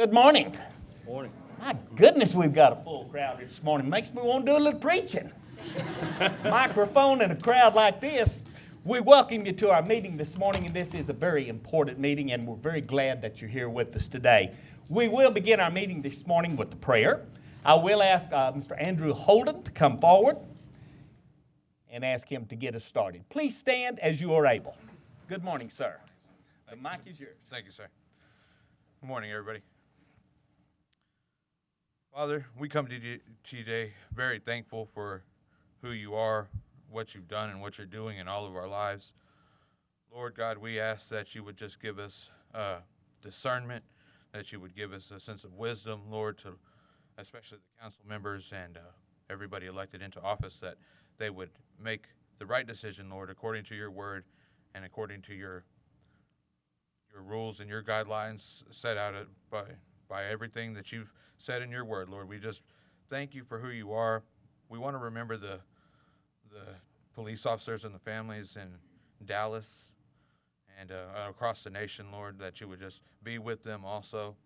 Good morning. Morning. My goodness, we've got a full crowd here this morning. Makes me want to do a little preaching. Microphone and a crowd like this. We welcome you to our meeting this morning, and this is a very important meeting, and we're very glad that you're here with us today. We will begin our meeting this morning with the prayer. I will ask Mr. Andrew Holden to come forward and ask him to get us started. Please stand as you are able. Good morning, sir. The mic is yours. Thank you, sir. Good morning, everybody. Father, we come to you today very thankful for who you are, what you've done, and what you're doing in all of our lives. Lord God, we ask that you would just give us discernment, that you would give us a sense of wisdom, Lord, to especially the council members and everybody elected into office, that they would make the right decision, Lord, according to your word and according to your rules and your guidelines set out by everything that you've said in your word, Lord. We just thank you for who you are. We want to remember the police officers and the families in Dallas and across the nation, Lord, that you would just be with them also.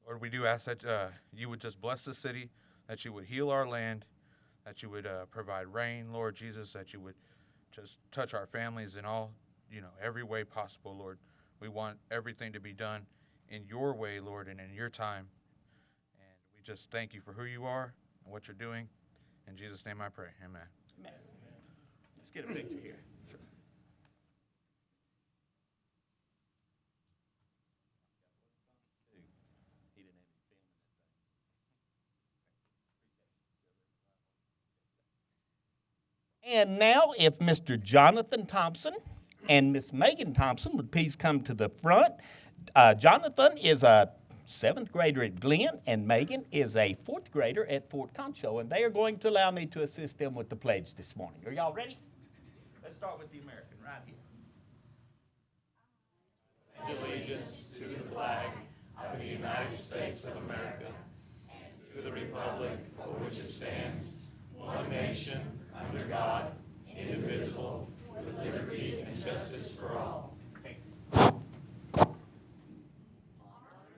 Lord, we do ask that you would just bless the city, that you would heal our land, that you would provide rain, Lord Jesus, that you would just touch our families in all, every way possible, Lord. We want everything to be done in your way, Lord, and in your time. And we just thank you for who you are and what you're doing. In Jesus' name I pray. Amen. Amen. Let's get a picture here. Sure. And now, if Mr. Jonathan Thompson and Miss Megan Thompson would please come to the front. Jonathan is a 7th grader at Glenn, and Megan is a 4th grader at Fort Concho, and they are going to allow me to assist them with the pledge this morning. Are y'all ready? Let's start with the American right here. Pledge allegiance to the flag of the United States of America and to the republic for which it stands, one nation, under God, indivisible, with liberty and justice for all.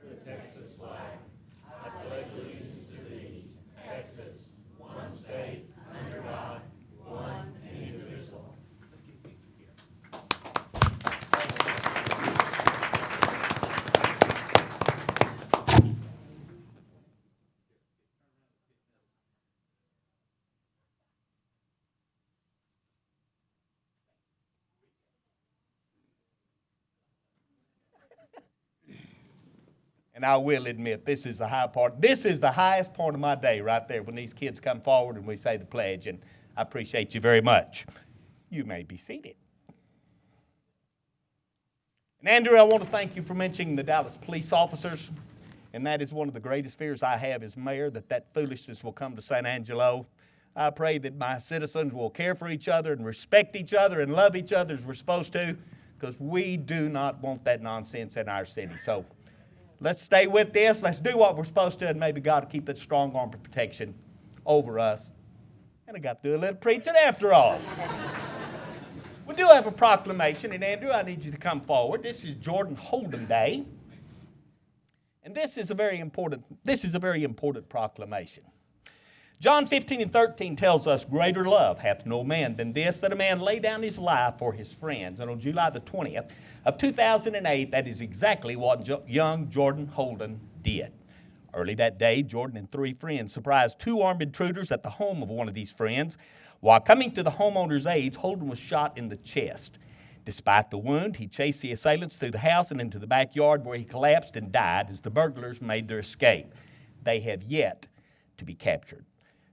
The Texas flag, I pledge allegiance to thee, Texas, one state, under God, one and indivisible. And I will admit, this is the high part. This is the highest part of my day right there when these kids come forward and we say the pledge, and I appreciate you very much. You may be seated. And Andrew, I want to thank you for mentioning the Dallas police officers, and that is one of the greatest fears I have as mayor, that foolishness will come to San Angelo. I pray that my citizens will care for each other and respect each other and love each other as we're supposed to, because we do not want that nonsense in our city. So let's stay with this. Let's do what we're supposed to, and maybe God will keep that strong arm of protection over us. And I got to do a little preaching after all. We do have a proclamation, and Andrew, I need you to come forward. This is Jordan Holden Day, and this is a very important proclamation. John 15:13 tells us, "Greater love hath no man than this, that a man lay down his life for his friends." And on July the 20th of 2008, that is exactly what young Jordan Holden did. Early that day, Jordan and 3 friends surprised 2 armed intruders at the home of one of these friends. While coming to the homeowner's aid, Holden was shot in the chest. Despite the wound, he chased the assailants through the house and into the backyard, where he collapsed and died as the burglars made their escape. They have yet to be captured.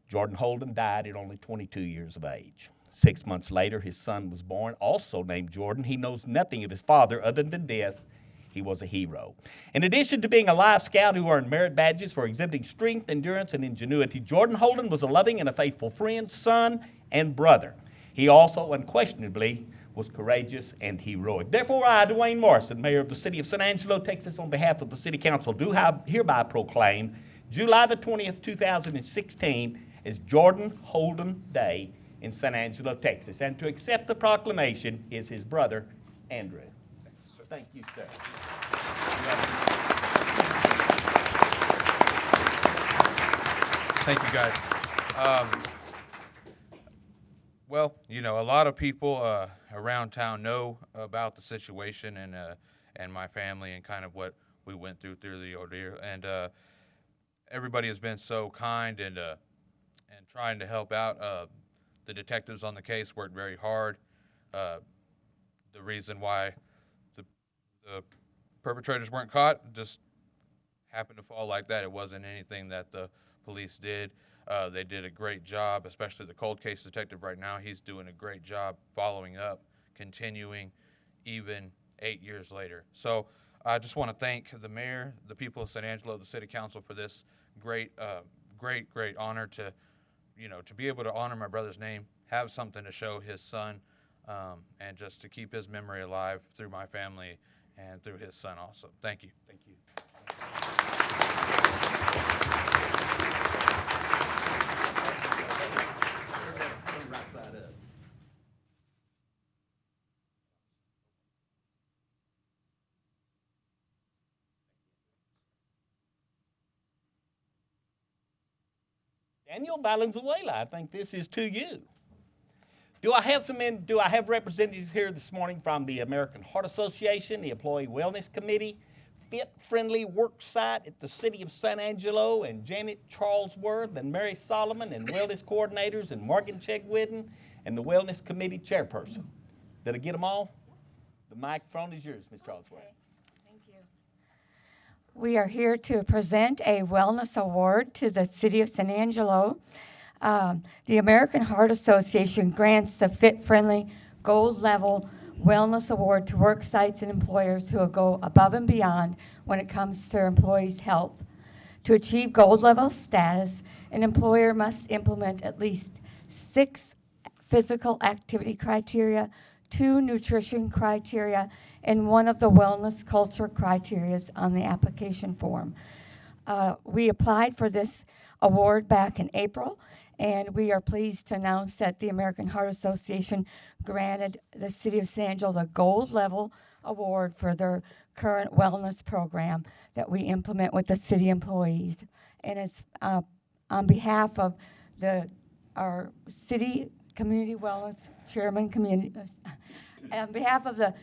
Jordan Holden died at only 22 years of age. 6 months later, his son was born, also named Jordan. He knows nothing of his father other than this: he was a hero. In addition to being a life scout who earned merit badges for exhibiting strength, endurance, and ingenuity, Jordan Holden was a loving and a faithful friend, son, and brother. He also unquestionably was courageous and heroic. Therefore, I, Dwayne Morrison, Mayor of the City of San Angelo, Texas, on behalf of the City Council, do hereby proclaim July the 20th, 2016 as Jordan Holden Day in San Angelo, Texas. And to accept the proclamation is his brother, Andrew. Thank you, sir. Thank you, guys. Well, you know, a lot of people around town know about the situation and my family and kind of what we went through the ordeal. And everybody has been so kind and trying to help out. The detectives on the case worked very hard. The reason why the perpetrators weren't caught just happened to fall like that. It wasn't anything that the police did. They did a great job, especially the cold case detective right now. He's doing a great job following up, continuing even 8 years later. So I just want to thank the mayor, the people of San Angelo, the city council for this great honor to, you know, to be able to honor my brother's name, have something to show his son, and just to keep his memory alive through my family and through his son also. Thank you. Thank you. Daniel Valenzuela, I think this is to you. Do I have representatives here this morning from the American Heart Association, the Employee Wellness Committee, Fit Friendly Worksite at the City of San Angelo, and Janet Charlesworth, and Mary Solomon, and Wellness Coordinators, and Morgan Chegwidden, and the Wellness Committee Chairperson? Did I get them all? The microphone is yours, Ms. Charlesworth. Okay. Thank you. We are here to present a wellness award to the City of San Angelo. The American Heart Association grants the Fit Friendly Gold Level Wellness Award to work sites and employers who will go above and beyond when it comes to employees' health. To achieve gold level status, an employer must implement at least 6 physical activity criteria, 2 nutrition criteria, and 1 of the wellness culture criteria on the application form. We applied for this award back in April, and we are pleased to announce that the American Heart Association granted the City of San Angelo the gold level award for their current wellness program that we implement with the city employees. And it's on behalf of our city community wellness chairman on behalf of the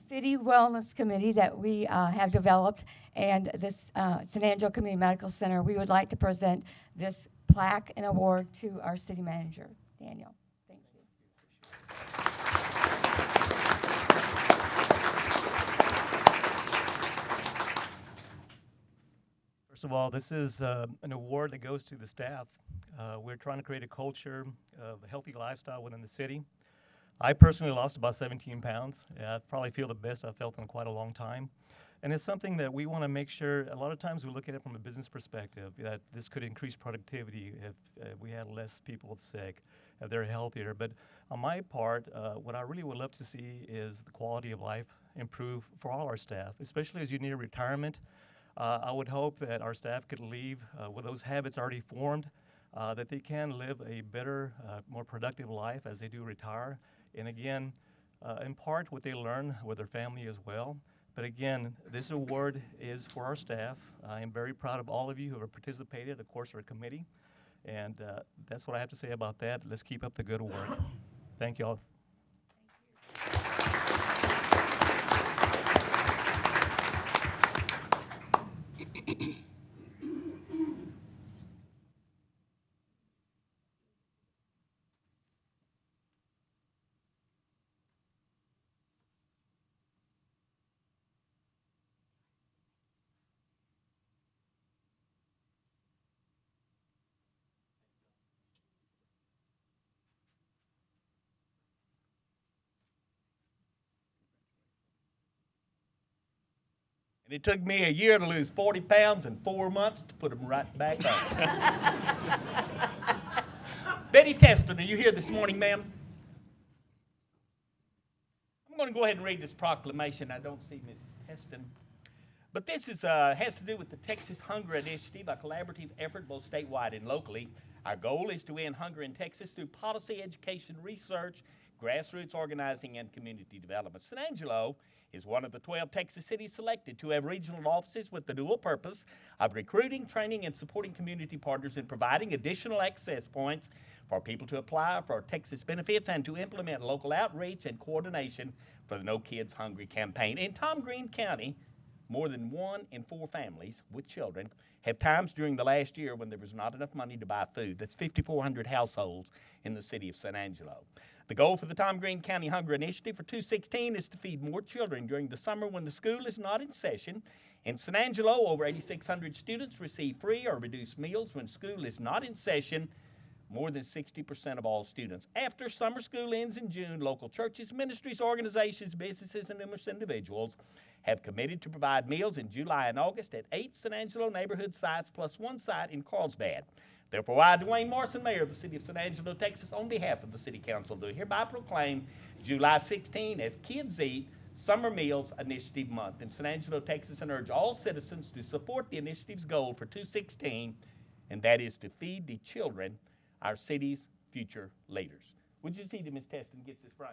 City Wellness Committee that we have developed and this San Angelo Community Medical Center, we would like to present this plaque and award to our city manager, Daniel. Thank you. First of all, this is an award that goes to the staff. We're trying to create a culture of a healthy lifestyle within the city. I personally lost about 17 pounds. I probably feel the best I've felt in quite a long time. And it's something that we want to make sure, a lot of times we look at it from a business perspective, that this could increase productivity if we had less people sick, if they're healthier. But on my part, what I really would love to see is the quality of life improve for all our staff, especially as you near retirement. I would hope that our staff could leave with those habits already formed, that they can live a better, more productive life as they do retire. And again, impart what they learn with their family as well. But again, this award is for our staff. I am very proud of all of you who have participated, of course, our committee. And that's what I have to say about that. Let's keep up the good work. Thank you all. And it took me a year to lose 40 pounds and 4 months to put them right back on. Betty Teston, are you here this morning, ma'am? I'm going to go ahead and read this proclamation. I don't see Mrs. Teston. But this is, has to do with the Texas Hunger Initiative, a collaborative effort both statewide and locally. Our goal is to end hunger in Texas through policy, education, research, grassroots organizing, and community development. San Angelo is one of the 12 Texas cities selected to have regional offices with the dual purpose of recruiting, training, and supporting community partners in providing additional access points for people to apply for Texas benefits and to implement local outreach and coordination for the No Kids Hungry campaign. In Tom Green County, more than 1 in 4 families with children have times during the last year when there was not enough money to buy food. That's 5,400 households in the city of San Angelo. The goal for the Tom Green County Hunger Initiative for 2016 is to feed more children during the summer when the school is not in session. In San Angelo, over 8,600 students receive free or reduced meals when school is not in session, more than 60% of all students. After summer school ends in June, local churches, ministries, organizations, businesses, and numerous individuals have committed to provide meals in July and August at 8 San Angelo neighborhood sites plus 1 site in Carlsbad. Therefore, I, Dwayne Morrison, Mayor of the City of San Angelo, Texas, on behalf of the City Council, do hereby proclaim July 16 as Kids Eat Summer Meals Initiative Month in San Angelo, Texas, and urge all citizens to support the initiative's goal for 2016, and that is to feed the children, our city's future leaders. Would you see that Ms. Teston gets this frame?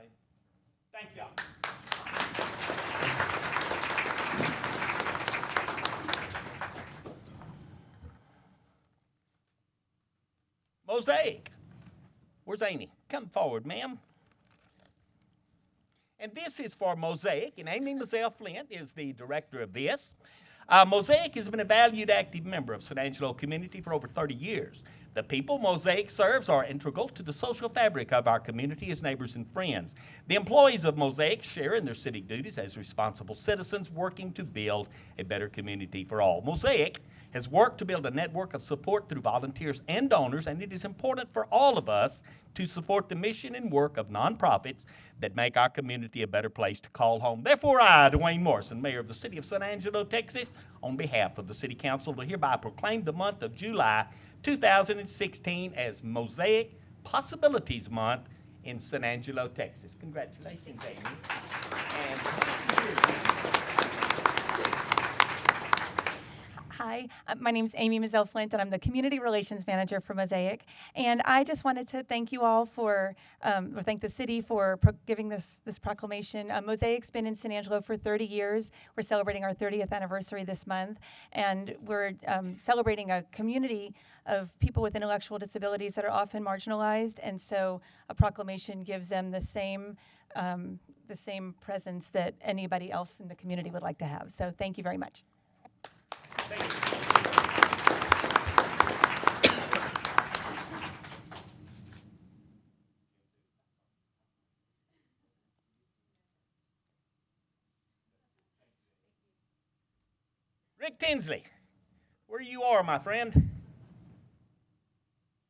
Thank y'all. Mosaic. Where's Amy? Come forward, ma'am. And this is for Mosaic, and Amy Mazel Flint is the director of this. Mosaic has been a valued active member of San Angelo community for over 30 years. The people Mosaic serves are integral to the social fabric of our community as neighbors and friends. The employees of Mosaic share in their civic duties as responsible citizens working to build a better community for all. Mosaic has worked to build a network of support through volunteers and donors, and it is important for all of us to support the mission and work of nonprofits that make our community a better place to call home. Therefore, I, Dwayne Morrison, Mayor of the City of San Angelo, Texas, on behalf of the City Council, will hereby proclaim the month of July 2016 as Mosaic Possibilities Month in San Angelo, Texas. Congratulations, Amy. And Hi, my name is Amy Mazel Flint, and I'm the Community Relations Manager for Mosaic. And I just wanted to thank you all or thank the city for giving this proclamation. Mosaic's been in San Angelo for 30 years. We're celebrating our 30th anniversary this month, and we're celebrating a community of people with intellectual disabilities that are often marginalized, and so a proclamation gives them the same presence that anybody else in the community would like to have. So thank you very much. Rick Tinsley, where you are, my friend.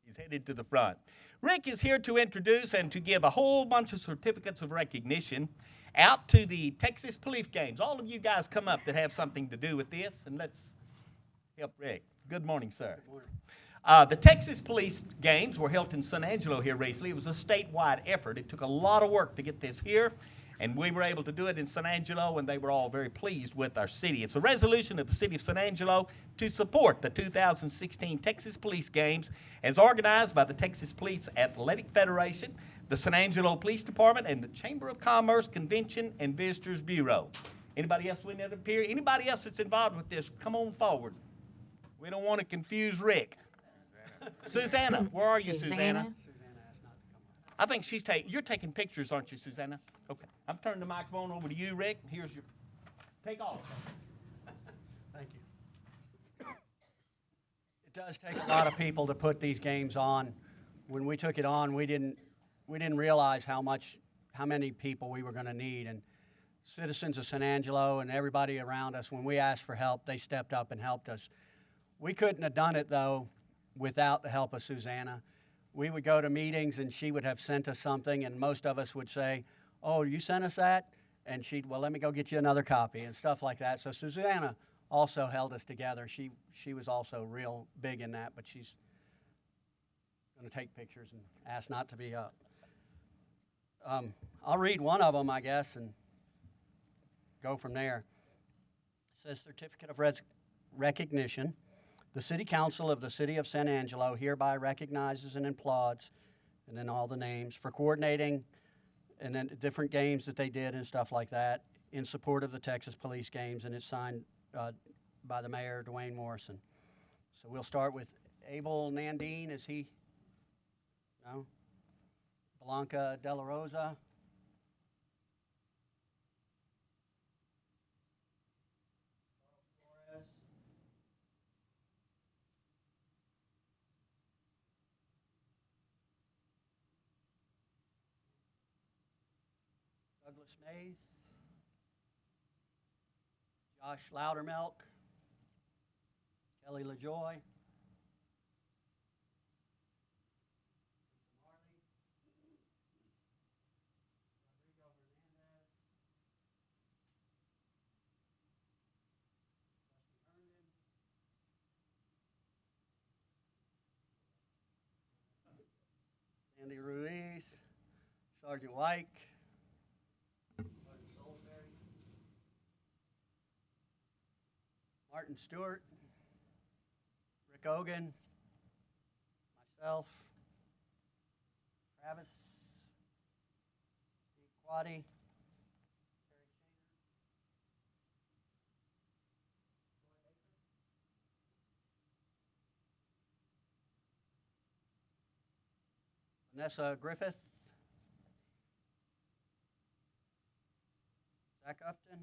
He's headed to the front. Rick is here to introduce and to give a whole bunch of certificates of recognition out to the Texas Police Games. All of you guys come up that have something to do with this, and let's help Rick. Good morning, sir. Good morning. The Texas Police Games were held in San Angelo here recently. It was a statewide effort. It took a lot of work to get this here, and we were able to do it in San Angelo, and they were all very pleased with our city. It's a resolution of the city of San Angelo to support the 2016 Texas Police Games as organized by the Texas Police Athletic Federation, the San Angelo Police Department, and the Chamber of Commerce Convention and Visitors Bureau. Anybody else we need to appear? Anybody else that's involved with this, come on forward. We don't want to confuse Rick. Susanna, where are you, Susanna? I think she's you're taking pictures, aren't you, Susanna? Okay. I'm turning the microphone over to you, Rick. Here's your, take off. Thank you. It does take a lot of people to put these games on. When we took it on, we didn't realize how many people we were going to need. And citizens of San Angelo and everybody around us, when we asked for help, they stepped up and helped us. We couldn't have done it, though, without the help of Susanna. We would go to meetings, and she would have sent us something, and most of us would say, oh, you sent us that? And she'd, well, let me go get you another copy and stuff like that. So Susanna also held us together. She was also real big in that, but she's going to take pictures and ask not to be up. I'll read one of them, I guess, and go from there. It says, Certificate of Recognition. The City Council of the City of San Angelo hereby recognizes and applauds, and then all the names, for coordinating and then different games that they did and stuff like that in support of the Texas Police Games, and it's signed by the mayor, Dwayne Morrison. So we'll start with Abel Nandine. Is he? No? Blanca De La Rosa. Douglas Mays, Josh Loudermilk, Kelly LaJoy, Sandy Ruiz, Sergeant White, Martin Stewart, Rick Ogan, myself, Travis, Steve Quaddy, Vanessa Griffith, Zach Upton,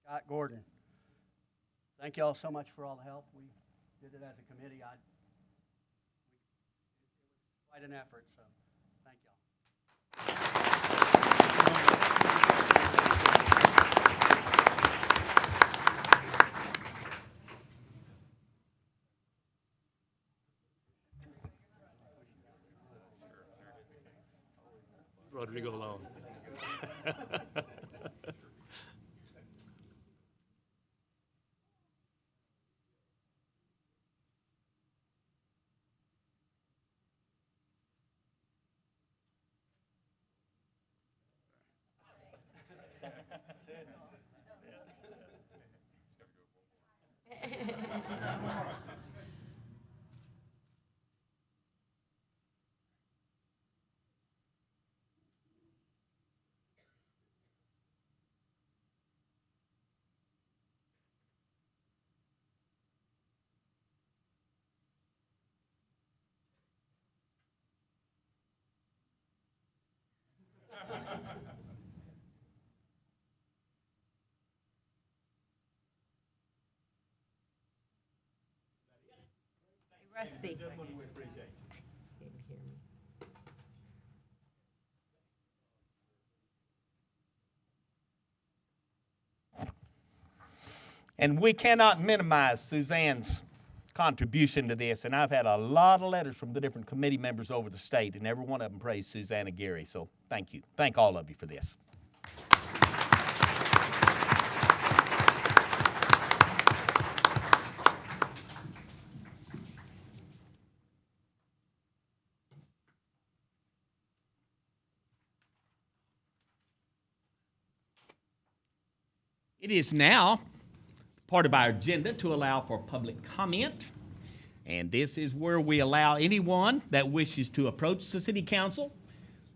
Scott Gordon. Thank you all so much for all the help. We did it as a committee. It was quite an effort, so thank you all. Rodrigo Long. Rusty. And we cannot minimize Suzanne's contribution to this. And I've had a lot of letters from the different committee members over the state, and every one of them praised Susanna Gary. So thank you. Thank all of you for this. It is now part of our agenda to allow for public comment. And this is where we allow anyone that wishes to approach the city council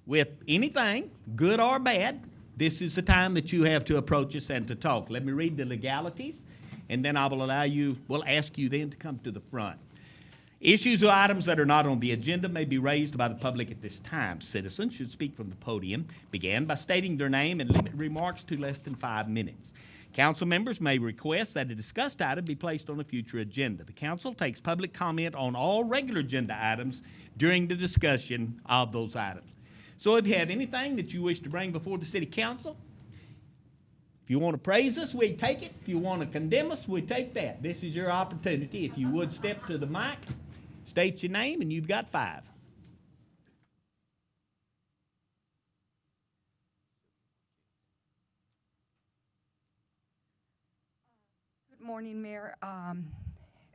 with anything, good or bad. This is the time that you have to approach us and to talk. Let me read the legalities, and then I will we'll ask you then to come to the front. Issues or items that are not on the agenda may be raised by the public at this time. Citizens should speak from the podium. Begin by stating their name and limit remarks to less than 5 minutes. Council members may request that a discussed item be placed on a future agenda. The council takes public comment on all regular agenda items during the discussion of those items. So if you have anything that you wish to bring before the city council, if you want to praise us, we take it. If you want to condemn us, we take that. This is your opportunity. If you would step to the mic, state your name, and you've got 5. Good morning, Mayor.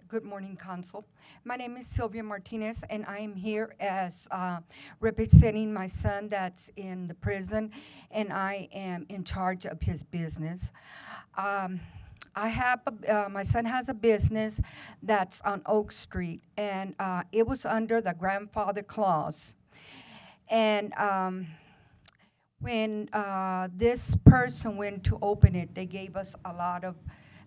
Good morning, Council. My name is Sylvia Martinez, and I am here as representing my son that's in the prison, and I am in charge of his business. My son has a business that's on Oak Street, and it was under the grandfather clause. And when this person went to open it, they gave us a lot of,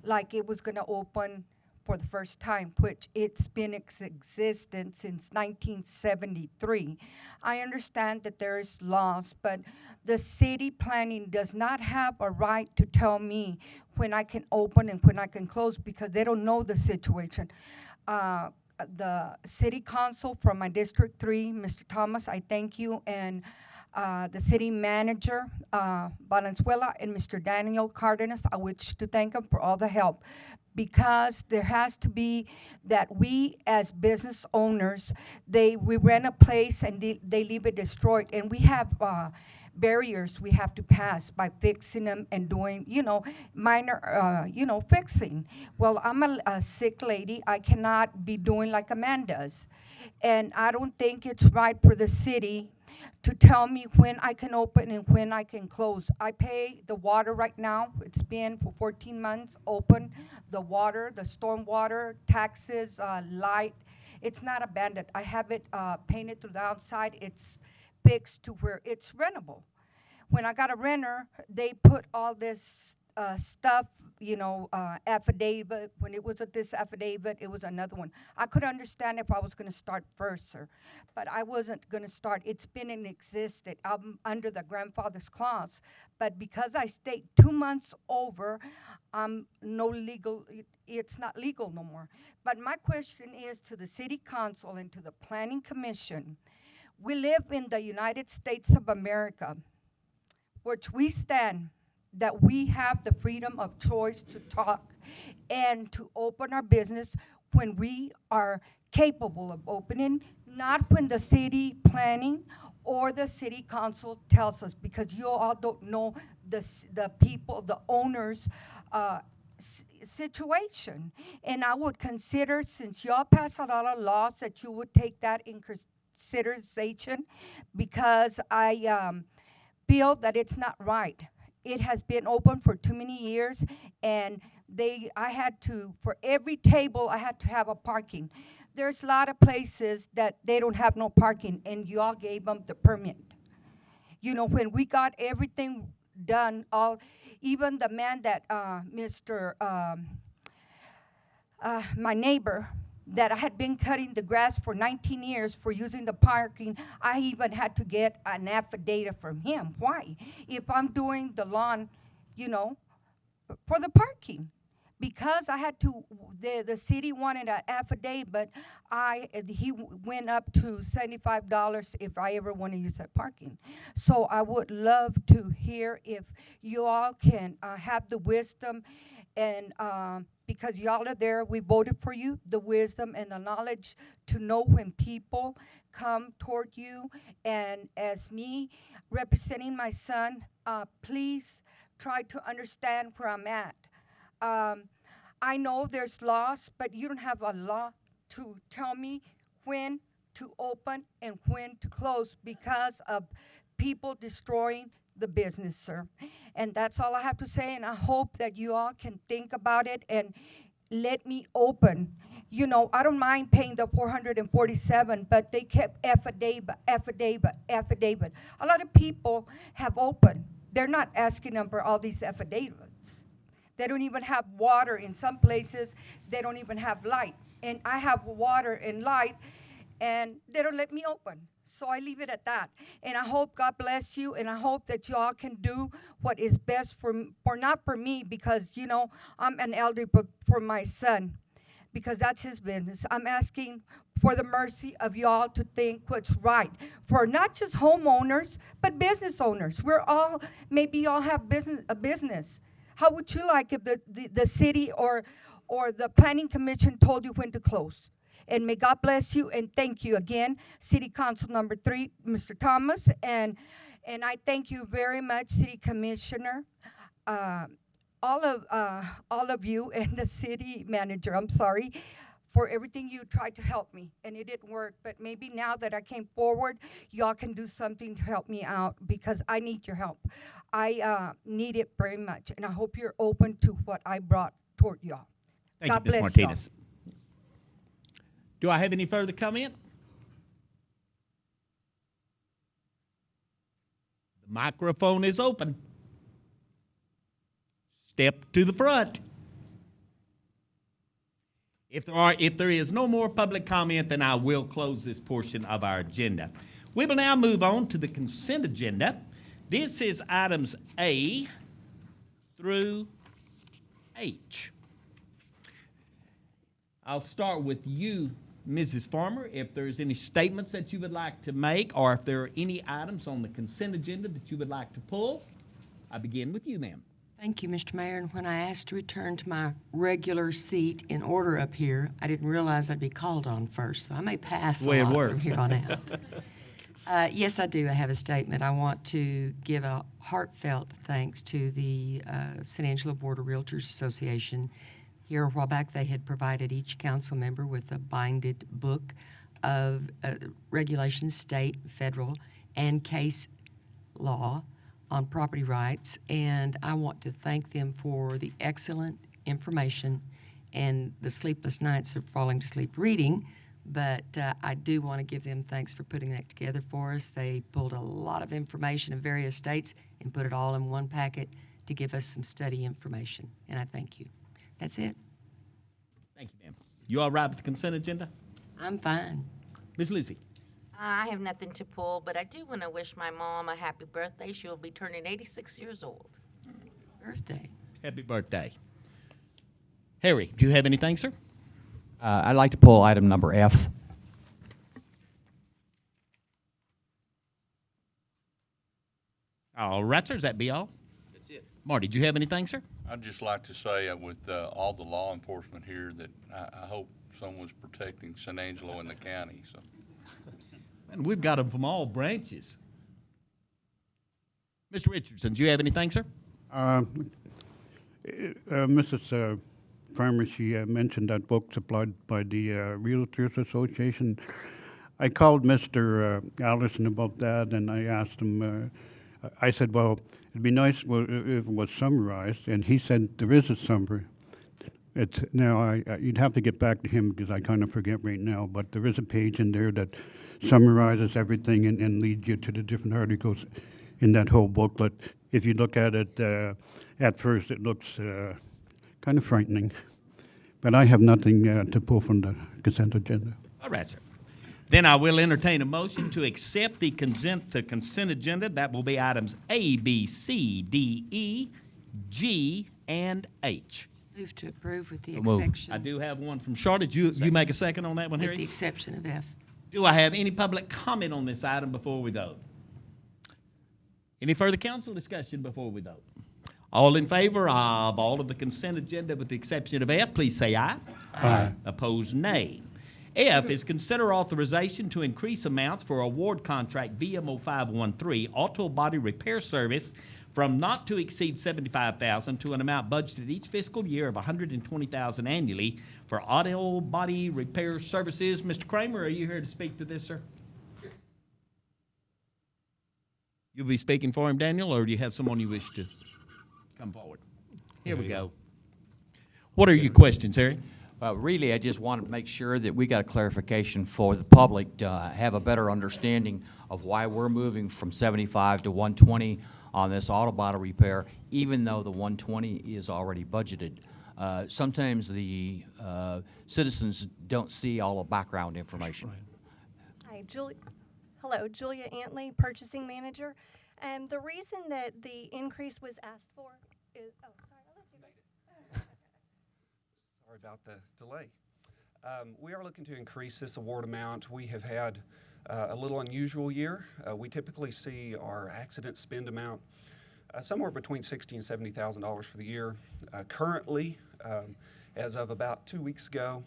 like it was going to open for the first time, which it's been in existence since 1973. I understand that there is laws, but the city planning does not have a right to tell me when I can open and when I can close because they don't know the situation. The city council from my District 3, Mr. Thomas, I thank you, and the city manager, Valenzuela, and Mr. Daniel Cardenas, I wish to thank them for all the help. Because there has to be that we as business owners, we rent a place and they leave it destroyed. And we have barriers we have to pass by fixing them and doing, minor, fixing. Well, I'm a sick lady. I cannot be doing like a man does. And I don't think it's right for the city to tell me when I can open and when I can close. I pay the water right now. It's been for 14 months open. The water, the storm water, taxes, light. It's not abandoned. I have it painted through the outside. It's fixed to where it's rentable. When I got a renter, they put all this stuff, affidavit. When it was at this affidavit, it was another one. I could understand if I was going to start first, sir, but I wasn't going to start. It's been in existence. I'm under the grandfather's clause, but because I stayed 2 months over, no legal. It's not legal no more. But my question is to the city council and to the planning commission. We live in the United States of America, which we stand that we have the freedom of choice to talk and to open our business when we are capable of opening, not when the city planning or the city council tells us, because you all don't know the people, the owners' situation. And I would consider, since y'all pass a lot of laws, that you would take that in consideration, because I feel that it's not right. It has been open for too many years, and I had to, for every table, I had to have a parking. There's a lot of places that they don't have no parking, and you all gave them the permit. When we got everything done, even the man that, my neighbor, that I had been cutting the grass for 19 years for using the parking, I even had to get an affidavit from him. Why? If I'm doing the lawn, for the parking. Because I had to, the city wanted an affidavit, he went up to $75 if I ever want to use that parking. So I would love to hear if you all can have the wisdom and because y'all are there, we voted for you, the wisdom and the knowledge to know when people come toward you. And as me representing my son, please try to understand where I'm at. I know there's laws, but you don't have a law to tell me when to open and when to close because of people destroying the business, sir. And that's all I have to say, and I hope that you all can think about it and let me open. I don't mind paying the $447, but they kept affidavit. A lot of people have opened. They're not asking them for all these affidavits. They don't even have water in some places. They don't even have light. And I have water and light, and they don't let me open. So I leave it at that. And I hope God bless you, and I hope that you all can do what is best for not for me, because, I'm an elder, but for my son, because that's his business. I'm asking for the mercy of y'all to think what's right for not just homeowners, but business owners. Maybe y'all have a business. How would you like if the city or the planning commission told you when to close? And may God bless you, and thank you again, City Council number 3, Mr. Thomas, and I thank you very much, City Commissioner, all of you, and the city manager. I'm sorry for everything you tried to help me, and it didn't work. But maybe now that I came forward, y'all can do something to help me out, because I need your help. I need it very much, and I hope you're open to what I brought toward y'all. Thank God you, Ms. bless Martinez. y'all. Do I have any further comment? Microphone is open. Step to the front. If there is no more public comment, then I will close this portion of our agenda. We will now move on to the consent agenda. This is items A through H. I'll start with you, Mrs. Farmer, if there's any statements that you would like to make, or if there are any items on the consent agenda that you would like to pull. I begin with you, ma'am. Thank you, Mr. Mayor. And when I asked to return to my regular seat in order up here, I didn't realize I'd be called on first, so I may pass The way a it lot works. from here on out. Yes, I do. I have a statement. I want to give a heartfelt thanks to the San Angelo Board of Realtors Association. Here a while back, they had provided each council member with a binded book of regulations, state, federal, and case law on property rights, and I want to thank them for the excellent information and the sleepless nights of falling to sleep reading, but I do want to give them thanks for putting that together for us. They pulled a lot of information in various states and put it all in one packet to give us some study information, and I thank you. That's it. Thank you, ma'am. You all right with the consent agenda? I'm fine. Ms. Lucy? I have nothing to pull, but I do want to wish my mom a happy birthday. She will be turning 86 years old. Birthday. Happy birthday. Harry, do you have anything, sir? I'd like to pull item number F. All right, sir. Does that be all? That's it. Marty, do you have anything, sir? I'd just like to say with all the law enforcement here that I hope someone's protecting San Angelo and the county. So. And we've got them from all branches. Mr. Richardson, do you have anything, sir? Mrs. Farmer, she mentioned that book supplied by the Realtors Association. I called Mr. Allison about that, and I asked him, I said, well, it'd be nice if it was summarized, and he said there is a summary. You'd have to get back to him because I kind of forget right now, but there is a page in there that summarizes everything and leads you to the different articles in that whole booklet. If you look at it at first, it looks kind of frightening. But I have nothing to pull from the consent agenda. All right, sir. Then I will entertain a motion to accept the consent agenda. That will be items A, B, C, D, E, G, and H. Move to approve with the Move. exception. I do have one from Charlotte. You make a second on that one, With Harry? the exception of F. Do I have any public comment on this item before we vote? Any further council discussion before we vote? All in favor of all of the consent agenda with the exception of F, please say aye. Aye. Opposed, nay. F is consider authorization to increase amounts for award contract VMO 513 auto body repair service from not to exceed $75,000 to an amount budgeted each fiscal year of $120,000 annually for auto body repair services. Mr. Kramer, are you here to speak to this, sir? You'll be speaking for him, Daniel, or do you have someone you wish to come forward? Here we go. What are your questions, Harry? Really, I just wanted to make sure that we got a clarification for the public to have a better understanding of why we're moving from 75 to 120 on this auto body repair, even though the 120 is already budgeted. Sometimes the citizens don't see all the background information. Hi, hello, Julia Antley, Purchasing Manager. The reason that the increase was asked for is, oh, sorry, I'll let you go. Sorry about the delay. We are looking to increase this award amount. We have had a little unusual year. We typically see our accident spend amount somewhere between $60,000 and $70,000 for the year. Currently, as of about 2 weeks ago,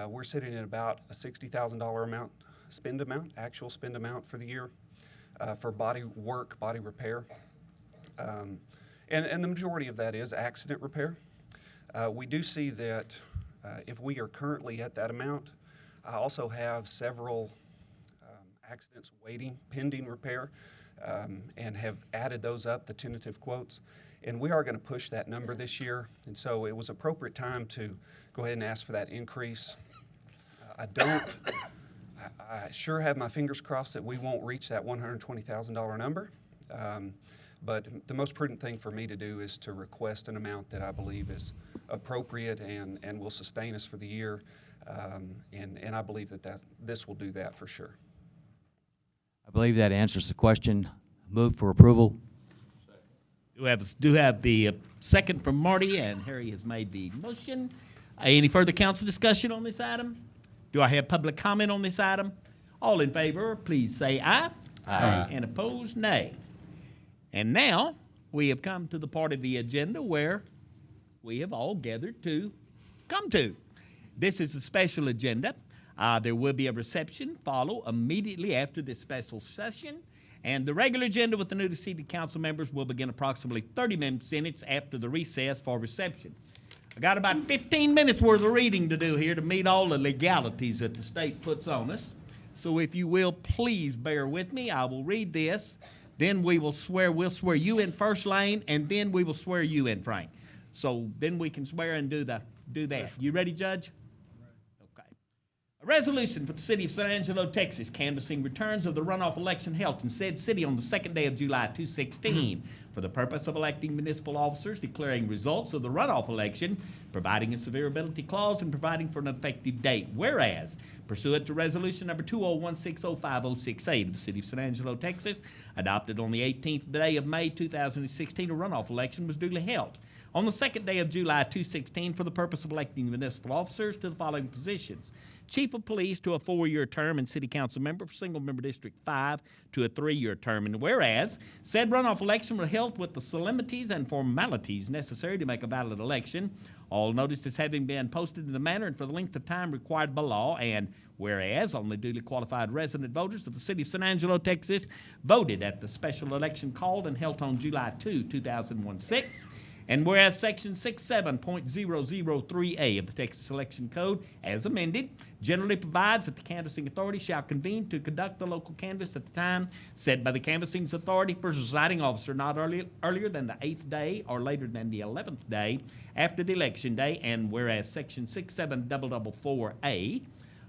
we're sitting at about a $60,000 actual spend amount for the year for body work, body repair. And the majority of that is accident repair. We do see that if we are currently at that amount, I also have several accidents waiting, pending repair, and have added those up, the tentative quotes. And we are going to push that number this year. And so it was appropriate time to go ahead and ask for that increase. I sure have my fingers crossed that we won't reach that $120,000 number. But the most prudent thing for me to do is to request an amount that I believe is appropriate and will sustain us for the year. And I believe that this will do that for sure. I believe that answers the question. Move for approval. Do have the second from Marty, and Harry has made the motion. Any further council discussion on this item? Do I have public comment on this item? All in favor, please say aye. Aye. And opposed, nay. And now we have come to the part of the agenda where we have all gathered to come to. This is a special agenda. There will be a reception follow immediately after this special session. And the regular agenda with the newly seated council members will begin approximately 30 minutes after the recess for reception. I got about 15 minutes worth of reading to do here to meet all the legalities that the state puts on us. So if you will, please bear with me. I will read this. Then we'll swear you in first, Lane, and then we will swear you in, Frank. So then we can swear and do that. You ready, Judge? Okay. A resolution for the city of San Angelo, Texas, canvassing returns of the runoff election held in said city on the 2nd day of July 2016 for the purpose of electing municipal officers, declaring results of the runoff election, providing a severability clause, and providing for an effective date. Whereas, pursuant to resolution number 201605068 of the city of San Angelo, Texas, adopted on the 18th day of May 2016, a runoff election was duly held on the 2nd day of July 2016 for the purpose of electing municipal officers to the following positions: Chief of Police to a 4-year term and City Council member for Single Member District 5 to a 3-year term. And whereas said runoff election were held with the solemnities and formalities necessary to make a valid election, all notices having been posted in the manner and for the length of time required by law, and whereas only duly qualified resident voters of the city of San Angelo, Texas, voted at the special election called and held on July 2, 2016, and whereas Section 67.003A of the Texas Election Code, as amended, generally provides that the canvassing authority shall convene to conduct the local canvass at the time set by the canvassing authority for presiding officer not earlier than the 8th day or later than the 11th day after the election day, and whereas Section 67444A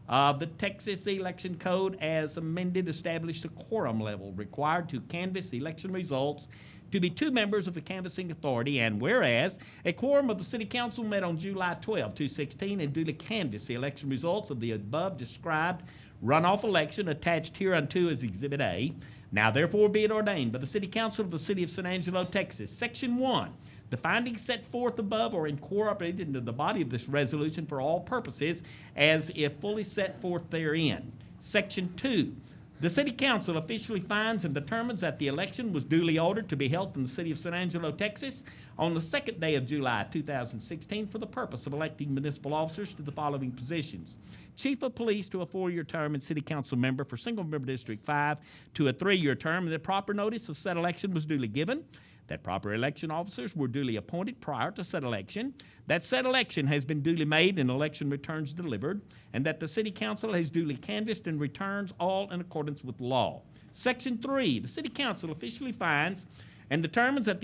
of the Texas Election Code, as amended, established a quorum level required to canvass election results to be 2 members of the canvassing authority, and whereas a quorum of the City Council met on July 12, 2016, and duly canvassed the election results of the above described runoff election attached hereunto as Exhibit A, now therefore be it ordained by the City Council of the City of San Angelo, Texas, Section 1, the findings set forth above are incorporated into the body of this resolution for all purposes as if fully set forth therein. Section 2, the City Council officially finds and determines that the election was duly ordered to be held in the city of San Angelo, Texas, on the 2nd day of July 2016 for the purpose of electing municipal officers to the following positions: Chief of Police to a 4-year term and City Council member for Single Member District 5 to a 3-year term, and the proper notice of said election was duly given, that proper election officers were duly appointed prior to said election, that said election has been duly made and election returns delivered, and that the City Council has duly canvassed and returns all in accordance with law. Section 3, the City Council officially finds and determines that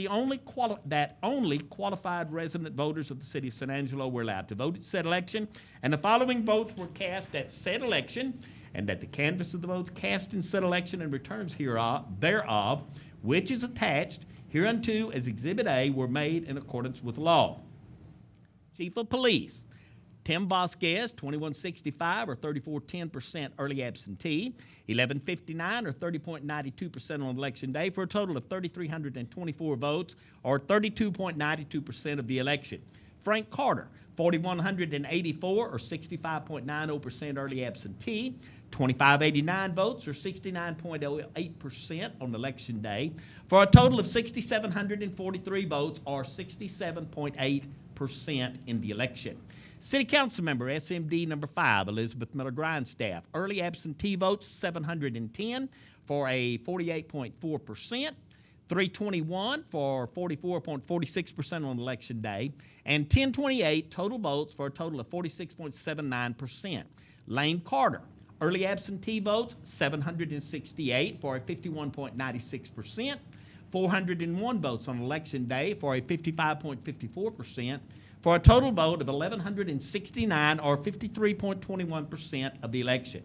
only qualified resident voters of the city of San Angelo were allowed to vote at said election, and the following votes were cast at said election, and that the canvass of the votes cast in said election and returns thereof, which is attached hereunto as Exhibit A, were made in accordance with law. Chief of Police, Tim Vasquez, 2165 or 34.10% early absentee, 1159 or 30.92% on election day, for a total of 3,324 votes or 32.92% of the election. Frank Carter, 4,184 or 65.90% early absentee, 2,589 votes or 69.08% on election day, for a total of 6,743 votes or 67.8% in the election. City Council member, SMD number 5, Elizabeth Miller Grindstaff, early absentee votes 710 for a 48.4%, 321 for 44.46% on election day, and 1028 total votes for a total of 46.79%. Lane Carter, early absentee votes 768 for a 51.96%, 401 votes on election day for a 55.54%, for a total vote of 1,169 or 53.21% of the election.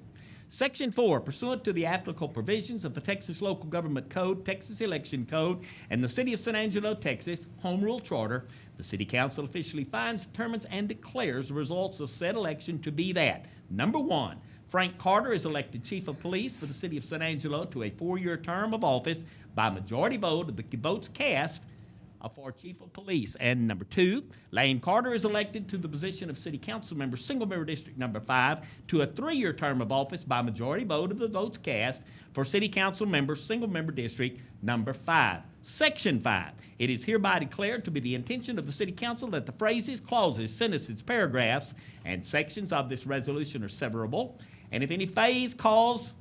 Section 4, pursuant to the applicable provisions of the Texas Local Government Code, Texas Election Code, and the City of San Angelo, Texas Home Rule Charter, the City Council officially finds, determines, and declares the results of said election to be that, number 1, Frank Carter is elected Chief of Police for the City of San Angelo to a 4-year term of office by majority vote of the votes cast for Chief of Police. And number 2, Lane Carter is elected to the position of City Council Member, Single Member District number 5, to a 3-year term of office by majority vote of the votes cast for City Council Member, Single Member District number 5. Section 5, it is hereby declared to be the intention of the City Council that the phrases, clauses, sentences, paragraphs, and sections of this resolution are severable, and if any phase, clause,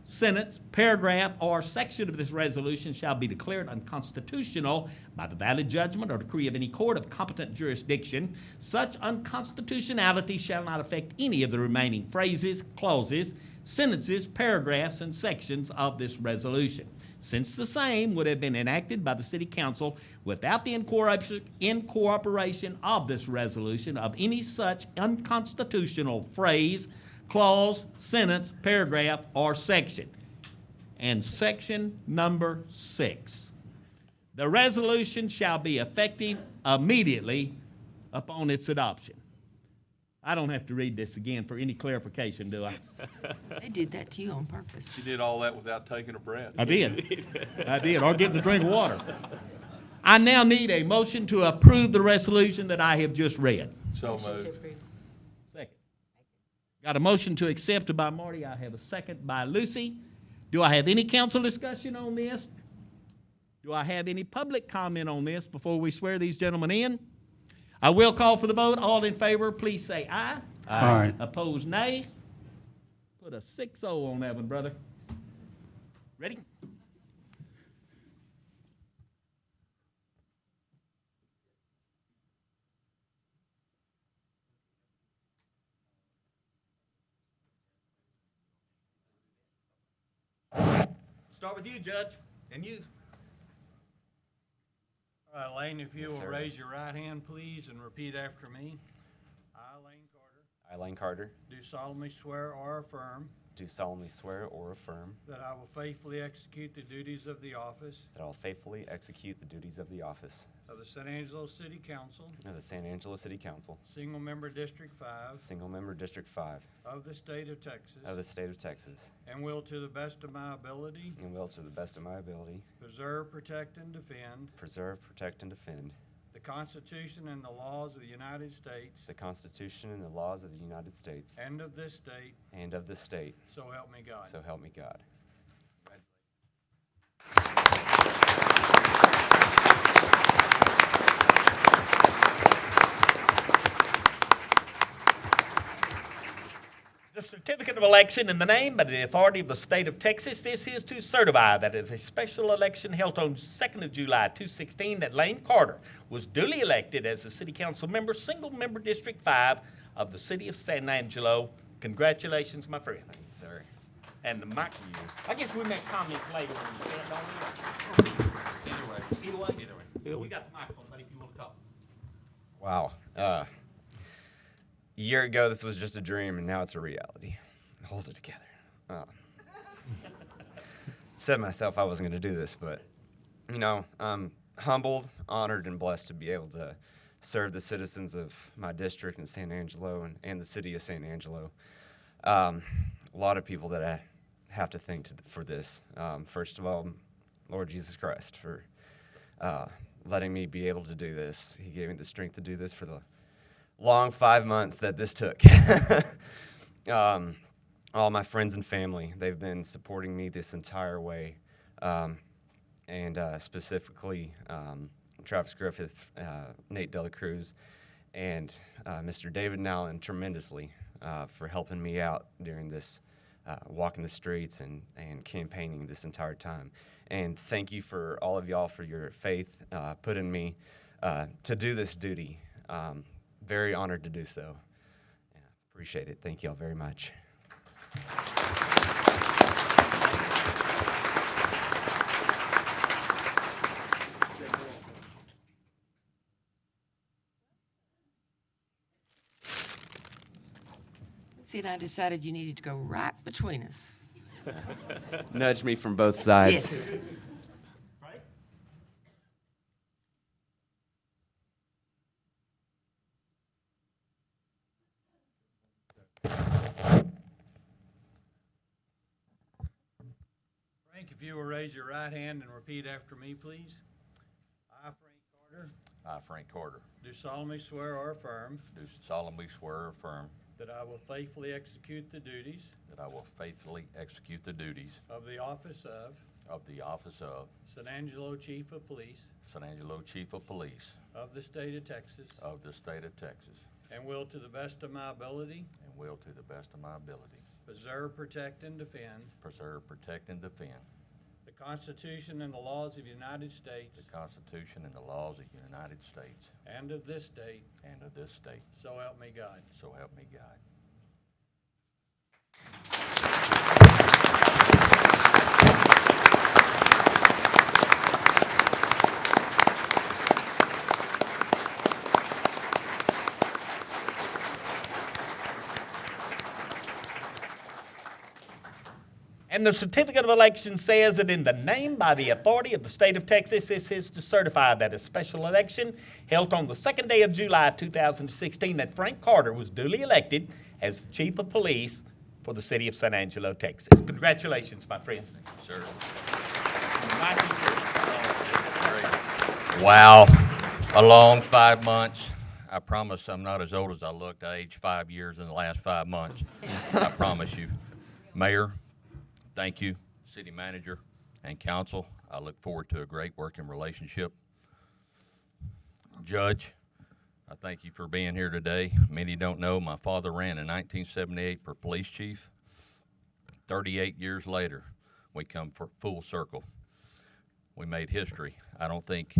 sentence, paragraph, or section of this resolution shall be declared unconstitutional by the valid judgment or decree of any court of competent jurisdiction, such unconstitutionality shall not affect any of the remaining phrases, clauses, sentences, paragraphs, and sections of this resolution, since the same would have been enacted by the City Council without the incorporation of this resolution of any such unconstitutional phrase, clause, sentence, paragraph, or section. And section number 6. The resolution shall be effective immediately upon its adoption. I don't have to read this again for any clarification, do I? They did that to you on purpose. You did all that without taking a breath. I did. I did, or getting a drink of water. I now need a motion to approve the resolution that I have just read. So moved. Second. Got a motion to accept by Marty. I have a second by Lucy. Do I have any council discussion on this? Do I have any public comment on this before we swear these gentlemen in? I will call for the vote. All in favor, please say aye. Aye. Opposed, nay. Put a 6-0 on that one, brother. Ready? Start with you, Judge, and you. All right, Lane, if you Yes, will sir. raise your right hand, please, and repeat after me. I, Lane Carter, I, Lane Carter, do solemnly swear or affirm do solemnly swear or affirm that I will faithfully execute the duties of the office that I will faithfully execute the duties of the office of the San Angelo City Council, of the San Angelo City Council, Single Member District 5 Single Member District 5 of the state of Texas, of the state of Texas, and will to the best of my ability and will to the best of my ability preserve, protect, and defend preserve, protect, and defend the Constitution and the laws of the United States the Constitution and the laws of the United States and of this state, and of this state. so help me God. So help me God. The certificate of election in the name and the authority of the state of Texas. This is to certify that it is a special election held on 2nd of July, 2016, that Lane Carter was duly elected as the City Council Member, Single Member District 5 of the City of San Angelo. Congratulations, my friend. Thank you, sir. And the mic to you. I guess we make comments later when you stand on it. Either way. You got the microphone, buddy, if you want to talk. Wow. A year ago, this was just a dream, and now it's a reality. Hold it together. Said myself I wasn't going to do this, but, you know, I'm humbled, honored, and blessed to be able to serve the citizens of my district in San Angelo and the city of San Angelo. A lot of people that I have to thank for this. First of all, Lord Jesus Christ for letting me be able to do this. He gave me the strength to do this for the long 5 months that this took. All my friends and family, they've been supporting me this entire way. And specifically, Travis Griffith, Nate Dela Cruz, and Mr. David Nowlin tremendously for helping me out during this walking the streets and campaigning this entire time. And thank you for all of y'all for your faith put in me to do this duty. Very honored to do so. Yeah, appreciate it. Thank y'all very much. Betsy and I decided you needed to go right between us. Nudge me from both sides. Yes. Frank, if you will raise your right hand and repeat after me, please. I, Frank Carter, I, Frank Carter, do solemnly swear or affirm do solemnly swear or affirm that I will faithfully execute the duties that I will faithfully execute the duties of the office of San Angelo Chief of Police San Angelo Chief of Police of the state of Texas, of the state of Texas, and will to the best of my ability and will to the best of my ability preserve, protect, and defend preserve, protect, and defend the Constitution and the laws of the United States the Constitution and the laws of the United States and of this state, and of this state. so help me God. So help me God. And the certificate of election says that in the name by the authority of the state of Texas, this is to certify that a special election held on the second day of July 2016 that Frank Carter was duly elected as Chief of Police for the city of San Angelo, Texas. Congratulations, my friend. Sir. Great. Wow. A long 5 months. I promise I'm not as old as I looked. I aged 5 years in the last 5 months. I promise you. Mayor, thank you. City manager and council, I look forward to a great working relationship. Judge, I thank you for being here today. Many don't know my father ran in 1978 for police chief. 38 years later, we come for full circle. We made history. I don't think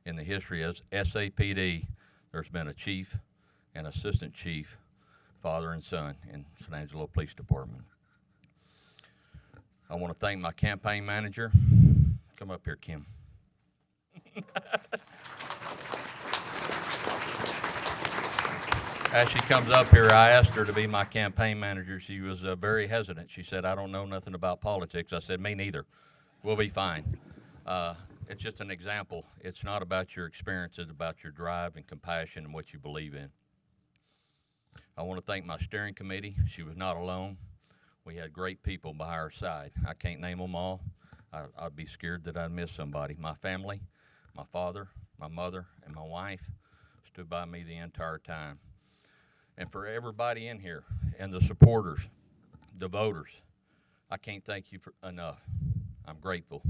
in the history of SAPD there's been a chief and assistant chief, father and son in San Angelo Police Department. I want to thank my campaign manager. Come up here, Kim. As she comes up here, I asked her to be my campaign manager. She was very hesitant. She said, I don't know nothing about politics. I said, me neither. We'll be fine. It's just an example. It's not about your experience. It's about your drive and compassion and what you believe in. I want to thank my steering committee. She was not alone. We had great people by our side. I can't name them all. I'd be scared that I'd miss somebody. My family, my father, my mother, and my wife stood by me the entire time. And for everybody in here and the supporters, the voters, I can't thank you enough. I'm grateful,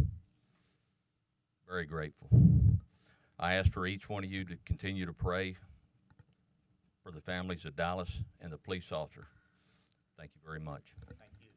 very grateful. I ask for each one of you to continue to pray for the families of Dallas and the police officer. Thank you very much. Thank you.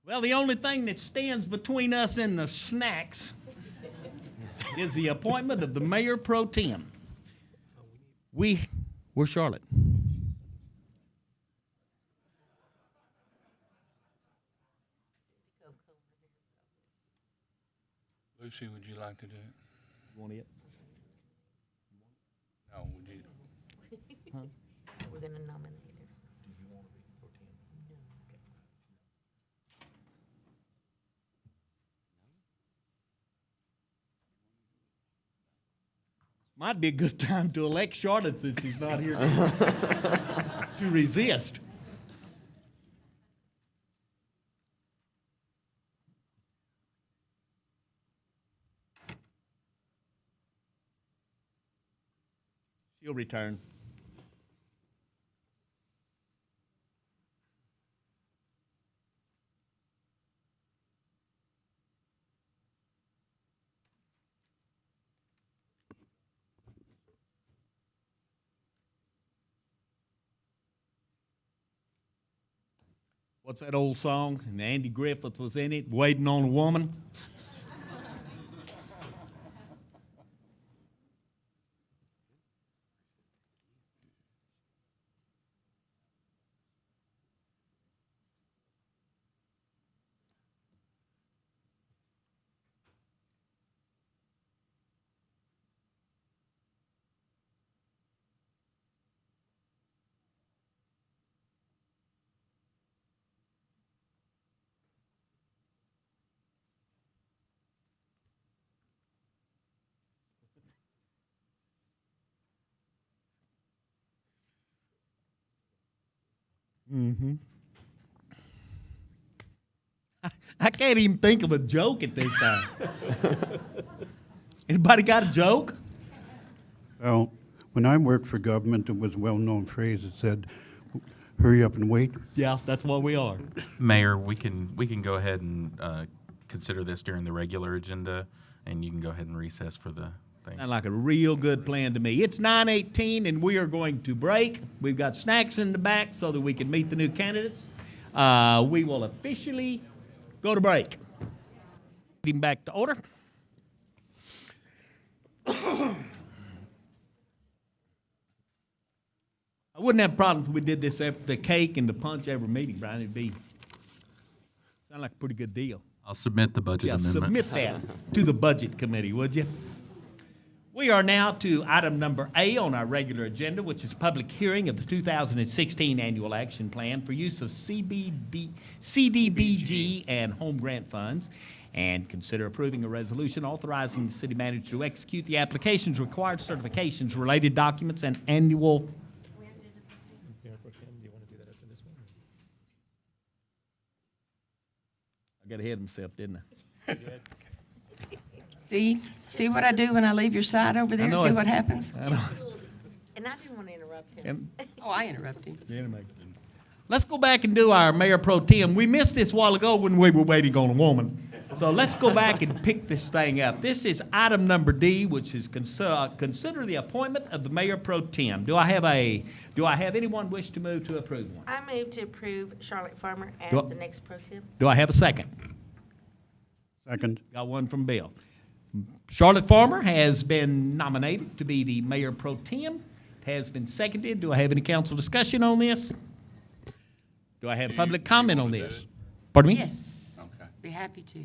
Well, the only thing that stands between us and the snacks is the appointment of the mayor pro tem. Where's Charlotte? Lucy, would you like to do it? You want it? No, would you? Huh? We're going to nominate her. Might be a good time to elect Charlotte since she's not here to resist. She'll return. What's that old song? And Andy Griffith was in it, Waiting on a Woman. Mm-hmm. I can't even think of a joke at this time. Anybody got a joke? Well, when I worked for government, it was a well-known phrase that said, hurry up and wait. Yeah, that's what we are. Mayor, we can go ahead and consider this during the regular agenda, and you can go ahead and recess for the thing. Sounds like a real good plan to me. It's 9:18, and we are going to break. We've got snacks in the back so that we can meet the new candidates. We will officially go to break. Getting back to order. I wouldn't have problems if we did this after the cake and the punch every meeting, Brian. It'd be sound like a pretty good deal. I'll submit the budget amendment. Submit that to the Budget Committee, would you? We are now to item number A on our regular agenda, which is public hearing of the 2016 Annual Action Plan for use of CDBG and home grant funds, and consider approving a resolution authorizing the city manager to execute the applications, required certifications, related documents, and annual. I got ahead of myself, didn't I? See what I do when I leave your side over there? See what happens? I know. And I didn't want to interrupt him. Oh, I interrupt him. Let's go back and do our Mayor Pro Tem. We missed this a while ago when we were waiting on a woman. So let's go back and pick this thing up. This is item number D, which is consider the appointment of the Mayor Pro Tem. Do I have anyone wish to move to approve one? I move to approve Charlotte Farmer as the next pro tem. Do I have a second? Second. Got one from Bill. Charlotte Farmer has been nominated to be the Mayor Pro Tem. It has been seconded. Do I have any council discussion on this? Do I have public comment on this? Pardon me? Yes. Okay. Be happy to.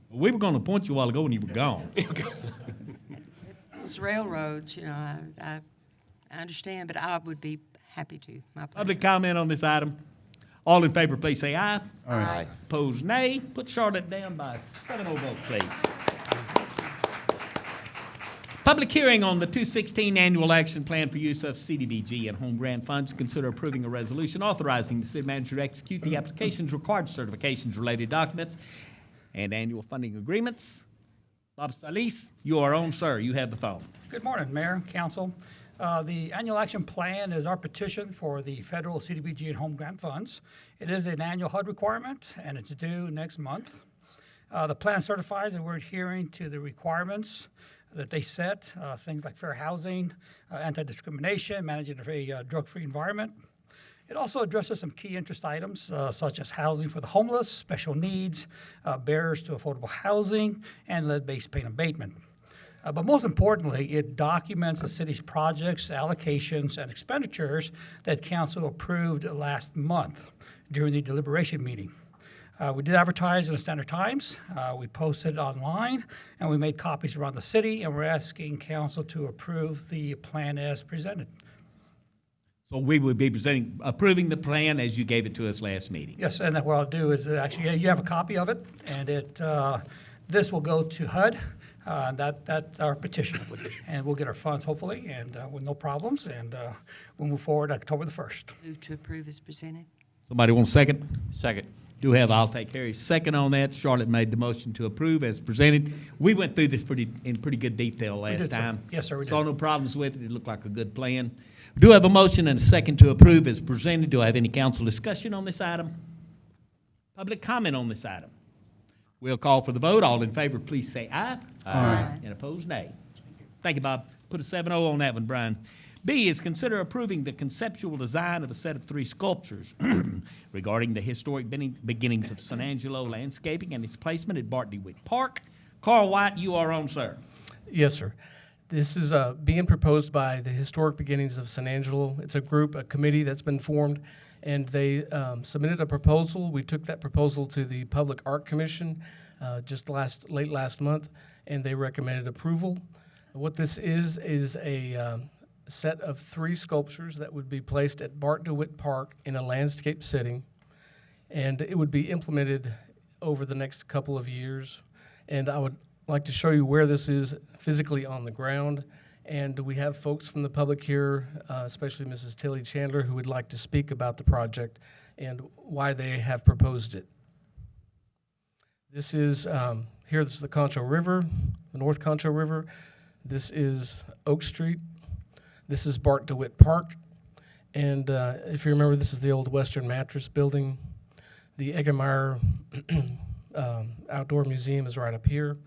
We were going to appoint you a while ago when you were gone. It's railroads, you know, I understand, but I would be happy to. My pleasure. Public comment on this item? All in favor, please say aye. Aye. Opposed, nay. Put Charlotte down by a 7-0 vote, please. Public hearing on the 2016 Annual Action Plan for use of CDBG and home grant funds. Consider approving a resolution authorizing the city manager to execute the applications, required certifications, related documents, and annual funding agreements. Bob Salis, you are on, sir. You have the phone. Good morning, Mayor, Council. The Annual Action Plan is our petition for the federal CDBG and home grant funds. It is an annual HUD requirement, and it's due next month. The plan certifies that we're adhering to the requirements that they set, things like fair housing, anti-discrimination, managing a drug-free environment. It also addresses some key interest items such as housing for the homeless, special needs, barriers to affordable housing, and lead-based pain abatement. But most importantly, it documents the city's projects, allocations, and expenditures that council approved last month during the deliberation meeting. We did advertise in the Standard Times. We posted it online, and we made copies around the city, and we're asking council to approve the plan as presented. So we would be approving the plan as you gave it to us last meeting. Yes, and what I'll do is actually, you have a copy of it, and this will go to HUD. That's our petition, and we'll get our funds hopefully, and with no problems, and we'll move forward October the 1st. Move to approve as presented. Somebody want a second? Second. Do have, I'll take Harry's second on that. Charlotte made the motion to approve as presented. We went through this in pretty good detail last did, sir. time. Yes, sir, we Saw did. no problems with it. It looked like a good plan. We do have a motion and a second to approve as presented. Do I have any council discussion on this item? Public comment on this item? We'll call for the vote. All in favor, please say aye. Aye. And opposed, nay. Thank you, Bob. Put a 7-0 on that one, Brian. B is consider approving the conceptual design of a set of 3 sculptures regarding the historic beginnings of San Angelo landscaping and its placement at Bart DeWitt Park. Carl White, you are on, sir. Yes, sir. This is being proposed by the Historic Beginnings of San Angelo. It's a committee that's been formed, and they submitted a proposal. We took that proposal to the Public Art Commission just late last month, and they recommended approval. What this is a set of 3 sculptures that would be placed at Bart DeWitt Park in a landscape setting, and it would be implemented over the next couple of years. And I would like to show you where this is physically on the ground, and we have folks from the public here, especially Mrs. Tilly Chandler, who would like to speak about the project and why they have proposed it. This is, here this is the Concho River, the North Concho River. This is Oak Street. This is Bart DeWitt Park. And if you remember, this is the old Western Mattress Building. The Eggemeyer Outdoor Museum is right up here.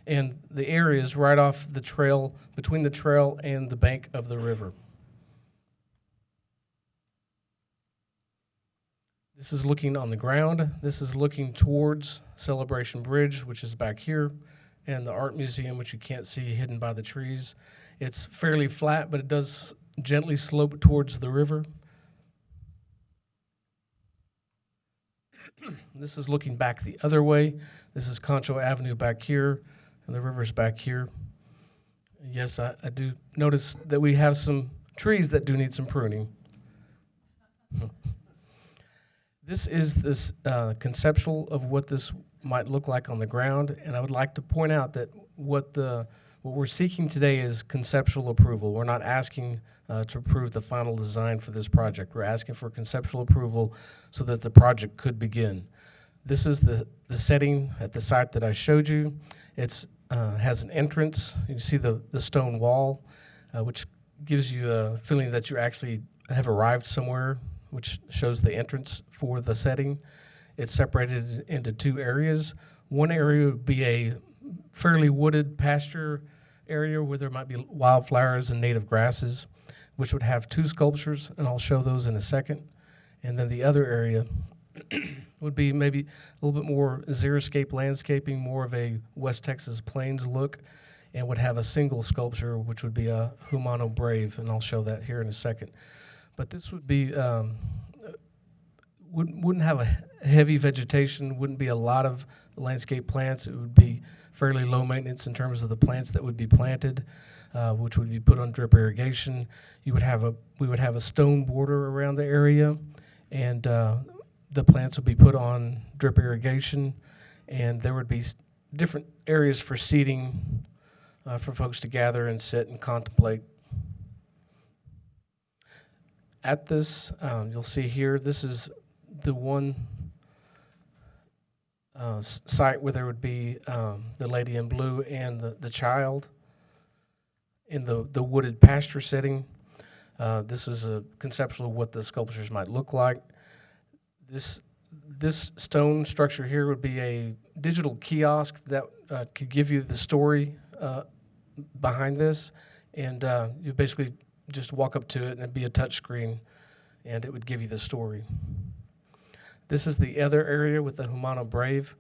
And the area is right off the trail, between the trail and the bank of the river. This is looking on the ground. This is looking towards Celebration Bridge, which is back here, and the Art Museum, which you can't see hidden by the trees. It's fairly flat, but it does gently slope towards the river. This is looking back the other way. This is Concho Avenue back here, and the river's back here. Yes, I do notice that we have some trees that do need some pruning. This is this conceptual of what this might look like on the ground, and I would like to point out that what we're seeking today is conceptual approval. We're not asking to approve the final design for this project. We're asking for conceptual approval so that the project could begin. This is the setting at the site that I showed you. It has an entrance. You see the stone wall, which gives you a feeling that you actually have arrived somewhere, which shows the entrance for the setting. It's separated into 2 areas. One area would be a fairly wooded pasture area where there might be wildflowers and native grasses, which would have 2 sculptures, and I'll show those in a second. And then the other area would be maybe a little bit more xeriscape landscaping, more of a West Texas Plains look, and would have a single sculpture, which would be a Humano Brave, and I'll show that here in a second. But this would be, wouldn't have a heavy vegetation, wouldn't be a lot of landscape plants. It would be fairly low maintenance in terms of the plants that would be planted, which would be put on drip irrigation. We would have a stone border around the area, and the plants would be put on drip irrigation, and there would be different areas for seating for folks to gather and sit and contemplate. At this, you'll see here, this is the one site where there would be the lady in blue and the child in the wooded pasture setting. This is a conceptual of what the sculptures might look like. This stone structure here would be a digital kiosk that could give you the story behind this, and you basically just walk up to it and it'd be a touch screen and it would give you the story. This is the other area with the Humano Brave,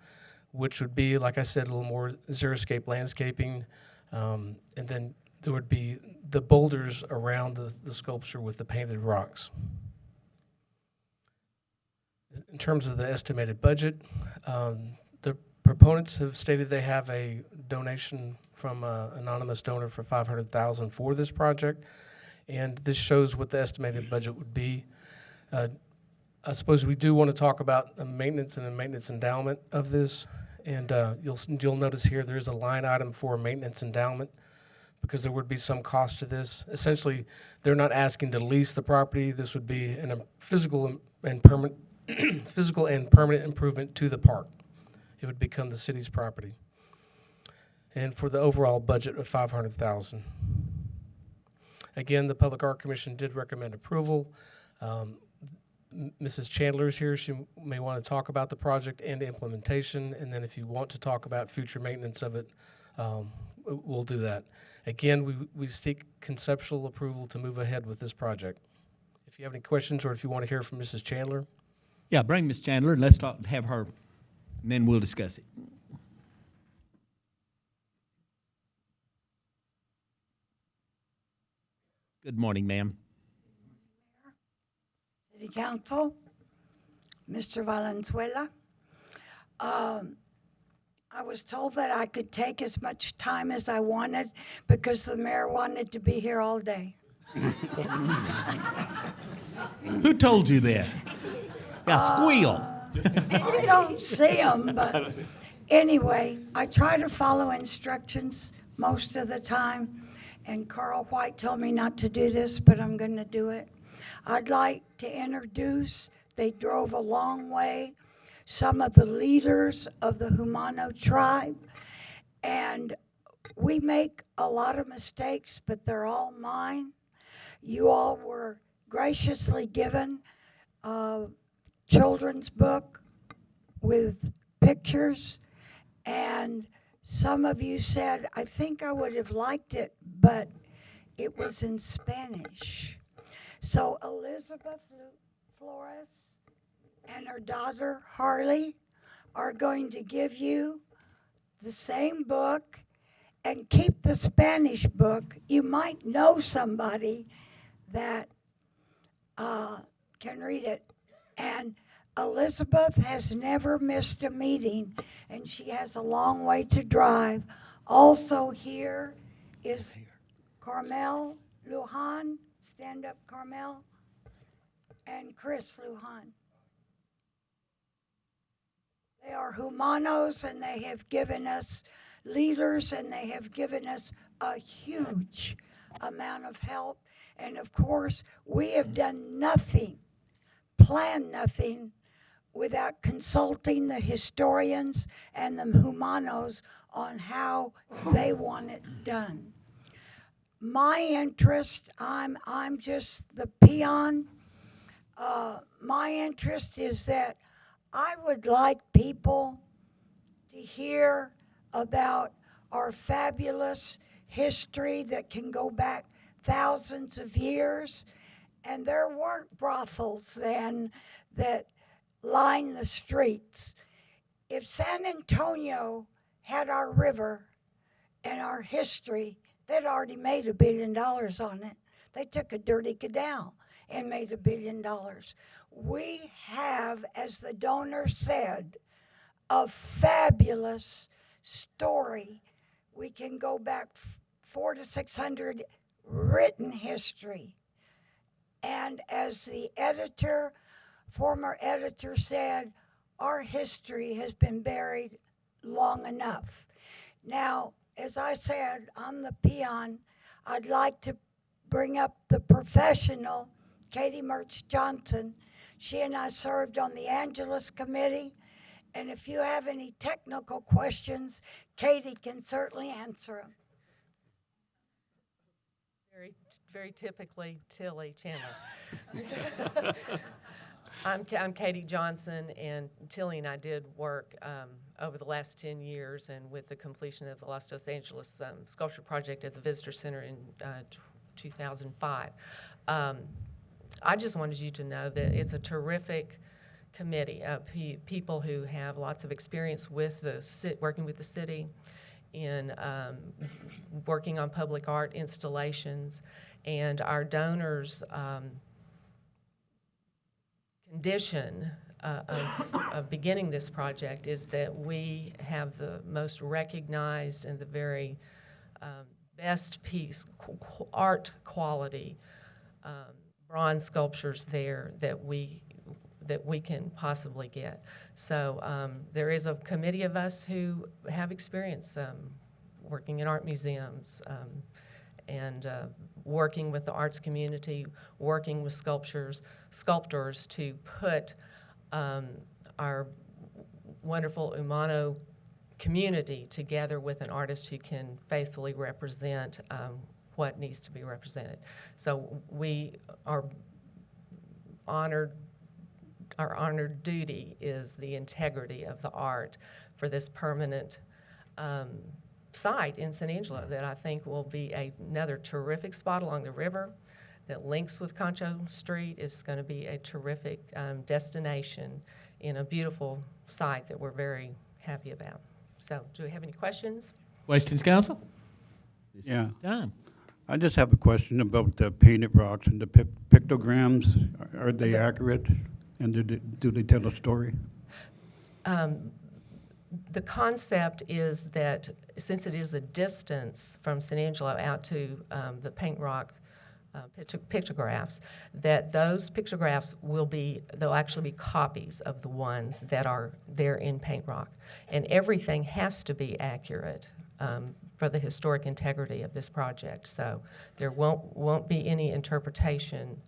which would be, like I said, a little more xeriscape landscaping, and then there would be the boulders around the sculpture with the painted rocks. In terms of the estimated budget, the proponents have stated they have a donation from an anonymous donor for $500,000 for this project, and this shows what the estimated budget would be. I suppose we do want to talk about the maintenance and the maintenance endowment of this, and you'll notice here there is a line item for maintenance endowment because there would be some cost to this. Essentially, they're not asking to lease the property. This would be a physical and permanent physical and permanent improvement to the park. It would become the city's property. And for the overall budget of $500,000. Again, the Public Art Commission did recommend approval. Mrs. Chandler is here. She may want to talk about the project and implementation, and then if you want to talk about future maintenance of it, we'll do that. Again, we seek conceptual approval to move ahead with this project. If you have any questions or if you want to hear from Mrs. Chandler. Yeah, bring Ms. Chandler and let's have her, and then we'll discuss it. Good morning, ma'am. City Council, Mr. Valenzuela. I was told that I could take as much time as I wanted because the mayor wanted to be here all day. Who told you that? Yeah, squeal. You don't see them, but anyway, I try to follow instructions most of the time, and Carl White told me not to do this, but I'm going to do it. I'd like to introduce, they drove a long way, some of the leaders of the Humano tribe, and we make a lot of mistakes, but they're all mine. You all were graciously given a children's book with pictures, and some of you said, I think I would have liked it, but it was in Spanish. So Elizabeth Flores and her daughter Harley are going to give you the same book and keep the Spanish book. You might know somebody that can read it. And Elizabeth has never missed a meeting, and she has a long way to drive. Also here is Carmel Lujan. Stand up, Carmel. And Chris Lujan. They are Humanos, and they have given us leaders, and they have given us a huge amount of help. And of course, we have done nothing, planned nothing, without consulting the historians and the Humanos on how they want it done. My interest, I'm just the peon. My interest is that I would like people to hear about our fabulous history that can go back thousands of years. And there weren't brothels then that lined the streets. If San Antonio had our river and our history, they'd already made $1 billion on it. They took a dirty canal and made $1 billion. We have, as the donor said, a fabulous story. We can go back 400 to 600 written history. And as the editor, former editor said, our history has been buried long enough. Now, as I said, I'm the peon. I'd like to bring up the professional, Katie Mertz Johnson. She and I served on the Angelus Committee. And if you have any technical questions, Katie can certainly answer them. Very typically Tilly Chandler. I'm Katie Johnson, and Tilly and I did work over the last 10 years, and with the completion of the Los Angeles Sculpture Project at the Visitor Center in 2005. I just wanted you to know that it's a terrific committee of people who have lots of experience with working with the city in working on public art installations, and our donors' condition of beginning this project is that we have the most recognized and the very best piece, art quality bronze sculptures there that we can possibly get. So there is a committee of us who have experience working in art museums and working with the arts community, working with sculptors to put our wonderful Umano community together with an artist who can faithfully represent what needs to be represented. So we are honored. Our honored duty is the integrity of the art for this permanent site in San Angelo that I think will be another terrific spot along the river that links with Concho Street. Is going to be a terrific destination in a beautiful site that we're very happy about. So do we have any questions? Questions, council? This Yeah. is time. I just have a question about the painted rocks and the pictograms. Are they accurate? And do they tell a story? The concept is that since it is a distance from San Angelo out to the paint rock pictographs, that those pictographs they'll actually be copies of the ones that are there in paint rock. And everything has to be accurate for the historic integrity of this project. So there won't be any interpretation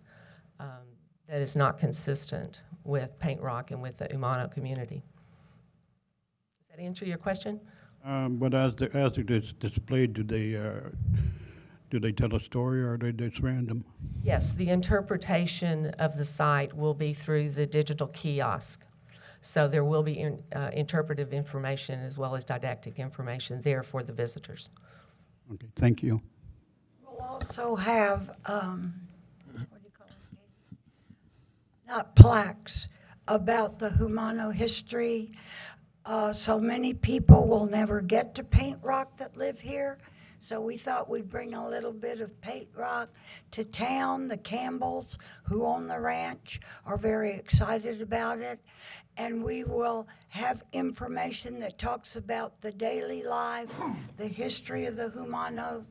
that is not consistent with paint rock and with the Umano community. Does that answer your question? But as they're displayed, do they tell a story, or are they just random? Yes, the interpretation of the site will be through the digital kiosk. So there will be interpretive information as well as didactic information there for the visitors. Okay, thank you. We'll also have, what do you call it? Not plaques, about the Umano history. So many people will never get to paint rock that live here. So we thought we'd bring a little bit of paint rock to town. The Campbells, who own the ranch, are very excited about it. And we will have information that talks about the daily life, the history of the Humanos,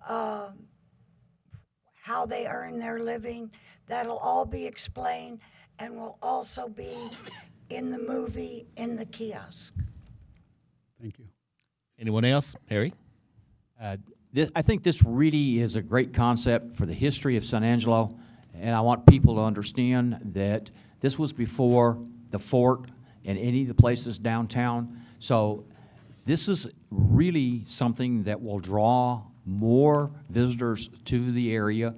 how they earn their living. That'll all be explained and will also be in the movie in the kiosk. Thank you. Anyone else? Harry? I think this really is a great concept for the history of San Angelo, and I want people to understand that this was before the fort and any of the places downtown. So this is really something that will draw more visitors to the area.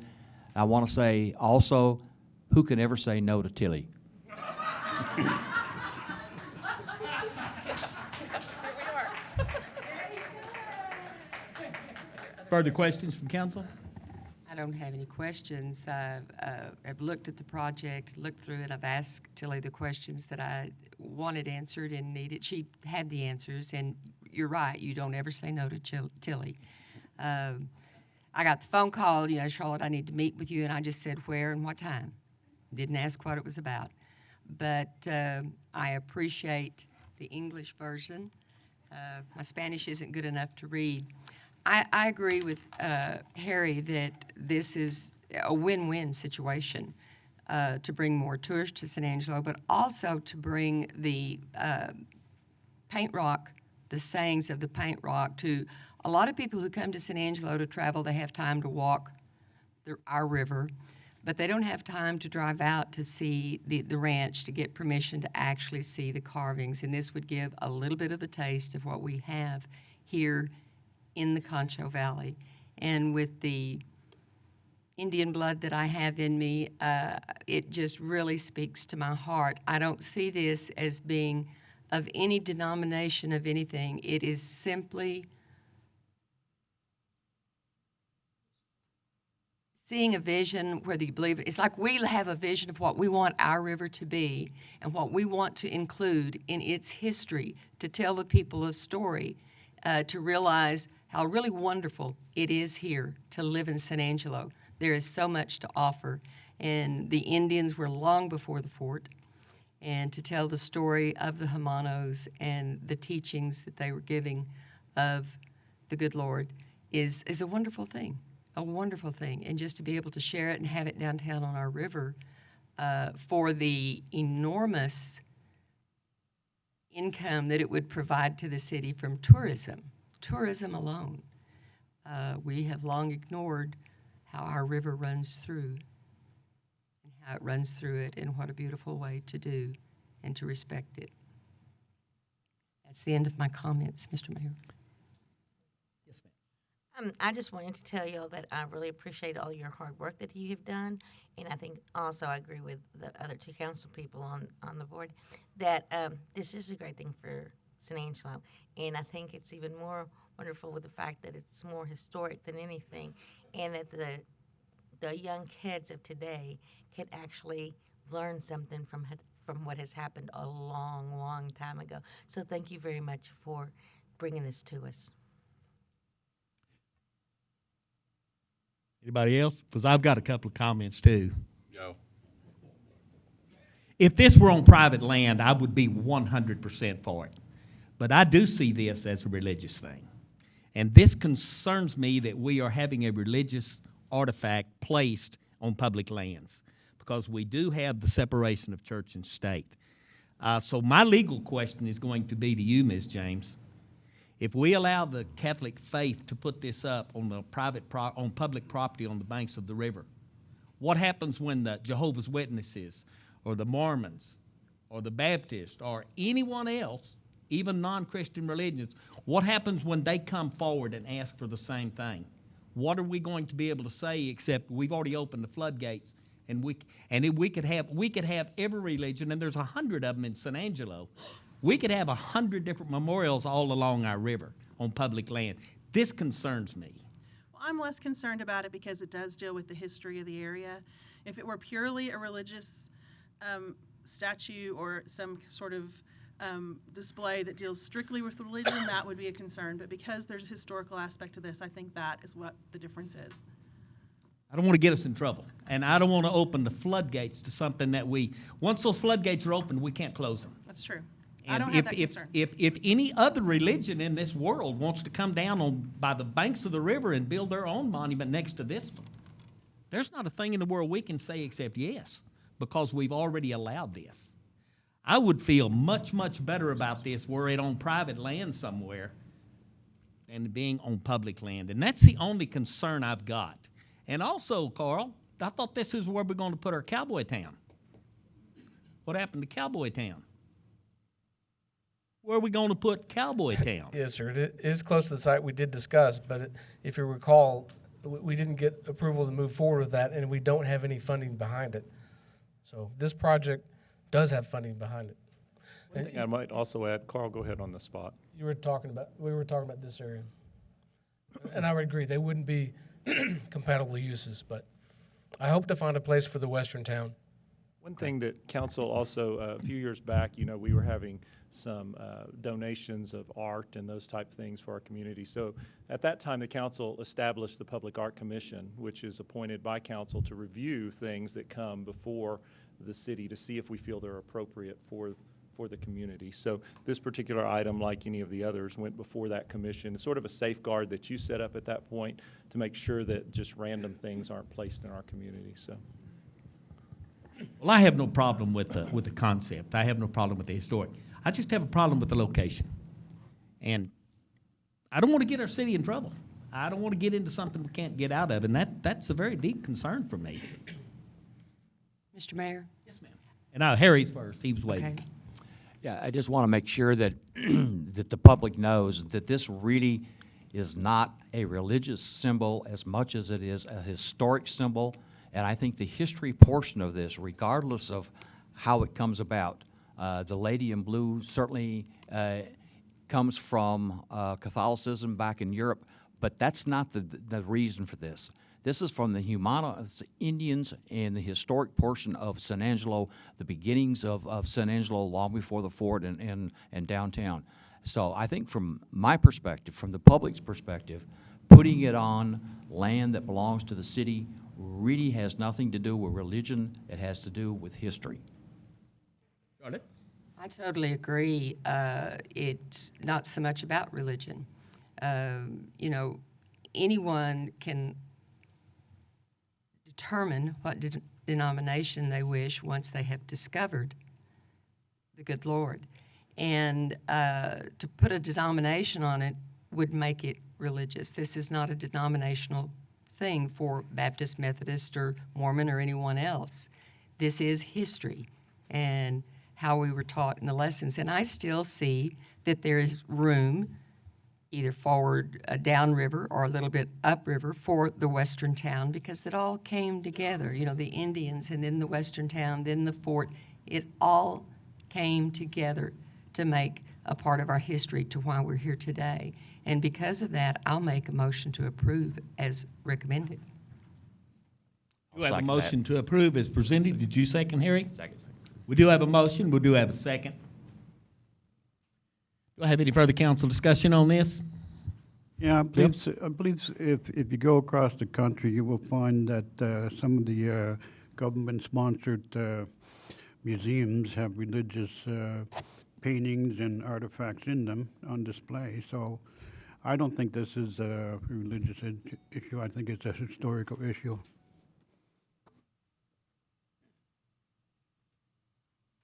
I want to say also, who can ever say no to Tilly? Further questions from council? I don't have any questions. I've looked at the project, looked through it. I've asked Tilly the questions that I wanted answered and needed. She had the answers, and you're right. You don't ever say no to Tilly. I got the phone call, Charlotte, I need to meet with you, and I just said where and what time. Didn't ask what it was about. But I appreciate the English version. My Spanish isn't good enough to read. I agree with Harry that this is a win-win situation to bring more tourists to San Angelo, but also to bring the paint rock, the sayings of the paint rock, to a lot of people who come to San Angelo to travel. They have time to walk our river, but they don't have time to drive out to see the ranch, to get permission to actually see the carvings. And this would give a little bit of the taste of what we have here in the Concho Valley. And with the Indian blood that I have in me, it just really speaks to my heart. I don't see this as being of any denomination of anything. It is simply seeing a vision, whether you believe it. It's like we have a vision of what we want our river to be and what we want to include in its history, to tell the people a story, to realize how really wonderful it is here to live in San Angelo. There is so much to offer, and the Indians were long before the fort, and to tell the story of the Hermanos and the teachings that they were giving of the good Lord is a wonderful thing, a wonderful thing. And just to be able to share it and have it downtown on our river for the enormous income that it would provide to the city from tourism alone. We have long ignored how our river runs through and how it runs through it, and what a beautiful way to do and to respect it. That's the end of my comments, Mr. Mayor. I just wanted to tell you all that I really appreciate all your hard work that you have done, and I think also I agree with the other two council people on the board that this is a great thing for San Angelo, and I think it's even more wonderful with the fact that it's more historic than anything, and that the young kids of today can actually learn something from what has happened a long, long time ago. So thank you very much for bringing this to us. Anybody else? Because I've got a couple of comments too. Go. If this were on private land, I would be 100% for it. But I do see this as a religious thing. And this concerns me that we are having a religious artifact placed on public lands, because we do have the separation of church and state. So my legal question is going to be to you, Ms. James. If we allow the Catholic faith to put this up on the on public property on the banks of the river, what happens when the Jehovah's Witnesses or the Mormons or the Baptists or anyone else, even non-Christian religions, what happens when they come forward and ask for the same thing? What are we going to be able to say except we've already opened the floodgates, and we could have every religion, and there's 100 of them in San Angelo. We could have 100 different memorials all along our river on public land. This concerns me. Well, I'm less concerned about it because it does deal with the history of the area. If it were purely a religious statue or some sort of display that deals strictly with religion, that would be a concern. But because there's a historical aspect to this, I think that is what the difference is. I don't want to get us in trouble, and I don't want to open the floodgates to something that once those floodgates are open, we can't close them. That's true. And I don't have that concern. If any other religion in this world wants to come down by the banks of the river and build their own monument next to this one, there's not a thing in the world we can say except yes, because we've already allowed this. I would feel much, much better about this were it on private land somewhere than being on public land. And that's the only concern I've got. And also, Carl, I thought this is where we're going to put our cowboy town. What happened to Cowboy Town? Where are we going to put Cowboy Town? Yes, sir. It is close to the site we did discuss, but if you recall, we didn't get approval to move forward with that, and we don't have any funding behind it. So this project does have funding behind it. One thing I might also add, Carl, go ahead on the spot. We were talking about this area. And I would agree, they wouldn't be compatible uses, but I hope to find a place for the western town. One thing that council also, a few years back, we were having some donations of art and those type of things for our community. So at that time, the council established the Public Art Commission, which is appointed by council to review things that come before the city to see if we feel they're appropriate for the community. So this particular item, like any of the others, went before that commission. It's sort of a safeguard that you set up at that point to make sure that just random things aren't placed in our community. So. Well, I have no problem with the concept. I have no problem with the historic. I just have a problem with the location. And I don't want to get our city in trouble. I don't want to get into something we can't get out of, and that's a very deep concern for me. Mr. Mayor? Yes, ma'am. And Harry's first. He was waiting. Okay. Yeah, I just want to make sure that that the public knows that this really is not a religious symbol as much as it is a historic symbol. And I think the history portion of this, regardless of how it comes about, the lady in blue certainly comes from Catholicism back in Europe, but that's not the reason for this. This is from the Humanos Indians and the historic portion of San Angelo, the beginnings of San Angelo long before the fort and downtown. So I think from my perspective, from the public's perspective, putting it on land that belongs to the city really has nothing to do with religion. It has to do with history. Charlotte? I totally agree. It's not so much about religion. You know, anyone can determine what denomination they wish once they have discovered the good Lord. And to put a denomination on it would make it religious. This is not a denominational thing for Baptist, Methodist, or Mormon, or anyone else. This is history and how we were taught in the lessons. And I still see that there is room either forward, downriver, or a little bit upriver for the western town, because it all came together. You know, the Indians, and then the western town, then the fort. It all came together to make a part of our history to why we're here today. And because of that, I'll make a motion to approve as recommended. We have a motion to approve as presented. Did you second, Harry? Second. We do have a motion. We do have a second. Do I have any further council discussion on this? Yeah, I believe if you go across the country, you will find that some of the government-sponsored museums have religious paintings and artifacts in them on display. So I don't think this is a religious issue. I think it's a historical issue.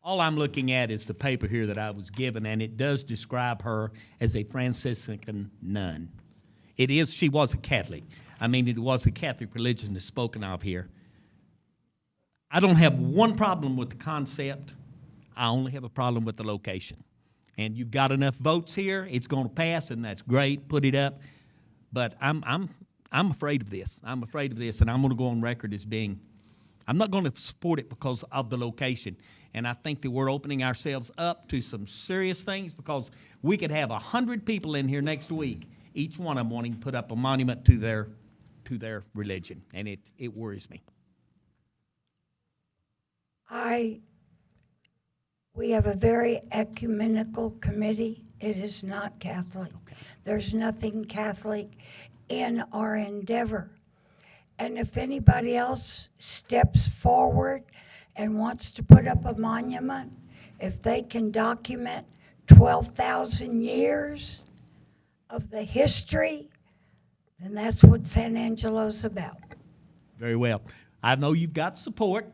All I'm looking at is the paper here that I was given, and it does describe her as a Franciscan nun. She was a Catholic. I mean, it was a Catholic religion that's spoken of here. I don't have one problem with the concept. I only have a problem with the location. And you've got enough votes here. It's going to pass, and that's great. Put it up. But I'm afraid of this. I'm afraid of this, and I'm going to go on record as being, I'm not going to support it because of the location. And I think that we're opening ourselves up to some serious things, because we could have 100 people in here next week, each one of them wanting to put up a monument to their religion, and it worries me. We have a very ecumenical committee. It is not Catholic. Okay. There's nothing Catholic in our endeavor. And if anybody else steps forward and wants to put up a monument, if they can document 12,000 years of the history, then that's what San Angelo's about. Very well. I know you've got support,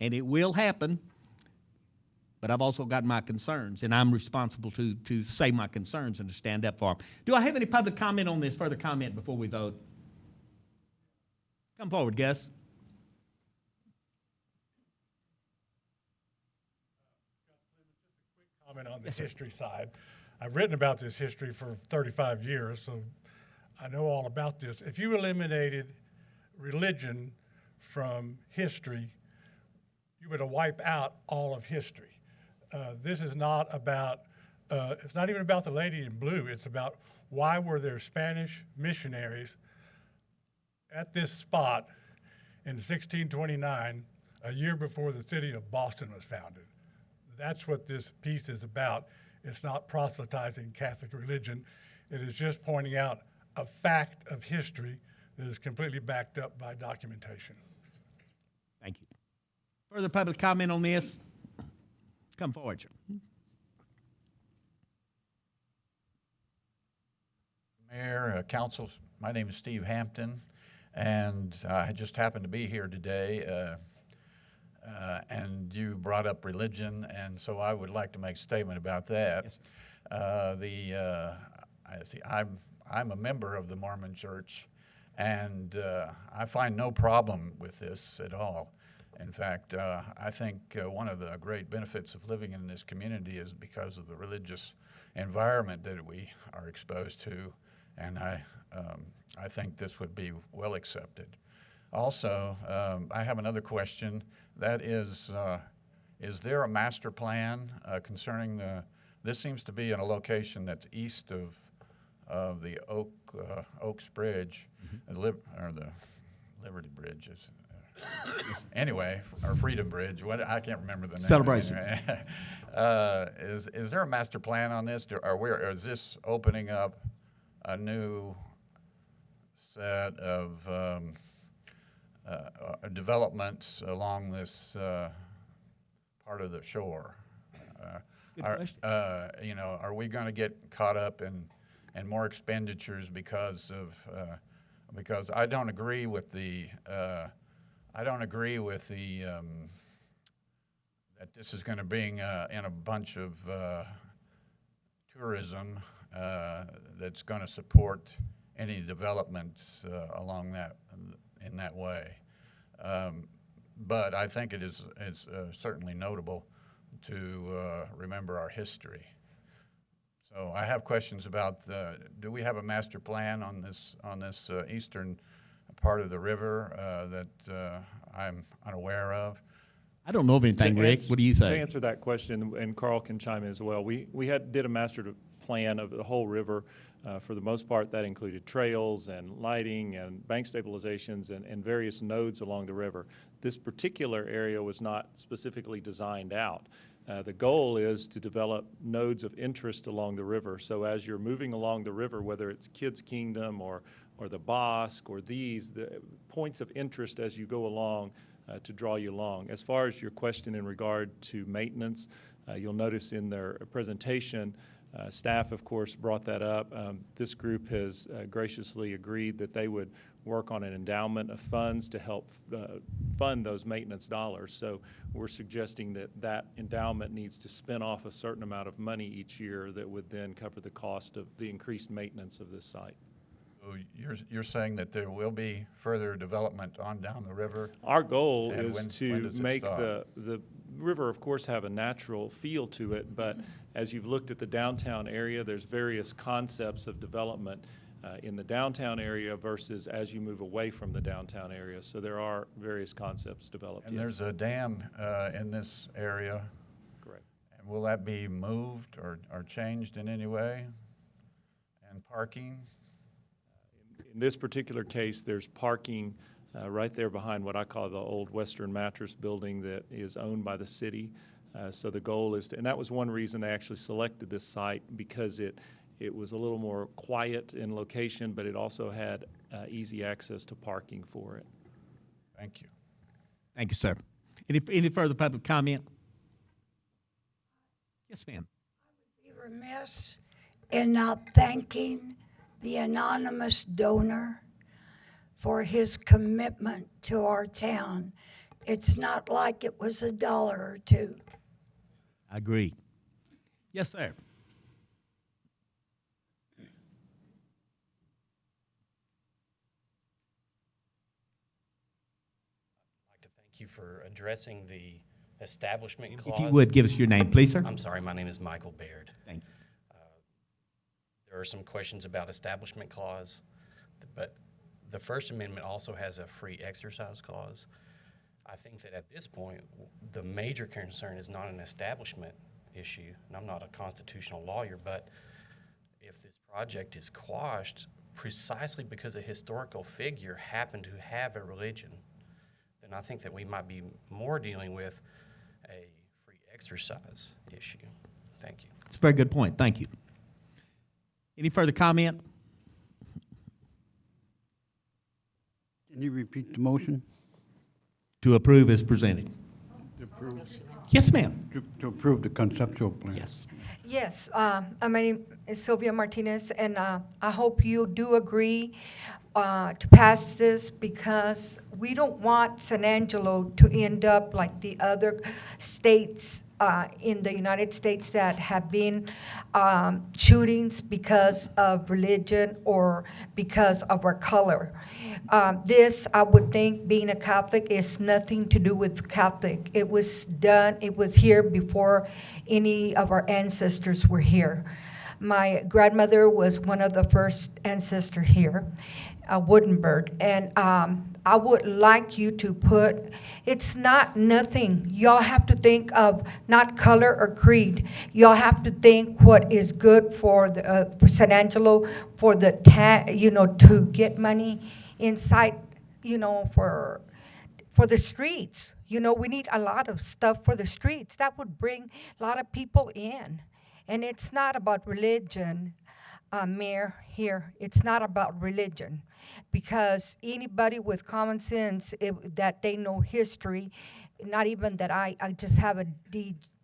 and it will happen, but I've also got my concerns, and I'm responsible to say my concerns and to stand up for them. Do I have any public comment on this, further comment before we vote? Come forward, Gus. Comment on the history side. I've written about this history for 35 years, so I know all about this. If you eliminated religion from history, you would wipe out all of history. This is not about, it's not even about the lady in blue. It's about why were there Spanish missionaries at this spot in 1629, a year before the city of Boston was founded. That's what this piece is about. It's not proselytizing Catholic religion. It is just pointing out a fact of history that is completely backed up by documentation. Thank you. Further public comment on this? Come forward, sir. Mayor, Council, my name is Steve Hampton, and I just happened to be here today, and you brought up religion, and so I would like to make a statement about that. Yes. I'm a member of the Mormon Church, and I find no problem with this at all. In fact, I think one of the great benefits of living in this community is because of the religious environment that we are exposed to, and I think this would be well accepted. Also, I have another question. That is there a master plan concerning this seems to be in a location that's east of the Oaks Bridge, or the Liberty Bridge is. Anyway, or Freedom Bridge, I can't remember the name. Celebration. Is there a master plan on this? Or is this opening up a new set of developments along this part of the shore? Good question. You know, are we going to get caught up in more expenditures because I don't agree with the that this is going to bring in a bunch of tourism that's going to support any development along in that way. But I think it is certainly notable to remember our history. So I have questions about do we have a master plan on this eastern part of the river that I'm unaware of? I don't know of anything, Rick. What do you say? To answer that question, and Carl can chime in as well, we did a master plan of the whole river. For the most part, that included trails and lighting and bank stabilizations and various nodes along the river. This particular area was not specifically designed out. The goal is to develop nodes of interest along the river. So as you're moving along the river, whether it's Kids Kingdom or the Bosque or the points of interest as you go along to draw you along. As far as your question in regard to maintenance, you'll notice in their presentation, staff, of course, brought that up. This group has graciously agreed that they would work on an endowment of funds to help fund those maintenance dollars. So we're suggesting that endowment needs to spin off a certain amount of money each year that would then cover the cost of the increased maintenance of this site. So you're saying that there will be further development on down the river? Our goal and is to make the river, of course, have a natural feel to it, but as you've looked at the downtown area, there's various concepts of development in the downtown area versus as you move away from the downtown area. So there are various concepts developed. And yes. there's a dam in this area. Correct. And will that be moved or changed in any way? And parking? In this particular case, there's parking right there behind what I call the old Western Mattress building that is owned by the city. So the goal is to, and that was one reason they actually selected this site, because it was a little more quiet in location, but it also had easy access to parking for it. Thank you. Thank you, sir. Any further public comment? Yes, ma'am. Be remiss in not thanking the anonymous donor for his commitment to our town. It's not like it was $1 or $2. I agree. Yes, sir. Thank you for addressing the establishment clause. If you would, give us your name, please, sir. I'm sorry, my name is Michael Baird. Thank you. There are some questions about establishment clause, but the First Amendment also has a free exercise clause. I think that at this point, the major concern is not an establishment issue, and I'm not a constitutional lawyer, but if this project is quashed precisely because a historical figure happened to have a religion, then I think that we might be more dealing with a free exercise issue. Thank you. It's a very good point. Thank you. Any further comment? Can you repeat the motion? To approve as presented. To approve. Yes, ma'am. To approve the conceptual plan. Yes. Yes, my name is Sylvia Martinez, and I hope you do agree to pass this, because we don't want San Angelo to end up like the other states in the United States that have been shootings because of religion or because of our color. This, I would think, being a Catholic, is nothing to do with Catholic. It was done, it was here before any of our ancestors were here. My grandmother was one of the first ancestors here, Woodenberg, and I would like you to put, it's not nothing. Y'all have to think of not color or creed. Y'all have to think what is good for the for San Angelo, for the to get money inside, for the streets. We need a lot of stuff for the streets. That would bring a lot of people in. And it's not about religion, Mayor, here. It's not about religion. Because anybody with common sense, that they know history, not even that I just have a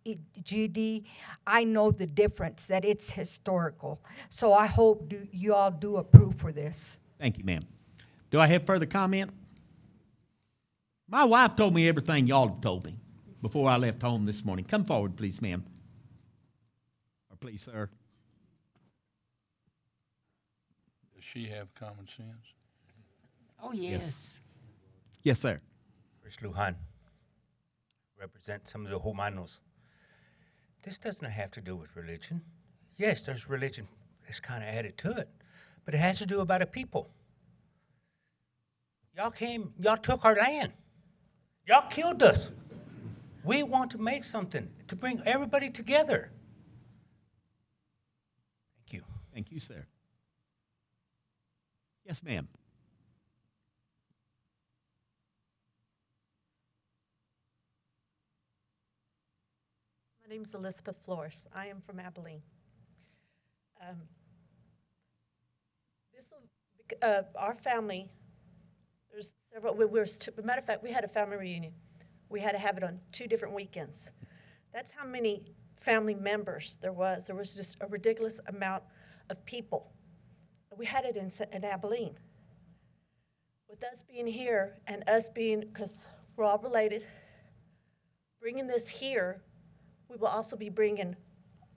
GD, I know the difference, that it's historical. So I hope you all do approve for this. Thank you, ma'am. Do I have further comment? My wife told me everything y'all have told me before I left home this morning. Come forward, please, ma'am. Or please, sir. Does she have common sense? Oh, yes. Yes, sir. Chris Lujan, represent some of the Humanos. This doesn't have to do with religion. Yes, there's religion that's kind of added to it, but it has to do about a people. Y'all took our land. Y'all killed us. We want to make something to bring everybody together. Thank you. Thank you, sir. Yes, ma'am. My name's Elizabeth Flores. I am from Abilene. Our family, there's several, matter of fact, we had a family reunion. We had to have it on 2 different weekends. That's how many family members there was. There was just a ridiculous amount of people. We had it in Abilene. With us being here and us being, because we're all related, bringing this here, we will also be bringing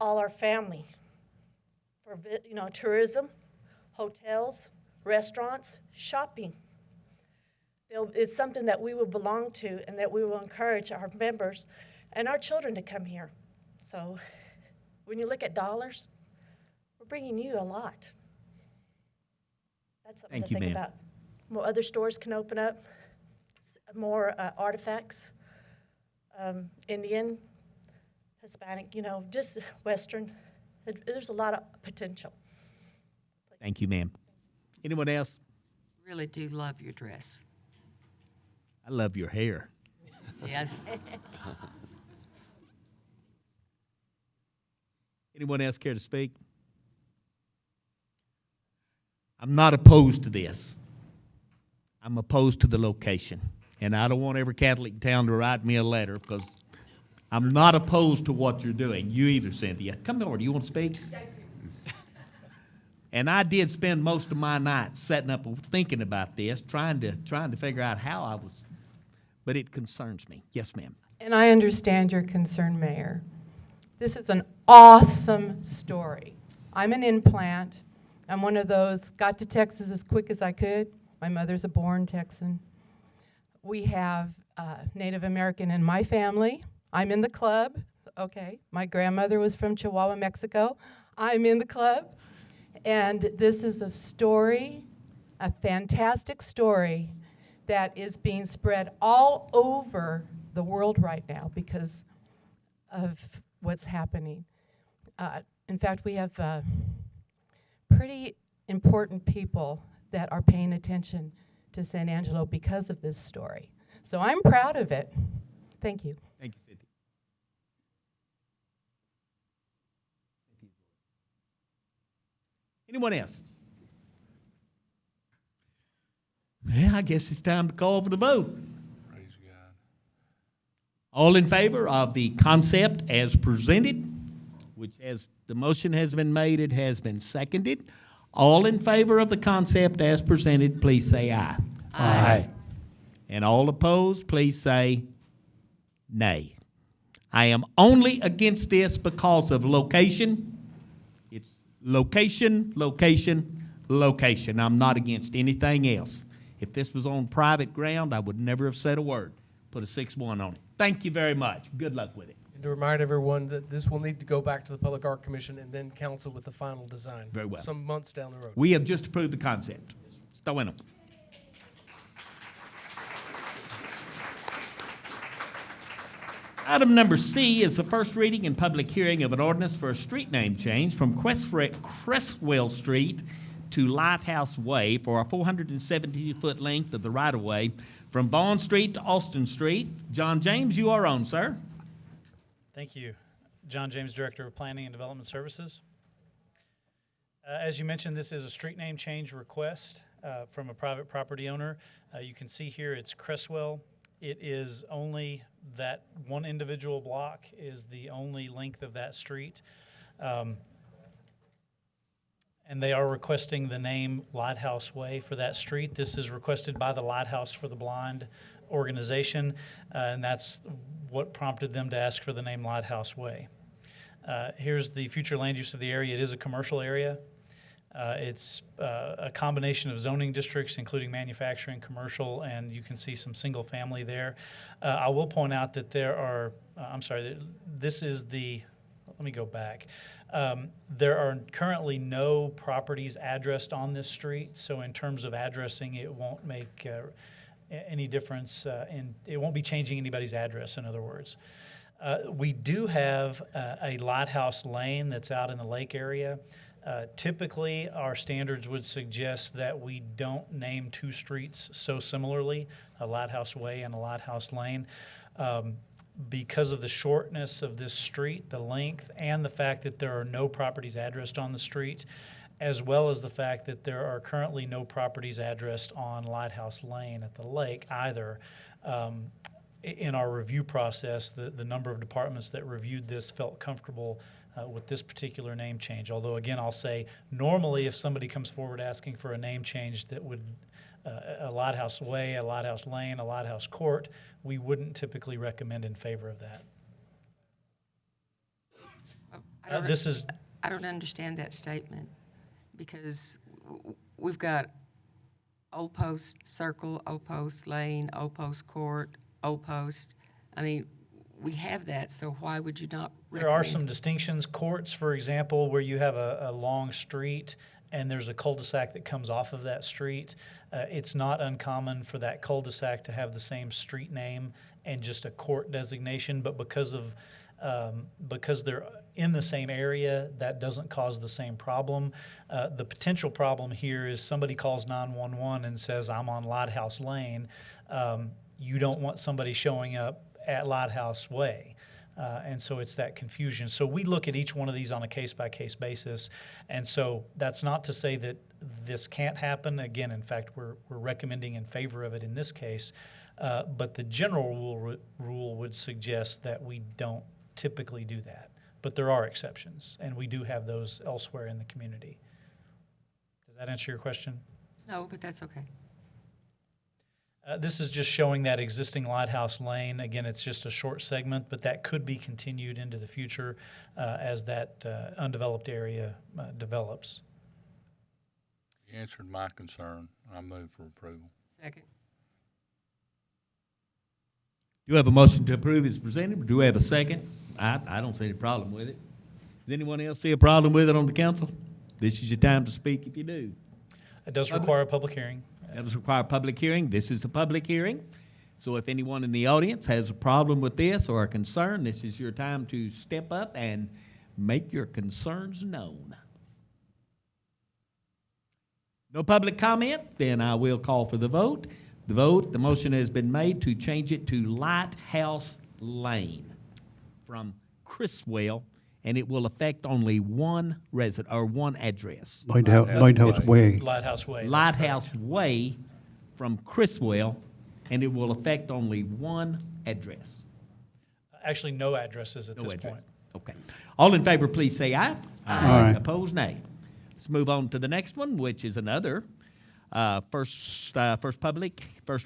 all our family for, tourism, hotels, restaurants, shopping. It's something that we will belong to and that we will encourage our members and our children to come here. So when you look at dollars, we're bringing you a lot. That's something Thank to you, think ma'am. about. More other stores can open up, more artifacts, Indian, Hispanic, just Western. There's a lot of potential. Thank you, ma'am. Anyone else? Really do love your dress. I love your hair. Yes. Anyone else care to speak? I'm not opposed to this. I'm opposed to the location. And I don't want every Catholic town to write me a letter because I'm not opposed to what you're doing. You either, Cynthia. Come over. Do you want to speak? And I did spend most of my night setting up thinking about this, trying to figure out how I was, but it concerns me. Yes, ma'am. And I understand your concern, Mayor. This is an awesome story. I'm an implant. I'm one of those, got to Texas as quick as I could. My mother's a born Texan. We have Native American in my family. I'm in the club. Okay, my grandmother was from Chihuahua, Mexico. I'm in the club. And this is a story, a fantastic story that is being spread all over the world right now because of what's happening. In fact, we have pretty important people that are paying attention to San Angelo because of this story. So I'm proud of it. Thank you. Thank you, Cynthia. Anyone else? Well, I guess it's time to call for the vote. Praise God. All in favor of the concept as presented, which as the motion has been made, it has been seconded. All in favor of the concept as presented, please say aye. Aye. And all opposed, please say nay. I am only against this because of location. It's location, location, location. I'm not against anything else. If this was on private ground, I would never have said a word. Put a 6-1 on it. Thank you very much. Good luck with it. And to remind everyone that this will need to go back to the Public Art Commission and then council with the final design. Very well. Some months down the road. We have just approved the concept. Stow in them. Item number C is the first reading and public hearing of an ordinance for a street name change from Cresswell Street to Lighthouse Way for a 470-foot length of the right-of-way from Vaughn Street to Austin Street. John James, you are on, sir. Thank you. John James, Director of Planning and Development Services. As you mentioned, this is a street name change request from a private property owner. You can see here it's Cresswell. It is only that one individual block is the only length of that street. And they are requesting the name Lighthouse Way for that street. This is requested by the Lighthouse for the Blind organization, and that's what prompted them to ask for the name Lighthouse Way. Here's the future land use of the area. It is a commercial area. It's a combination of zoning districts, including manufacturing, commercial, and you can see some single family there. I will point out that there are, this is the, let me go back. There are currently no properties addressed on this street, so in terms of addressing, it won't make any difference, it won't be changing anybody's address, in other words. We do have a Lighthouse Lane that's out in the lake area. Typically, our standards would suggest that we don't name two streets so similarly, a Lighthouse Way and a Lighthouse Lane. Because of the shortness of this street, the length, and the fact that there are no properties addressed on the street, as well as the fact that there are currently no properties addressed on Lighthouse Lane at the lake either. In our review process, the number of departments that reviewed this felt comfortable with this particular name change. Although, again, I'll say, normally if somebody comes forward asking for a name change that would a Lighthouse Way, a Lighthouse Lane, a Lighthouse Court, we wouldn't typically recommend in favor of that. I don't understand that statement, because we've got Old Post Circle, Old Post Lane, Old Post Court, Old Post. I mean, we have that, so why would you not recommend? There are some distinctions. Courts, for example, where you have a long street and there's a cul-de-sac that comes off of that street, it's not uncommon for that cul-de-sac to have the same street name and just a court designation, but because they're in the same area, that doesn't cause the same problem. The potential problem here is somebody calls 911 and says, I'm on Lighthouse Lane. You don't want somebody showing up at Lighthouse Way. And so it's that confusion. So we look at each one of these on a case-by-case basis. And so that's not to say that this can't happen. Again, in fact, we're recommending in favor of it in this case. But the general rule would suggest that we don't typically do that. But there are exceptions, and we do have those elsewhere in the community. Does that answer your question? No, but that's okay. This is just showing that existing Lighthouse Lane. Again, it's just a short segment, but that could be continued into the future as that undeveloped area develops. You answered my concern. I move for approval. Second. Do you have a motion to approve as presented? Do we have a second? I don't see any problem with it. Does anyone else see a problem with it on the council? This is your time to speak if you do. It does require a public hearing. That does require a public hearing. This is the public hearing. So if anyone in the audience has a problem with this or a concern, this is your time to step up and make your concerns known. No public comment? Then I will call for the vote. The motion has been made to change it to Lighthouse Lane from Criswell, and it will affect only one resident or one address. Lighthouse Way. Lighthouse Way. Lighthouse Way from Criswell, and it will affect only one address. Actually, no addresses at this point. Okay. All in favor, please say aye. Aye. Opposed, nay. Let's move on to the next one, which is another first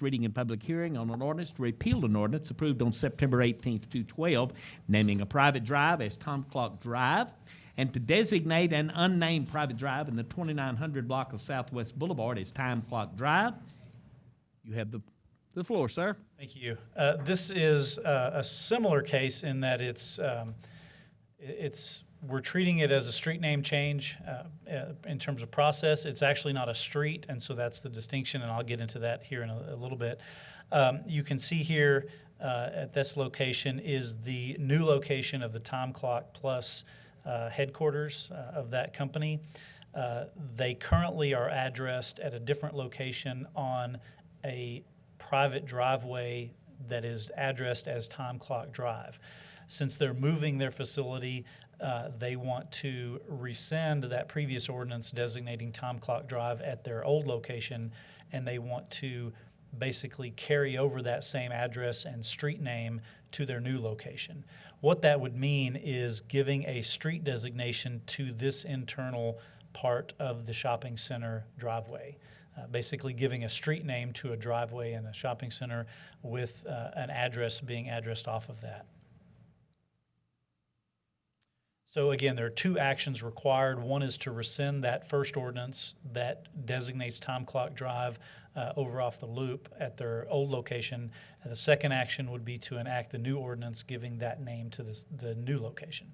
reading and public hearing on an ordinance to repeal an ordinance approved on September 18th, 2012, naming a private drive as Tom Clock Drive, and to designate an unnamed private drive in the 2900 block of Southwest Boulevard as Time Clock Drive. You have the floor, sir. Thank you. This is a similar case in that we're treating it as a street name change in terms of process. It's actually not a street, and so that's the distinction, and I'll get into that here in a little bit. You can see here at this location is the new location of the Time Clock Plus headquarters of that company. They currently are addressed at a different location on a private driveway that is addressed as Time Clock Drive. Since they're moving their facility, they want to rescind that previous ordinance designating Time Clock Drive at their old location, and they want to basically carry over that same address and street name to their new location. What that would mean is giving a street designation to this internal part of the shopping center driveway. Basically giving a street name to a driveway in a shopping center with an address being addressed off of that. So again, there are two actions required. One is to rescind that first ordinance that designates Time Clock Drive over off the loop at their old location. And the second action would be to enact the new ordinance giving that name to the new location.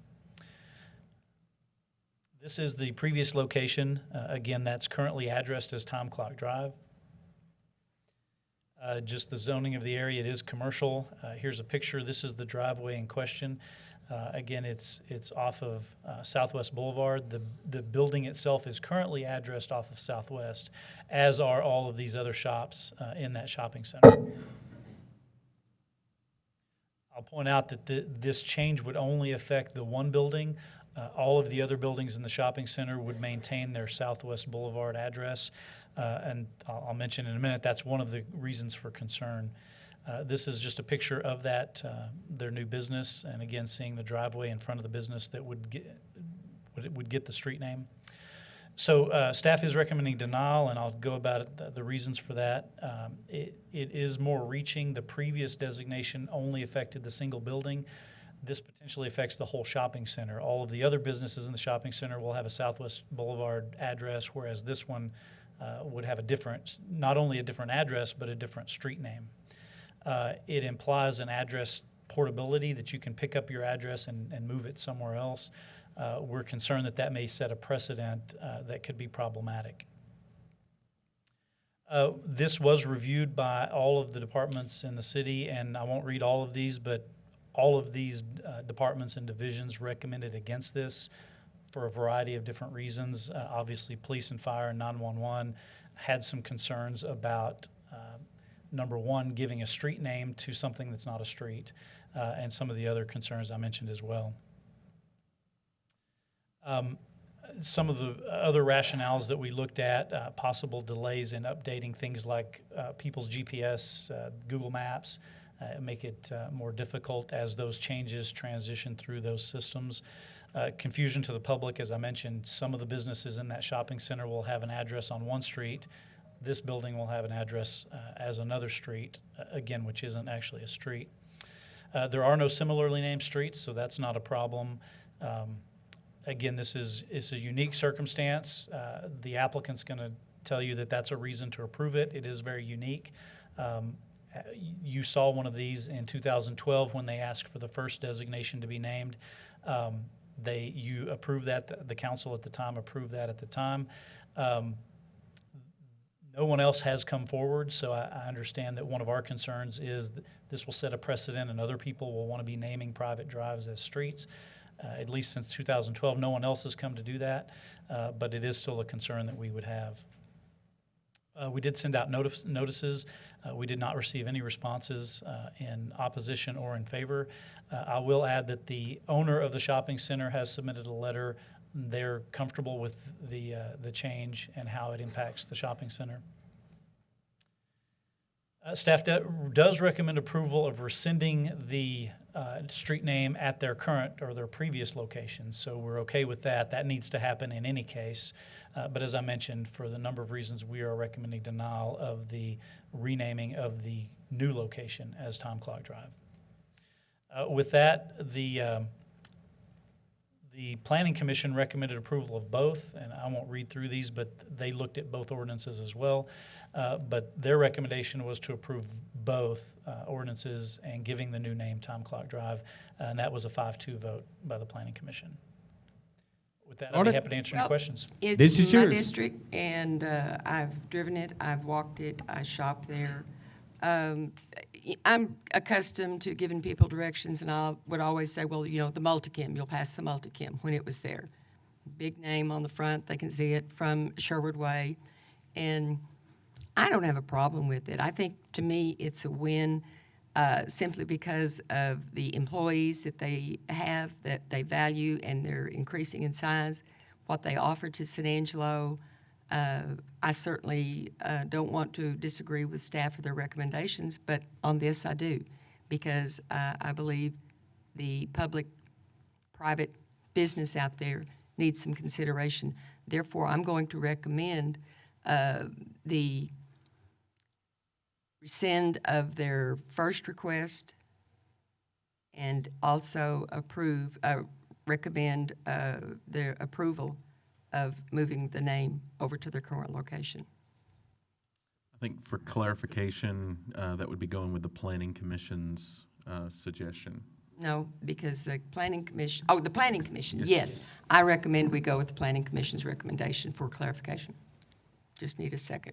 This is the previous location. Again, that's currently addressed as Time Clock Drive. Just the zoning of the area, it is commercial. Here's a picture. This is the driveway in question. Again, it's off of Southwest Boulevard. The building itself is currently addressed off of Southwest, as are all of these other shops in that shopping center. I'll point out that this change would only affect the one building. All of the other buildings in the shopping center would maintain their Southwest Boulevard address. And I'll mention in a minute, that's one of the reasons for concern. This is just a picture of that, their new business, and again, seeing the driveway in front of the business that would get the street name. So staff is recommending denial, and I'll go about it, the reasons for that. It is more reaching. The previous designation only affected the single building. This potentially affects the whole shopping center. All of the other businesses in the shopping center will have a Southwest Boulevard address, whereas this one would have a different, not only a different address, but a different street name. It implies an address portability, that you can pick up your address and move it somewhere else. We're concerned that that may set a precedent that could be problematic. This was reviewed by all of the departments in the city, and I won't read all of these, but all of these departments and divisions recommended against this for a variety of different reasons. Obviously, police and fire and 911 had some concerns about number one, giving a street name to something that's not a street, and some of the other concerns I mentioned as well. Some of the other rationales that we looked at, possible delays in updating things like people's GPS, Google Maps, make it more difficult as those changes transition through those systems. Confusion to the public, as I mentioned, some of the businesses in that shopping center will have an address on one street. This building will have an address as another street, again, which isn't actually a street. There are no similarly named streets, so that's not a problem. Again, this is a unique circumstance. The applicant's going to tell you that that's a reason to approve it. It is very unique. You saw one of these in 2012 when they asked for the first designation to be named. You approved that. The council at the time approved that at the time. No one else has come forward, so I understand that one of our concerns is that this will set a precedent and other people will want to be naming private drives as streets. At least since 2012, no one else has come to do that, but it is still a concern that we would have. We did send out notices. We did not receive any responses in opposition or in favor. I will add that the owner of the shopping center has submitted a letter. They're comfortable with the change and how it impacts the shopping center. Staff does recommend approval of rescinding the street name at their current or their previous location, so we're okay with that. That needs to happen in any case, but as I mentioned, for the number of reasons, we are recommending denial of the renaming of the new location as Time Clock Drive. With that, the Planning Commission recommended approval of both, and I won't read through these, but they looked at both ordinances as well. But their recommendation was to approve both ordinances and giving the new name Time Clock Drive, and that was a 5-2 vote by the Planning Commission. With that, I'd be happy to answer any questions. It's my district, and I've driven it, I've walked it, I shop there. I'm accustomed to giving people directions, and I would always say, well, you know, the Multicam, you'll pass the Multicam when it was there. Big name on the front, they can see it from Sherwood Way, and I don't have a problem with it. I think, to me, it's a win simply because of the employees that they have, that they value, and they're increasing in size. What they offer to San Angelo, I certainly don't want to disagree with staff or their recommendations, but on this I do, because I believe the public-private business out there needs some consideration. Therefore, I'm going to recommend the rescind of their first request and also recommend their approval of moving the name over to their current location. I think for clarification, that would be going with the Planning Commission's suggestion. No, because the Planning Commission, the Planning Commission, Yes. yes. I recommend we go with the Planning Commission's recommendation for clarification. Just need a second.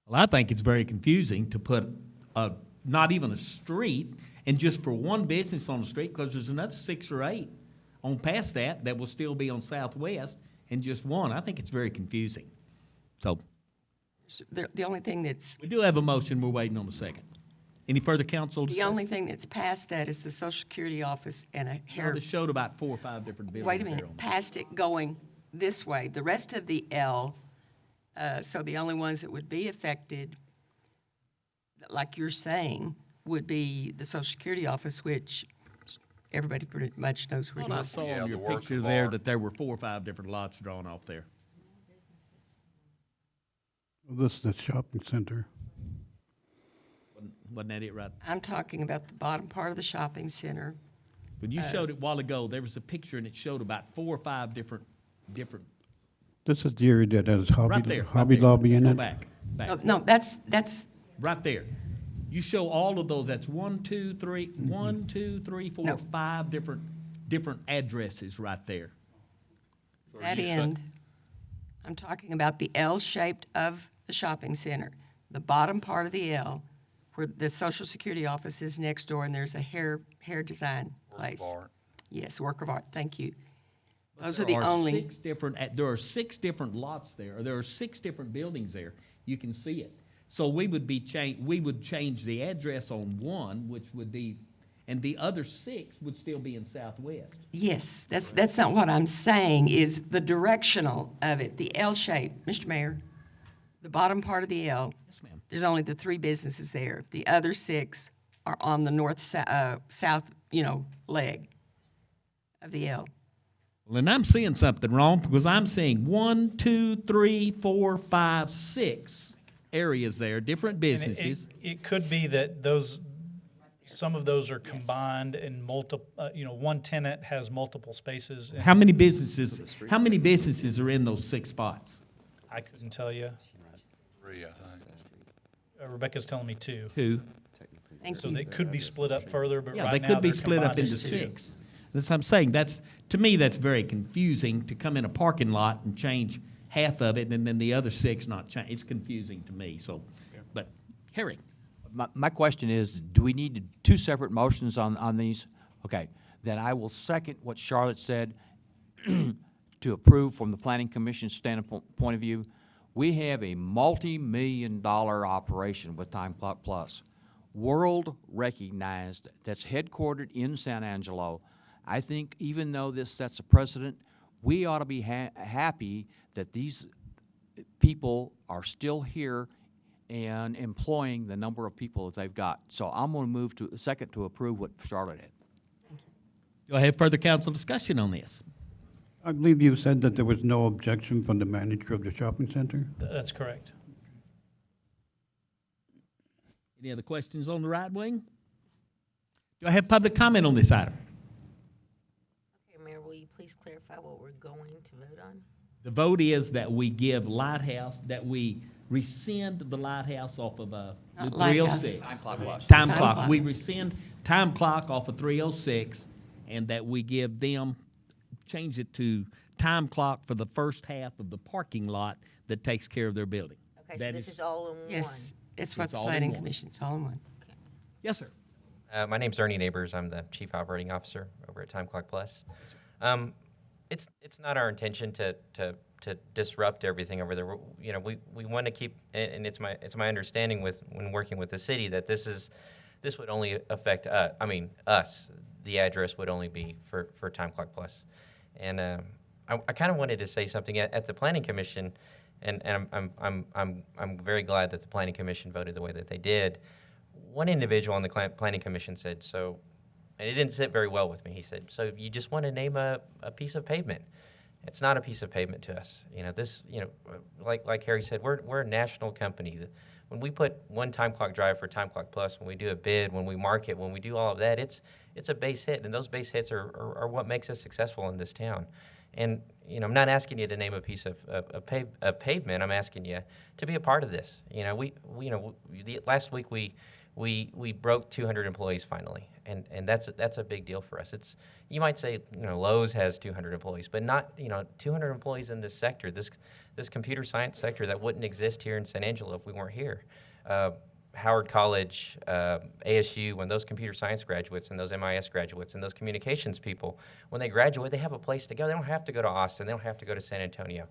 Well, I think it's very confusing to put not even a street, and just for one business on the street, because there's another 6 or 8 on past that will still be on Southwest, and just one. I think it's very confusing. So The only thing that's, we do have a motion. We're waiting on a second. Any further council the discussion? only thing that's past that is the Social Security office and a Well, hair. they showed about 4 or 5 different buildings. Wait a there minute, on- past it going this way. The rest of the L, so the only ones that would be affected, like you're saying, would be the Social Security office, which everybody pretty much knows where it I is. saw Yeah, on your the work picture of there art. that there were 4 or 5 different lots drawn off there. This is the shopping center. Wasn't that it right? I'm talking about the bottom part of the shopping center. When you showed it a while ago, there was a picture and it showed about 4 or 5 different. This is the area that has Right there. Hobby right there. Lobby in Go it. back. No, that's Right there. You show all of those. That's 1, 2, 3, 1, 2, 3, 4, No. 5 different addresses right there. that end. I'm talking about the L-shaped of the shopping center. The bottom part of the L, where the Social Security office is next door, and there's a hair design place. Yes, work of art. Thank you. Those are the only. There are 6 different lots there. Or there are 6 different buildings there. You can see it. So we would change the address on one, which would be, and the other 6 would still be in Southwest. Yes, that's not what I'm saying, is the directional of it, the L shape, Mr. Mayor. The bottom part of the L. Yes, ma'am. There's only the 3 businesses there. The other 6 are on the south, leg of the L. Well, and I'm seeing something wrong because I'm seeing 1, 2, 3, 4, 5, 6 areas there, different And businesses. it could be that some of those are combined and one tenant has multiple spaces. and How many businesses are in those 6 spots? I couldn't tell you. 3, I think. Rebecca's telling me 2. 2. Thank So you. they could be split up further, but Yeah, right they now could be they're split up combined into as 2. 6. That's what I'm saying. To me, that's very confusing to come in a parking lot and change half of it and then the other 6 not change. It's confusing to me, so, but, Harry. My question is, do we need 2 separate motions on these? Okay, then I will second what Charlotte said to approve from the Planning Commission standpoint of view. We have a multi-million-dollar operation with Time Clock Plus, world recognized, that's headquartered in San Angelo. I think even though this sets a precedent, we ought to be happy that these people are still here and employing the number of people that they've got. So I'm going to move to a second to approve what Charlotte had. Do I have further council discussion on this? I believe you said that there was no objection from the manager of the shopping center? That's correct. Any other questions on the right wing? Do I have public comment on this item? Okay, Mayor, will you please clarify what we're going to vote on? The vote is that we give Lighthouse, that we rescind the Lighthouse off of Not 306. Lighthouse. Time clock plus. Time Time clock. clock. We rescind time clock off of 306, and that we give them, change it to time clock for the first half of the parking lot that takes care of their building. Okay, so That this is all in one? Yes, it's what It's the all in Planning one. Commission, it's all in one. Yes, sir. My name's Ernie Neighbors. I'm the Chief Operating Officer over at Time Clock Plus. It's not our intention to disrupt everything over there. We want to keep, and it's my understanding when working with the city that this would only affect us. The address would only be for Time Clock Plus, and I kind of wanted to say something at the Planning Commission, and I'm very glad that the Planning Commission voted the way that they did. One individual on the Planning Commission said, so, and it didn't sit very well with me. He said, so you just want to name a piece of pavement? It's not a piece of pavement to us. This, like Harry said, we're a national company. When we put one time clock drive for Time Clock Plus, when we do a bid, when we market, when we do all of that, it's a base hit, and those base hits are what makes us successful in this town. And I'm not asking you to name a piece of pavement. I'm asking you to be a part of this. Last week we broke 200 employees finally, and that's a big deal for us. You might say Lowe's has 200 employees, but not 200 employees in this sector, this computer science sector that wouldn't exist here in San Angelo if we weren't here. Howard College, ASU, when those computer science graduates and those MIS graduates and those communications people, when they graduate, they have a place to go. They don't have to go to Austin. They don't have to go to San Antonio.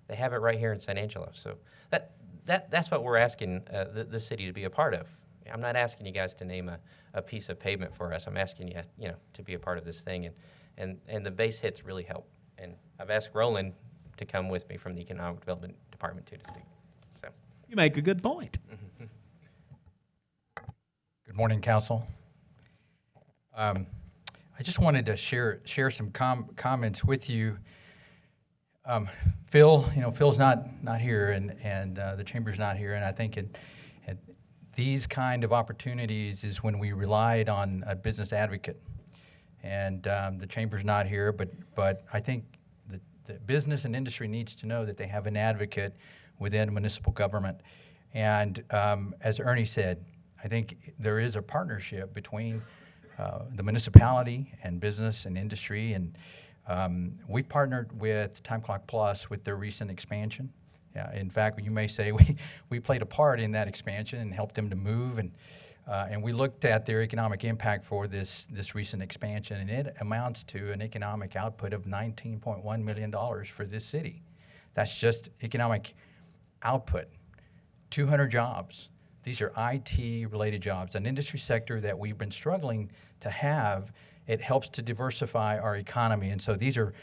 They have it right here in San Angelo. So that's what we're asking the city to be a part of. I'm not asking you guys to name a piece of pavement for us. I'm asking you, to be a part of this thing, and the base hits really help. And I've asked Roland to come with me from the Economic Development Department too to speak. So you make a good point. Good morning, Council. I just wanted to share some comments with you. Phil, Phil's not here, and the Chamber's not here, and I think these kind of opportunities is when we relied on a business advocate, and the Chamber's not here, but I think the business and industry needs to know that they have an advocate within municipal government. And as Ernie said, I think there is a partnership between the municipality and business and industry, and we partnered with Time Clock Plus with their recent expansion. In fact, you may say we played a part in that expansion and helped them to move, and we looked at their economic impact for this recent expansion, and it amounts to an economic output of $19.1 million for this city. That's just economic output. 200 jobs. These are IT-related jobs, an industry sector that we've been struggling to have. It helps to diversify our economy, and so these are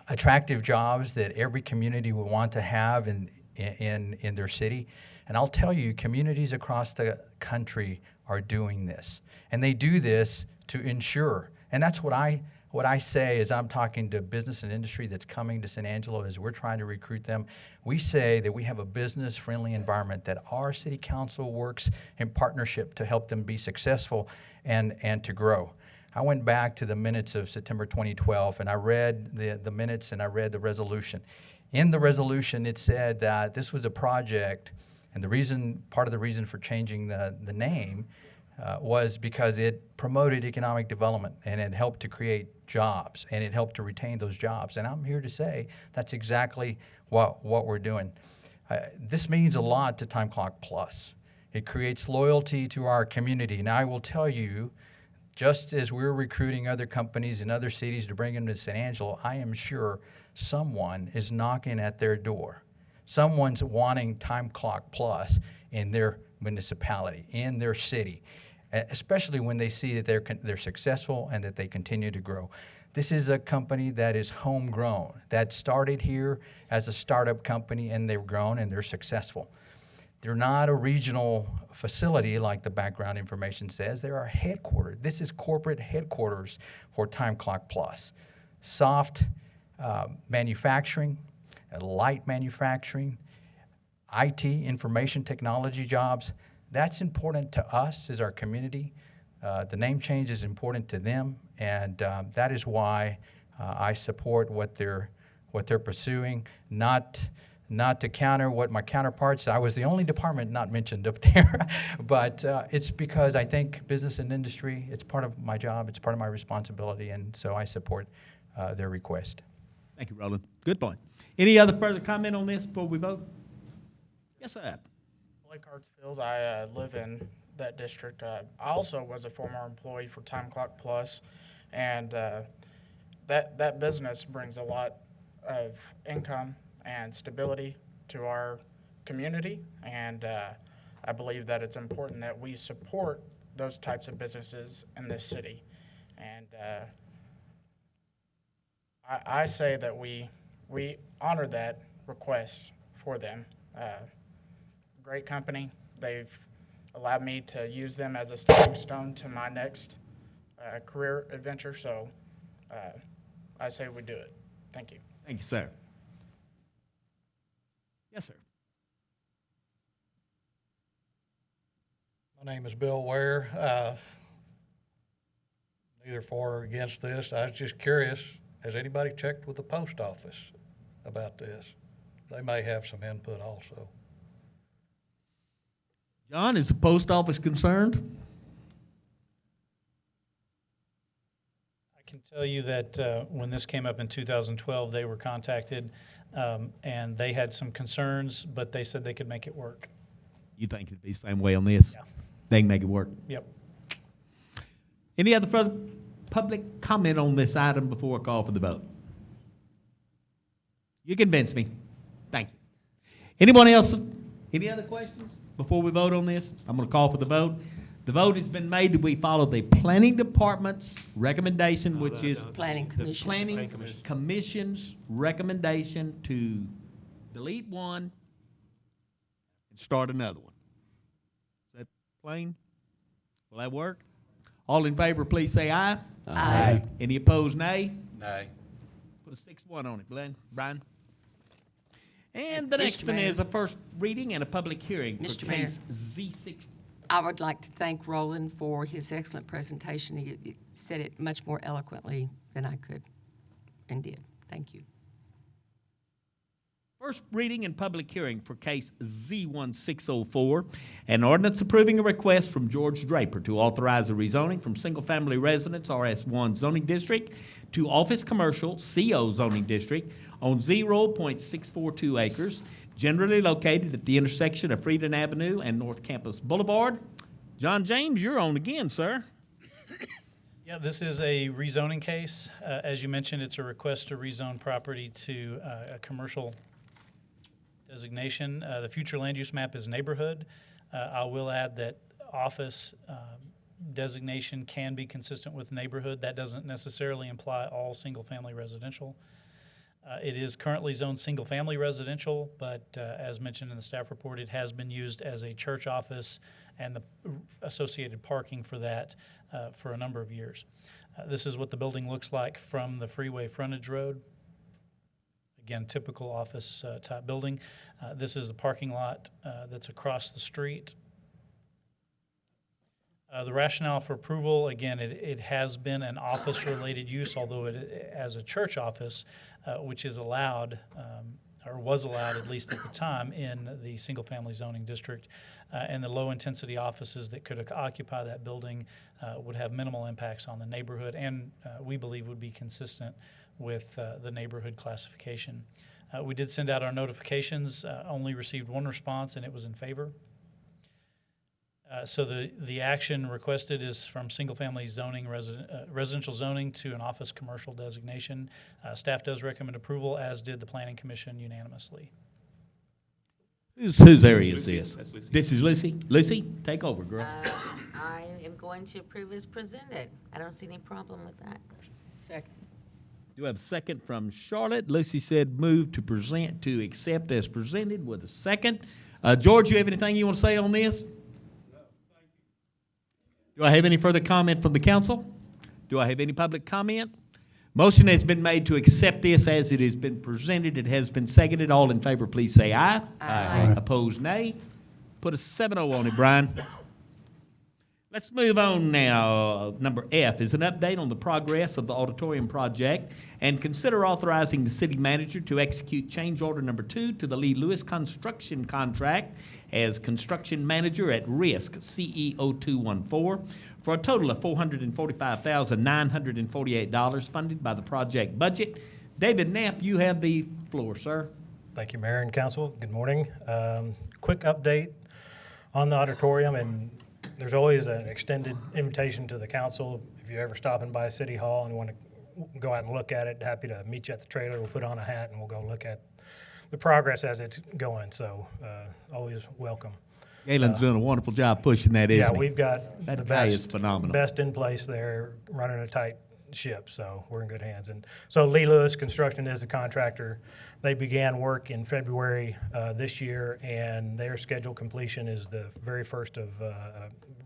attractive jobs that every community would want to have in their city. And I'll tell you, communities across the country are doing this, and they do this to ensure. And that's what I say as I'm talking to business and industry that's coming to San Angelo as we're trying to recruit them. We say that we have a business-friendly environment, that our city council works in partnership to help them be successful and to grow. I went back to the minutes of September 2012, and I read the minutes and I read the resolution. In the resolution, it said that this was a project, and part of the reason for changing the name was because it promoted economic development, and it helped to create jobs, and it helped to retain those jobs. And I'm here to say that's exactly what we're doing. This means a lot to Time Clock Plus. It creates loyalty to our community. And I will tell you, just as we're recruiting other companies in other cities to bring them to San Angelo, I am sure someone is knocking at their door. Someone's wanting Time Clock Plus in their municipality, in their city, especially when they see that they're successful and that they continue to grow. This is a company that is homegrown, that started here as a startup company, and they've grown and they're successful. They're not a regional facility like the background information says. They're our headquarters. This is corporate headquarters for Time Clock Plus. Soft manufacturing, light manufacturing, IT, information technology jobs. That's important to us as our community. The name change is important to them, and that is why I support what they're pursuing. Not to counter what my counterparts. I was the only department not mentioned up there, but it's because I think business and industry. It's part of my job. It's part of my responsibility, and so I support their request. Thank you, Roland. Good point. Any other further comment on this before we vote? Yes, sir. Blake Hartsfield. I live in that district. I also was a former employee for Time Clock Plus, and that business brings a lot of income and stability to our community, and I believe that it's important that we support those types of businesses in this city. And I say that we honor that request for them. Great company. They've allowed me to use them as a stepping stone to my next career adventure. So I say we do it. Thank you. Thank you, sir. Yes, sir. My name is Bill Ware. Neither for or against this. I was just curious, has anybody checked with the post office about this? They may have some input also. John, is the post office concerned? I can tell you that when this came up in 2012, they were contacted and they had some concerns, but they said they could make it work. You think it'd be the same way on this? Yeah. They can make it work. Yep. Any other further public comment on this item before I call for the vote? You convinced me. Thank you. Anyone else? Any other questions before we vote on this? I'm going to call for the vote. The vote has been made that we follow the Planning Department's recommendation, which is Planning the Commission. Planning Commission's recommendation to delete one and start another one. Is that plain? Will that work? All in favor, please say aye. Aye. Any opposed, nay? Nay. Put a 6-1 on it, Brian. And the next Mr. one Mayor. is a first reading and a public hearing for Mr. Mayor. case Z6. I would like to thank Roland for his excellent presentation. He said it much more eloquently than I could and did. Thank you. First reading and public hearing for case Z1604, an ordinance approving a request from George Draper to authorize a rezoning from single-family residence RS1 zoning district to office commercial CO zoning district on 0.642 acres, generally located at the intersection of Freedom Avenue and North Campus Boulevard. John James, you're on again, sir. Yeah, this is a rezoning case. As you mentioned, it's a request to rezone property to a commercial designation. The future land use map is neighborhood. I will add that office designation can be consistent with neighborhood. That doesn't necessarily imply all single-family residential. It is currently zoned single-family residential, but as mentioned in the staff report, it has been used as a church office and the associated parking for that for a number of years. This is what the building looks like from the freeway frontage road. Again, typical office type building. This is the parking lot that's across the street. The rationale for approval, again, it has been an office-related use, although it as a church office, which is allowed, or was allowed at least at the time in the single-family zoning district. And the low-intensity offices that could occupy that building would have minimal impacts on the neighborhood and we believe would be consistent with the neighborhood classification. We did send out our notifications, only received one response, and it was in favor. So the action requested is from single-family zoning, residential zoning to an office commercial designation. Staff does recommend approval, as did the Planning Commission unanimously. Whose area is this? This is Lucy. Lucy, take over, girl. I am going to approve as presented. I don't see any problem with that. Second. Do I have a second from Charlotte? Lucy said move to present, to accept as presented with a second. George, you have anything you want to say on this? Do I have any further comment from the council? Do I have any public comment? Motion has been made to accept this as it has been presented. It has been seconded. All in favor, please say aye. Aye. Opposed, nay. Put a 7-0 on it, Brian. Let's move on now. Number F is an update on the progress of the auditorium project and consider authorizing the city manager to execute change order number 2 to the Lee Lewis construction contract as construction manager at risk, CEO 214, for a total of $445,948 funded by the project budget. David Knapp, you have the floor, sir. Thank you, Mayor and Council. Good morning. Quick update on the auditorium, and there's always an extended invitation to the council. If you're ever stopping by City Hall and want to go out and look at it, happy to meet you at the trailer. We'll put on a hat and we'll go look at the progress as it's going. So always welcome. Galen's doing a wonderful job pushing that, isn't Yeah, he? we've got That the guy best, is phenomenal. best in place there, running a tight ship, so we're in good hands. And so Lee Lewis Construction is the contractor. They began work in February this year, and their scheduled completion is the very first of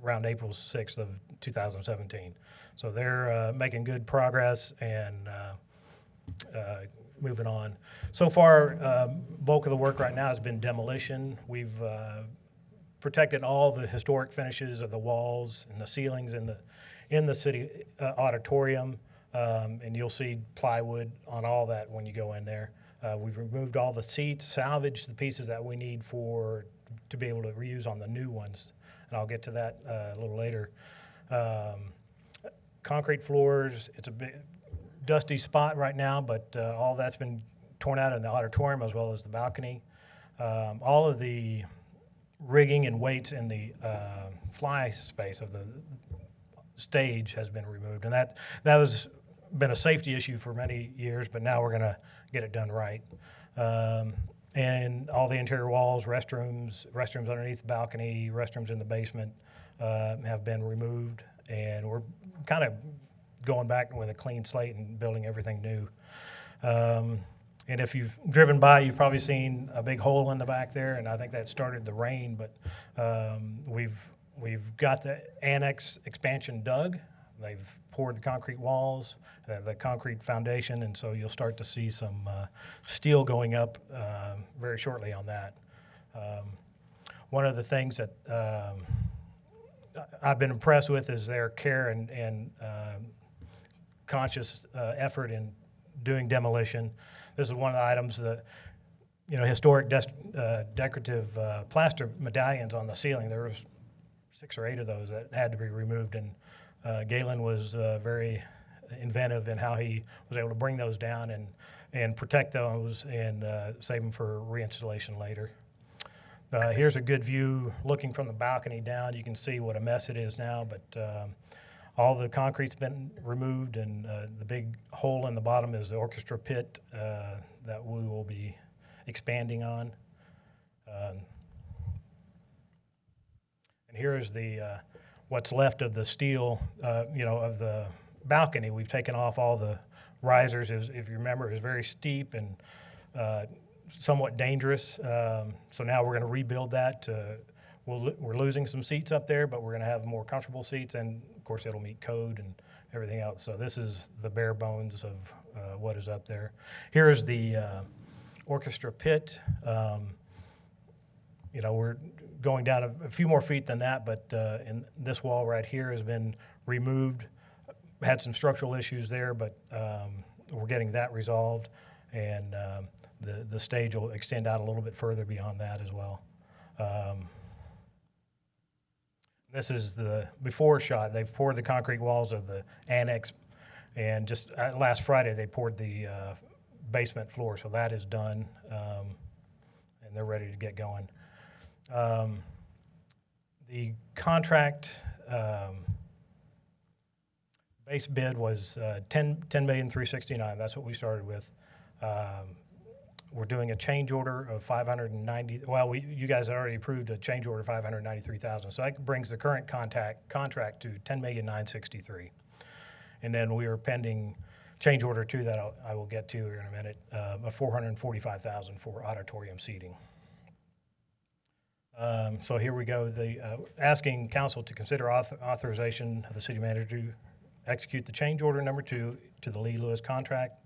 around April 6th of 2017. So they're making good progress and moving on. So far, bulk of the work right now has been demolition. We've protected all the historic finishes of the walls and the ceilings in the city auditorium, and you'll see plywood on all that when you go in there. We've removed all the seats, salvaged the pieces that we need to be able to reuse on the new ones, and I'll get to that a little later. Concrete floors, it's a bit dusty spot right now, but all that's been torn out in the auditorium as well as the balcony. All of the rigging and weights in the fly space of the stage has been removed, and that was been a safety issue for many years, but now we're going to get it done right. And all the interior walls, restrooms underneath the balcony, restrooms in the basement have been removed, and we're kind of going back with a clean slate and building everything new. And if you've driven by, you've probably seen a big hole in the back there, and I think that started the rain, but we've got the annex expansion dug. They've poured the concrete walls, the concrete foundation, and so you'll start to see some steel going up very shortly on that. One of the things that I've been impressed with is their care and conscious effort in doing demolition. This is one of the items that, historic decorative plaster medallions on the ceiling. There was 6 or 8 of those that had to be removed, and Galen was very inventive in how he was able to bring those down and protect those and save them for reinstallation later. Here's a good view looking from the balcony down. You can see what a mess it is now, but all the concrete's been removed, and the big hole in the bottom is the orchestra pit that we will be expanding on. And here is the what's left of the steel, of the balcony. We've taken off all the risers. If you remember, it was very steep and somewhat dangerous. So now we're going to rebuild that. We're losing some seats up there, but we're going to have more comfortable seats, and of course it'll meet code and everything else. So this is the bare bones of what is up there. Here is the orchestra pit. We're going down a few more feet than that, but in this wall right here has been removed. Had some structural issues there, but we're getting that resolved, and the stage will extend out a little bit further beyond that as well. This is the before shot. They've poured the concrete walls of the annex, and just last Friday they poured the basement floor, so that is done, and they're ready to get going. The contract base bid was $10,369,000. That's what we started with. We're doing a change order of 590. Well, you guys already approved a change order of 593,000. So that brings the current contract to $10,963,000. And then we are pending change order 2 that I will get to here in a minute of $445,000 for auditorium seating. So here we go. Asking council to consider authorization of the city manager to execute the change order number 2 to the Lee Lewis contract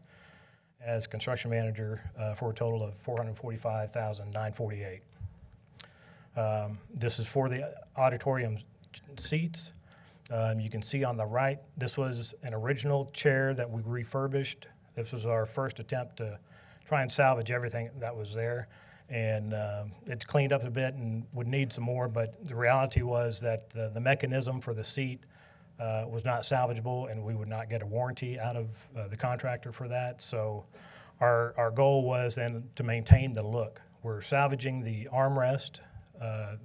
as construction manager for a total of $445,948. This is for the auditorium seats. You can see on the right, this was an original chair that we refurbished. This was our first attempt to try and salvage everything that was there. And it's cleaned up a bit and would need some more, but the reality was that the mechanism for the seat was not salvageable, and we would not get a warranty out of the contractor for that. So our goal was then to maintain the look. We're salvaging the armrest,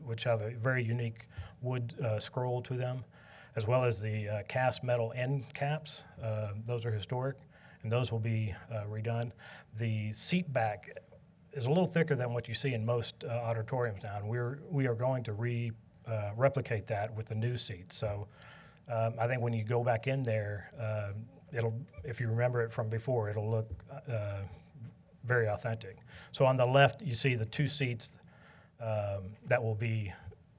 which have a very unique wood scroll to them, as well as the cast metal end caps. Those are historic, and those will be redone. The seat back is a little thicker than what you see in most auditoriums now, and we are going to replicate that with the new seats. So I think when you go back in there, if you remember it from before, it'll look very authentic. So on the left, you see the 2 seats that will be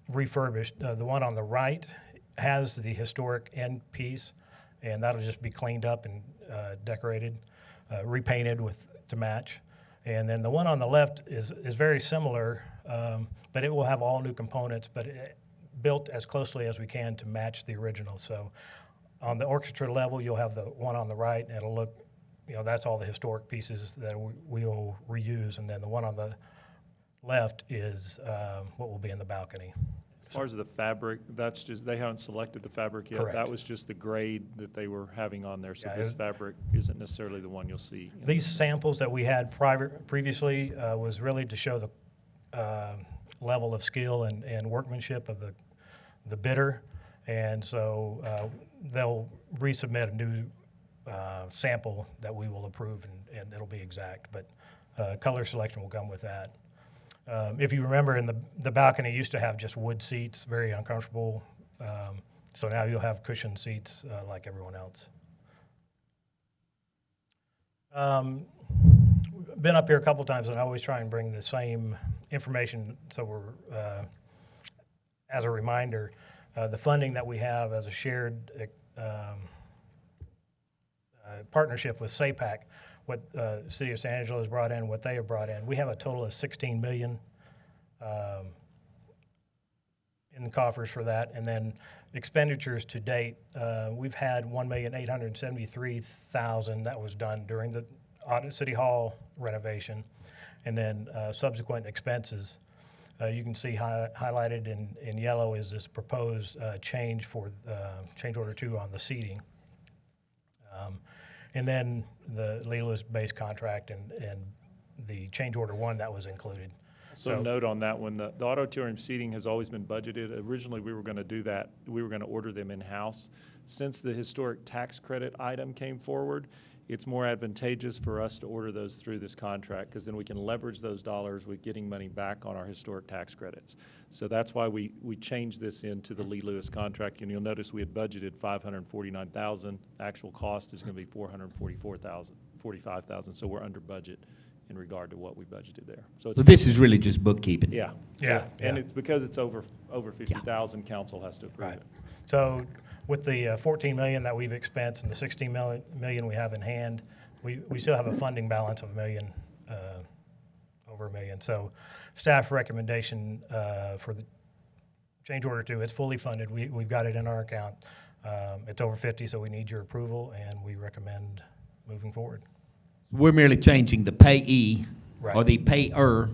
refurbished. The one on the right has the historic end piece, and that'll just be cleaned up and decorated, repainted to match. And then the one on the left is very similar, but it will have all new components, but built as closely as we can to match the original. So on the orchestra level, you'll have the one on the right, and it'll look, that's all the historic pieces that we will reuse. And then the one on the left is what will be in the balcony. As far as the fabric, that's just, they haven't selected the fabric yet. Correct. That was just the grade that they were having on there, so Yeah, this fabric isn't necessarily the one you'll see. These samples that we had previously was really to show the level of skill and workmanship of the bidder, and so they'll resubmit a new sample that we will approve, and it'll be exact, but color selection will come with that. If you remember, in the balcony used to have just wood seats, very uncomfortable. So now you'll have cushioned seats like everyone else. Been up here a couple times, and I always try and bring the same information. So we're, as a reminder, the funding that we have as a shared partnership with SAPAC, what City of San Angelo has brought in, what they have brought in. We have a total of $16 million in the coffers for that, and then expenditures to date, we've had $1,873,000 that was done during the City Hall renovation, and then subsequent expenses. You can see highlighted in yellow is this proposed change for change order 2 on the seating. And then the Lee Lewis base contract and the change order 1 that was included. So note on that one, the auditorium seating has always been budgeted. Originally, we were going to do that. We were going to order them in-house. Since the historic tax credit item came forward, it's more advantageous for us to order those through this contract, because then we can leverage those dollars with getting money back on our historic tax credits. So that's why we changed this into the Lee Lewis contract, and you'll notice we had budgeted $549,000. Actual cost is going to be $445,000. So we're under budget in regard to what we budgeted there. So this is really just bookkeeping. Yeah. And it's because it's over 50,000, council has to approve it. So with the $14 million that we've expensed and the $16 million we have in hand, we still have a funding balance of over $1 million. So staff recommendation for the change order 2, it's fully funded. We've got it in our account. It's over 50, so we need your approval, and we recommend moving forward. We're merely changing the payee Right. or the payer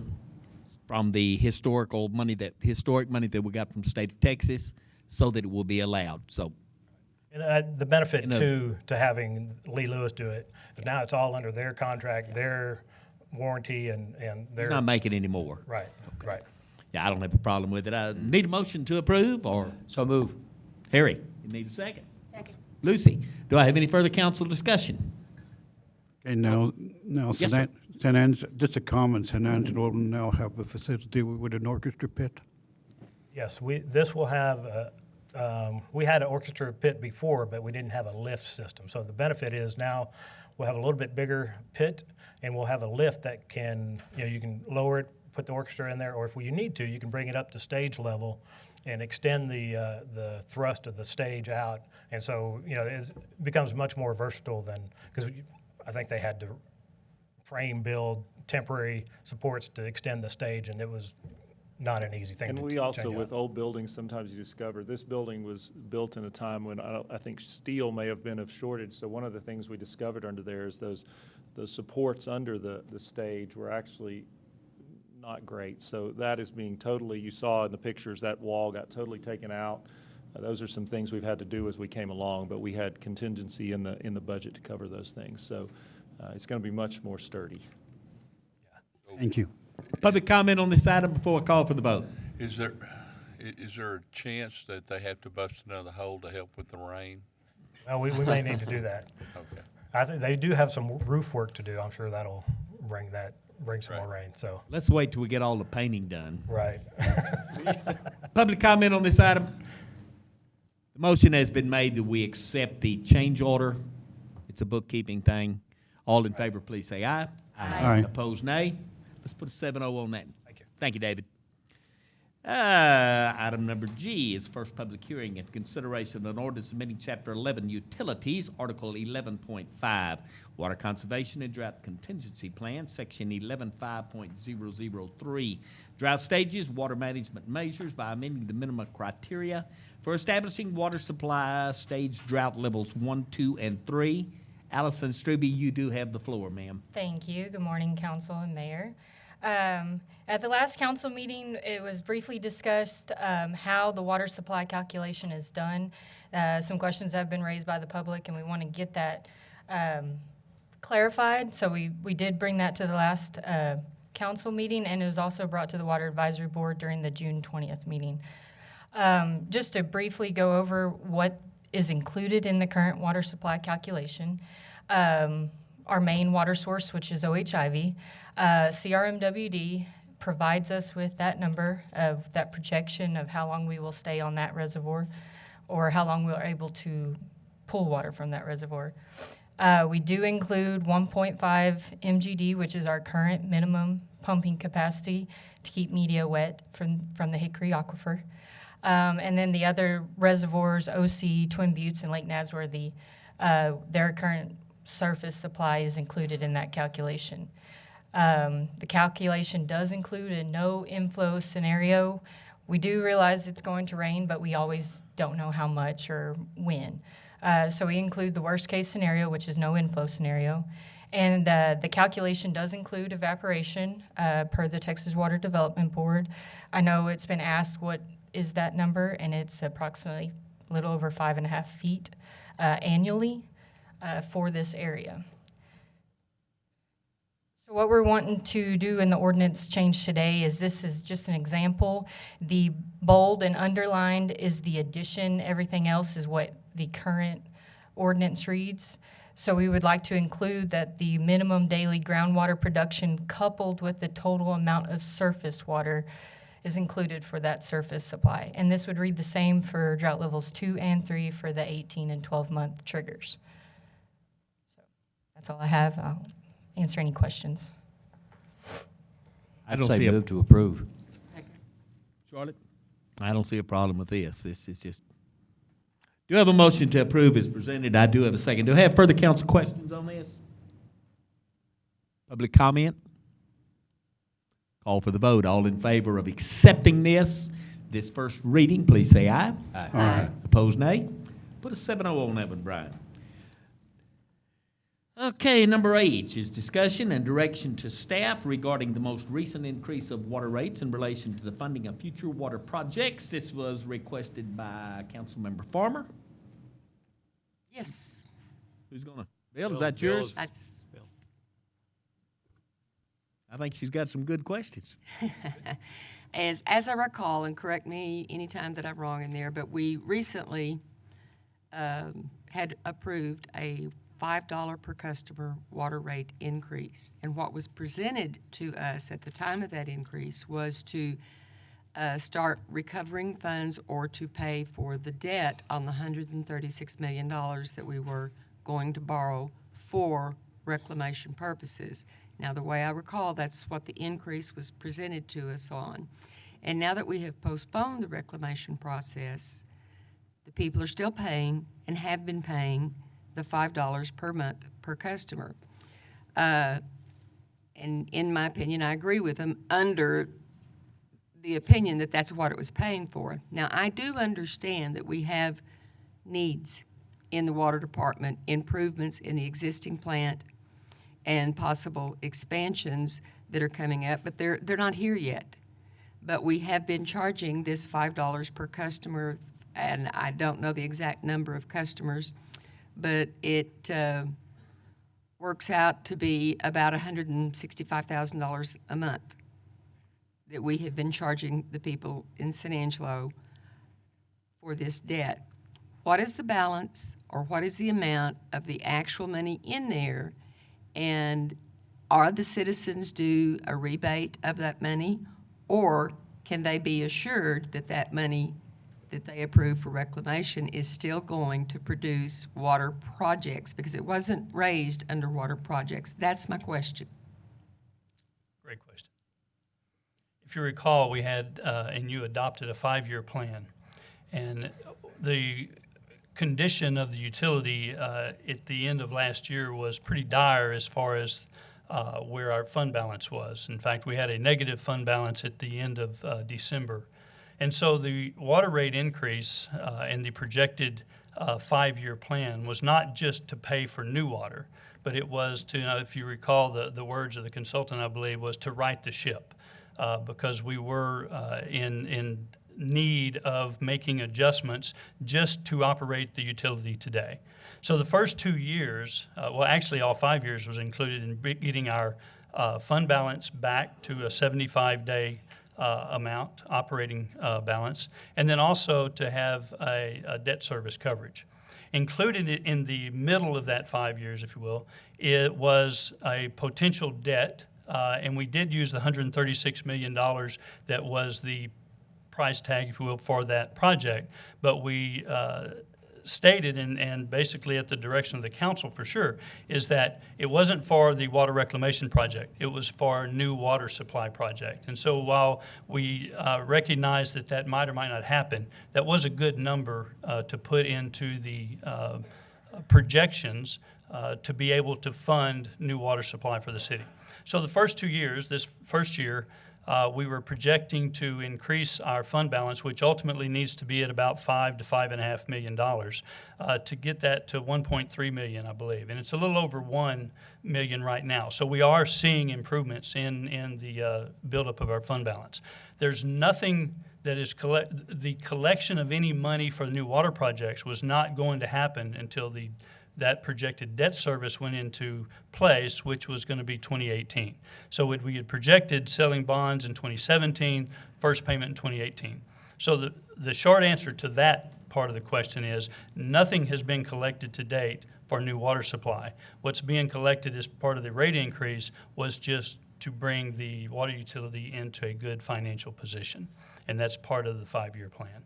from the historic money that we got from the state of Texas, so that it will be allowed. So, And the benefit to having Lee Lewis do it, is now it's all under their contract, their warranty, and their. it's not making any more. Right. Right. Yeah, I don't have a problem with it. I need a motion to approve, or So move. Harry, you need a second. Second. Lucy, do I have any further council discussion? Okay, now, Yes, sir. just a comment, San Angelo will now have a facility with an orchestra pit. Yes, this will have, we had an orchestra pit before, but we didn't have a lift system. So the benefit is now we'll have a little bit bigger pit, and we'll have a lift that can, you can lower it, put the orchestra in there, or if you need to, you can bring it up to stage level and extend the thrust of the stage out. And so, it becomes much more versatile than, because I think they had to frame build temporary supports to extend the stage, and it was not an easy thing to And we change also, out. with old buildings, sometimes you discover, this building was built in a time when I think steel may have been of shortage. So one of the things we discovered under there is those supports under the stage were actually not great. So that is being totally, you saw in the pictures, that wall got totally taken out. Those are some things we've had to do as we came along, but we had contingency in the budget to cover those things. So it's going to be much more sturdy. Thank you. Public comment on this item before I call for the vote. Is there a chance that they have to bust another hole to help with the rain? Well, we may need to do that. Okay. I think they do have some roof work to do. I'm sure that'll bring that bring some more rain. So Let's wait till we get all the painting done. right. Public comment on this item? The motion has been made that we accept the change order. It's a bookkeeping thing. All in favor, please say aye. Aye. Opposed, nay. Let's put a 7-0 on that. Thank you, David. Item number G is first public hearing and consideration of an ordinance amending Chapter 11 Utilities, Article 11.5, Water Conservation and Drought Contingency Plan, Section 11.5.003, drought stages, water management measures by amending the minimum criteria for establishing water supply stage drought levels 1, 2, and 3. Allison Strube, you do have the floor, ma'am. Thank you. Good morning, council and mayor. At the last council meeting, it was briefly discussed how the water supply calculation is done. Some questions have been raised by the public, and we want to get that clarified. So we did bring that to the last council meeting, and it was also brought to the Water Advisory Board during the June 20th meeting. Just to briefly go over what is included in the current water supply calculation. Our main water source, which is OHIV, CRMWD provides us with that number of that projection of how long we will stay on that reservoir or how long we're able to pull water from that reservoir. We do include 1.5 MGD, which is our current minimum pumping capacity to keep media wet from the Hickory Aquifer. And then the other reservoirs, OC, Twin Buttes, and Lake Nasworthy, their current surface supply is included in that calculation. The calculation does include a no inflow scenario. We do realize it's going to rain, but we always don't know how much or when. So we include the worst case scenario, which is no inflow scenario. And the calculation does include evaporation per the Texas Water Development Board. I know it's been asked what is that number, and it's approximately a little over 5.5 feet annually for this area. So what we're wanting to do in the ordinance change today is this is just an example. The bold and underlined is the addition. Everything else is what the current ordinance reads. So we would like to include that the minimum daily groundwater production coupled with the total amount of surface water is included for that surface supply. And this would read the same for drought levels 2 and 3 for the 18 and 12-month triggers. So that's all I have. I'll answer any questions. I don't Say see move to approve. Charlotte? I don't see a problem with this. This is just, do you have a motion to approve as presented? I do have a second. Do I have further council questions on this? Public comment? Call for the vote. All in favor of accepting this first reading, please say aye. Aye. Aye. Opposed, nay. Put a 7-0 on that one, Brian. Okay, number H is discussion and direction to staff regarding the most recent increase of water rates in relation to the funding of future water projects. This was requested by Councilmember Farmer. Yes. Who's gonna? Bill, is that yours? That's- I think she's got some good questions. As I recall, and correct me anytime that I'm wrong in there, but we recently had approved a $5 per customer water rate increase. And what was presented to us at the time of that increase was to start recovering funds or to pay for the debt on the $136 million that we were going to borrow for reclamation purposes. Now, the way I recall, that's what the increase was presented to us on. And now that we have postponed the reclamation process, the people are still paying and have been paying the $5 per month per customer. And in my opinion, I agree with them under the opinion that that's what it was paying for. Now, I do understand that we have needs in the water department, improvements in the existing plant, and possible expansions that are coming up, but they're not here yet. But we have been charging this $5 per customer, and I don't know the exact number of customers, but it works out to be about $165,000 a month that we have been charging the people in San Angelo for this debt. What is the balance, or what is the amount of the actual money in there? And are the citizens due a rebate of that money? Or can they be assured that that money that they approve for reclamation is still going to produce water projects? Because it wasn't raised under water projects. That's my question. Great question. If you recall, we had, and you adopted a 5-year plan. And the condition of the utility at the end of last year was pretty dire as far as where our fund balance was. In fact, we had a negative fund balance at the end of December. And so the water rate increase and the projected 5-year plan was not just to pay for new water, but it was to, if you recall the words of the consultant, I believe, was to right the ship because we were in need of making adjustments just to operate the utility today. So the first 2 years, well, actually all 5 years was included in getting our fund balance back to a 75-day amount, operating balance, and then also to have a debt service coverage. Included in the middle of that 5 years, if you will, it was a potential debt, and we did use the $136 million that was the price tag, if you will, for that project. But we stated, and basically at the direction of the council for sure, is that it wasn't for the water reclamation project. It was for a new water supply project. And so while we recognize that that might or might not happen, that was a good number to put into the projections to be able to fund new water supply for the city. So the first 2 years, this first year, we were projecting to increase our fund balance, which ultimately needs to be at about $5 to $5.5 million, to get that to 1.3 million, I believe. And it's a little over 1 million right now. So we are seeing improvements in the buildup of our fund balance. There's nothing that is the collection of any money for the new water projects was not going to happen until that projected debt service went into place, which was going to be 2018. So we had projected selling bonds in 2017, first payment in 2018. So the short answer to that part of the question is nothing has been collected to date for new water supply. What's being collected as part of the rate increase was just to bring the water utility into a good financial position, and that's part of the 5-year plan.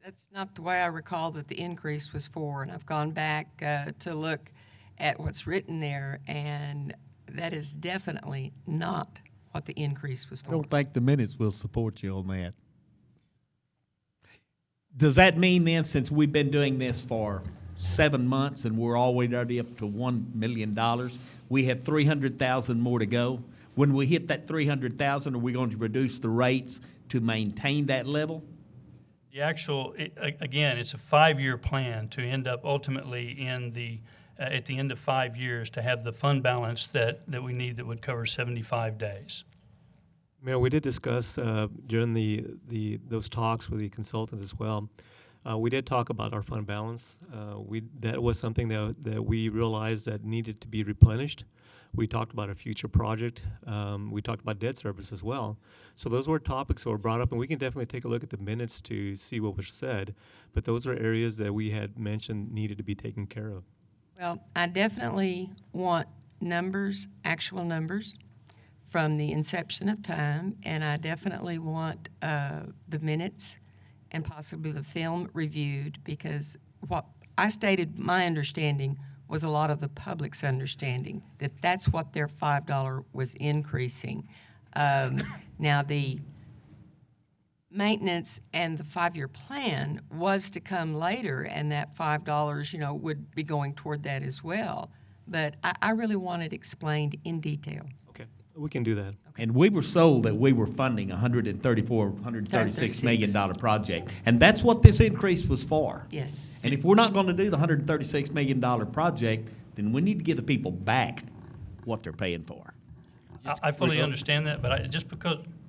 That's not the way I recall that the increase was for, and I've gone back to look at what's written there, and that is definitely not what the increase was for. I don't think the minutes will support you on that. Does that mean then, since we've been doing this for 7 months and we're already up to $1 million, we have 300,000 more to go? When we hit that 300,000, are we going to reduce the rates to maintain that level? The actual, again, it's a 5-year plan to end up ultimately in the, at the end of 5 years, to have the fund balance that we need that would cover 75 days. Mayor, we did discuss during those talks with the consultant as well. We did talk about our fund balance. That was something that we realized that needed to be replenished. We talked about a future project. We talked about debt service as well. So those were topics that were brought up, and we can definitely take a look at the minutes to see what was said. But those are areas that we had mentioned needed to be taken care of. Well, I definitely want numbers, actual numbers, from the inception of time, and I definitely want the minutes and possibly the film reviewed, because what I stated, my understanding was a lot of the public's understanding, that that's what their $5 was increasing. Now, the maintenance and the 5-year plan was to come later, and that $5, would be going toward that as well. But I really want it explained in detail. Okay, we can do that. And we were sold that we were funding a $136 million project. And that's what this increase was for. Yes. And if we're not going to do the $136 million project, then we need to give the people back what they're paying for. I fully understand that, but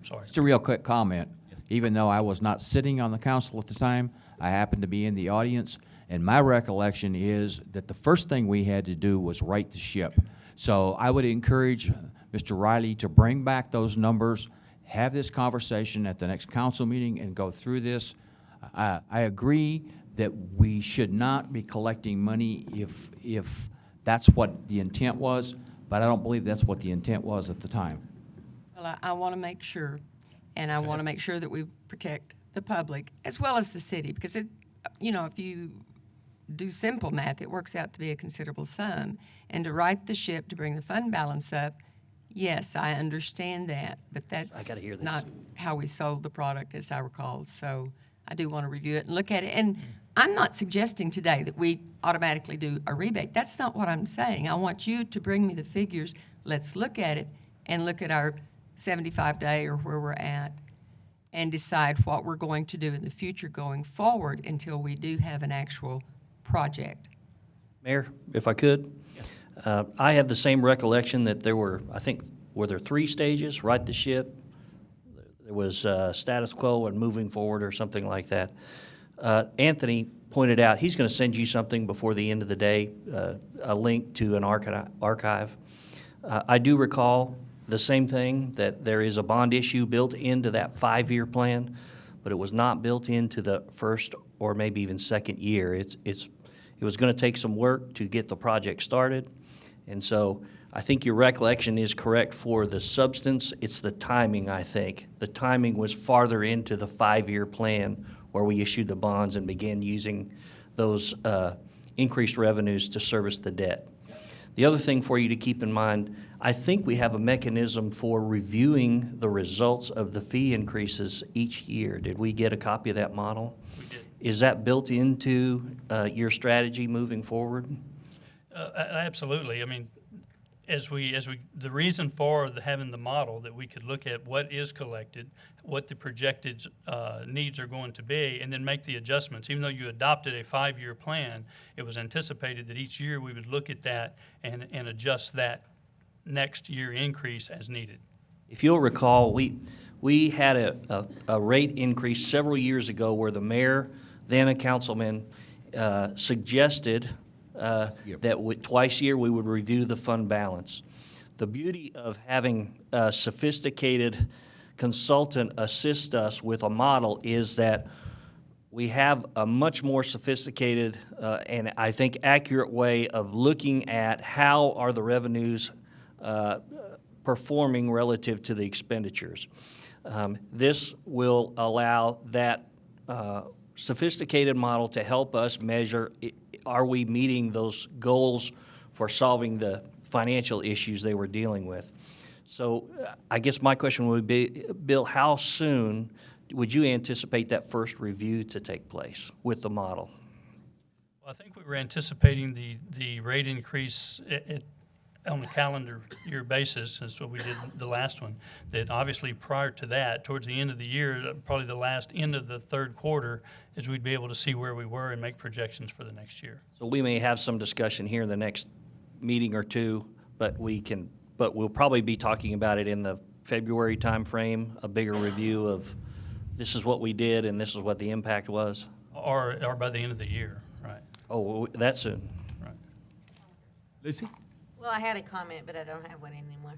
sorry. Just a real quick comment. Even though I was not sitting on the council at the time, I happened to be in the audience, and my recollection is that the first thing we had to do was right the ship. So I would encourage Mr. Riley to bring back those numbers, have this conversation at the next council meeting, and go through this. I agree that we should not be collecting money if that's what the intent was, but I don't believe that's what the intent was at the time. Well, I want to make sure, and I want to make sure that we protect the public as well as the city, because if you do simple math, it works out to be a considerable sum. And to right the ship, to bring the fund balance up, yes, I understand that, but that's not how we sold the product, as I recall. So I do want to review it and look at it. And I'm not suggesting today that we automatically do a rebate. That's not what I'm saying. I want you to bring me the figures. Let's look at it and look at our 75-day or where we're at and decide what we're going to do in the future going forward until we do have an actual project. Mayor, if I could, I have the same recollection that there were, were there 3 stages, right the ship? There was status quo and moving forward or something like that. Anthony pointed out he's going to send you something before the end of the day, a link to an archive. I do recall the same thing, that there is a bond issue built into that 5-year plan, but it was not built into the first or maybe even second year. It was going to take some work to get the project started, and so I think your recollection is correct for the substance. It's the timing, I think. The timing was farther into the 5-year plan where we issued the bonds and began using those increased revenues to service the debt. The other thing for you to keep in mind, I think we have a mechanism for reviewing the results of the fee increases each year. Did we get a copy of that model? We did. Is that built into your strategy moving forward? Absolutely. I mean, the reason for having the model that we could look at what is collected, what the projected needs are going to be, and then make the adjustments. Even though you adopted a 5-year plan, it was anticipated that each year we would look at that and adjust that next year increase as needed. If you'll recall, we had a rate increase several years ago where the mayor, then a councilman, suggested that twice a year we would review the fund balance. The beauty of having a sophisticated consultant assist us with a model is that we have a much more sophisticated and I think accurate way of looking at how are the revenues performing relative to the expenditures. This will allow that sophisticated model to help us measure, are we meeting those goals for solving the financial issues they were dealing with. So I guess my question would be, Bill, how soon would you anticipate that first review to take place with the model? Well, I think we were anticipating the rate increase on a calendar year basis. That's what we did the last one. That obviously prior to that, towards the end of the year, probably the last end of the third quarter, is we'd be able to see where we were and make projections for the next year. So we may have some discussion here in the next meeting or two, but we'll probably be talking about it in the February timeframe, a bigger review of this is what we did and this is what the impact was. Or by the end of the year, right? Oh, that soon. Right. Lucy? Well, I had a comment, but I don't have one anymore.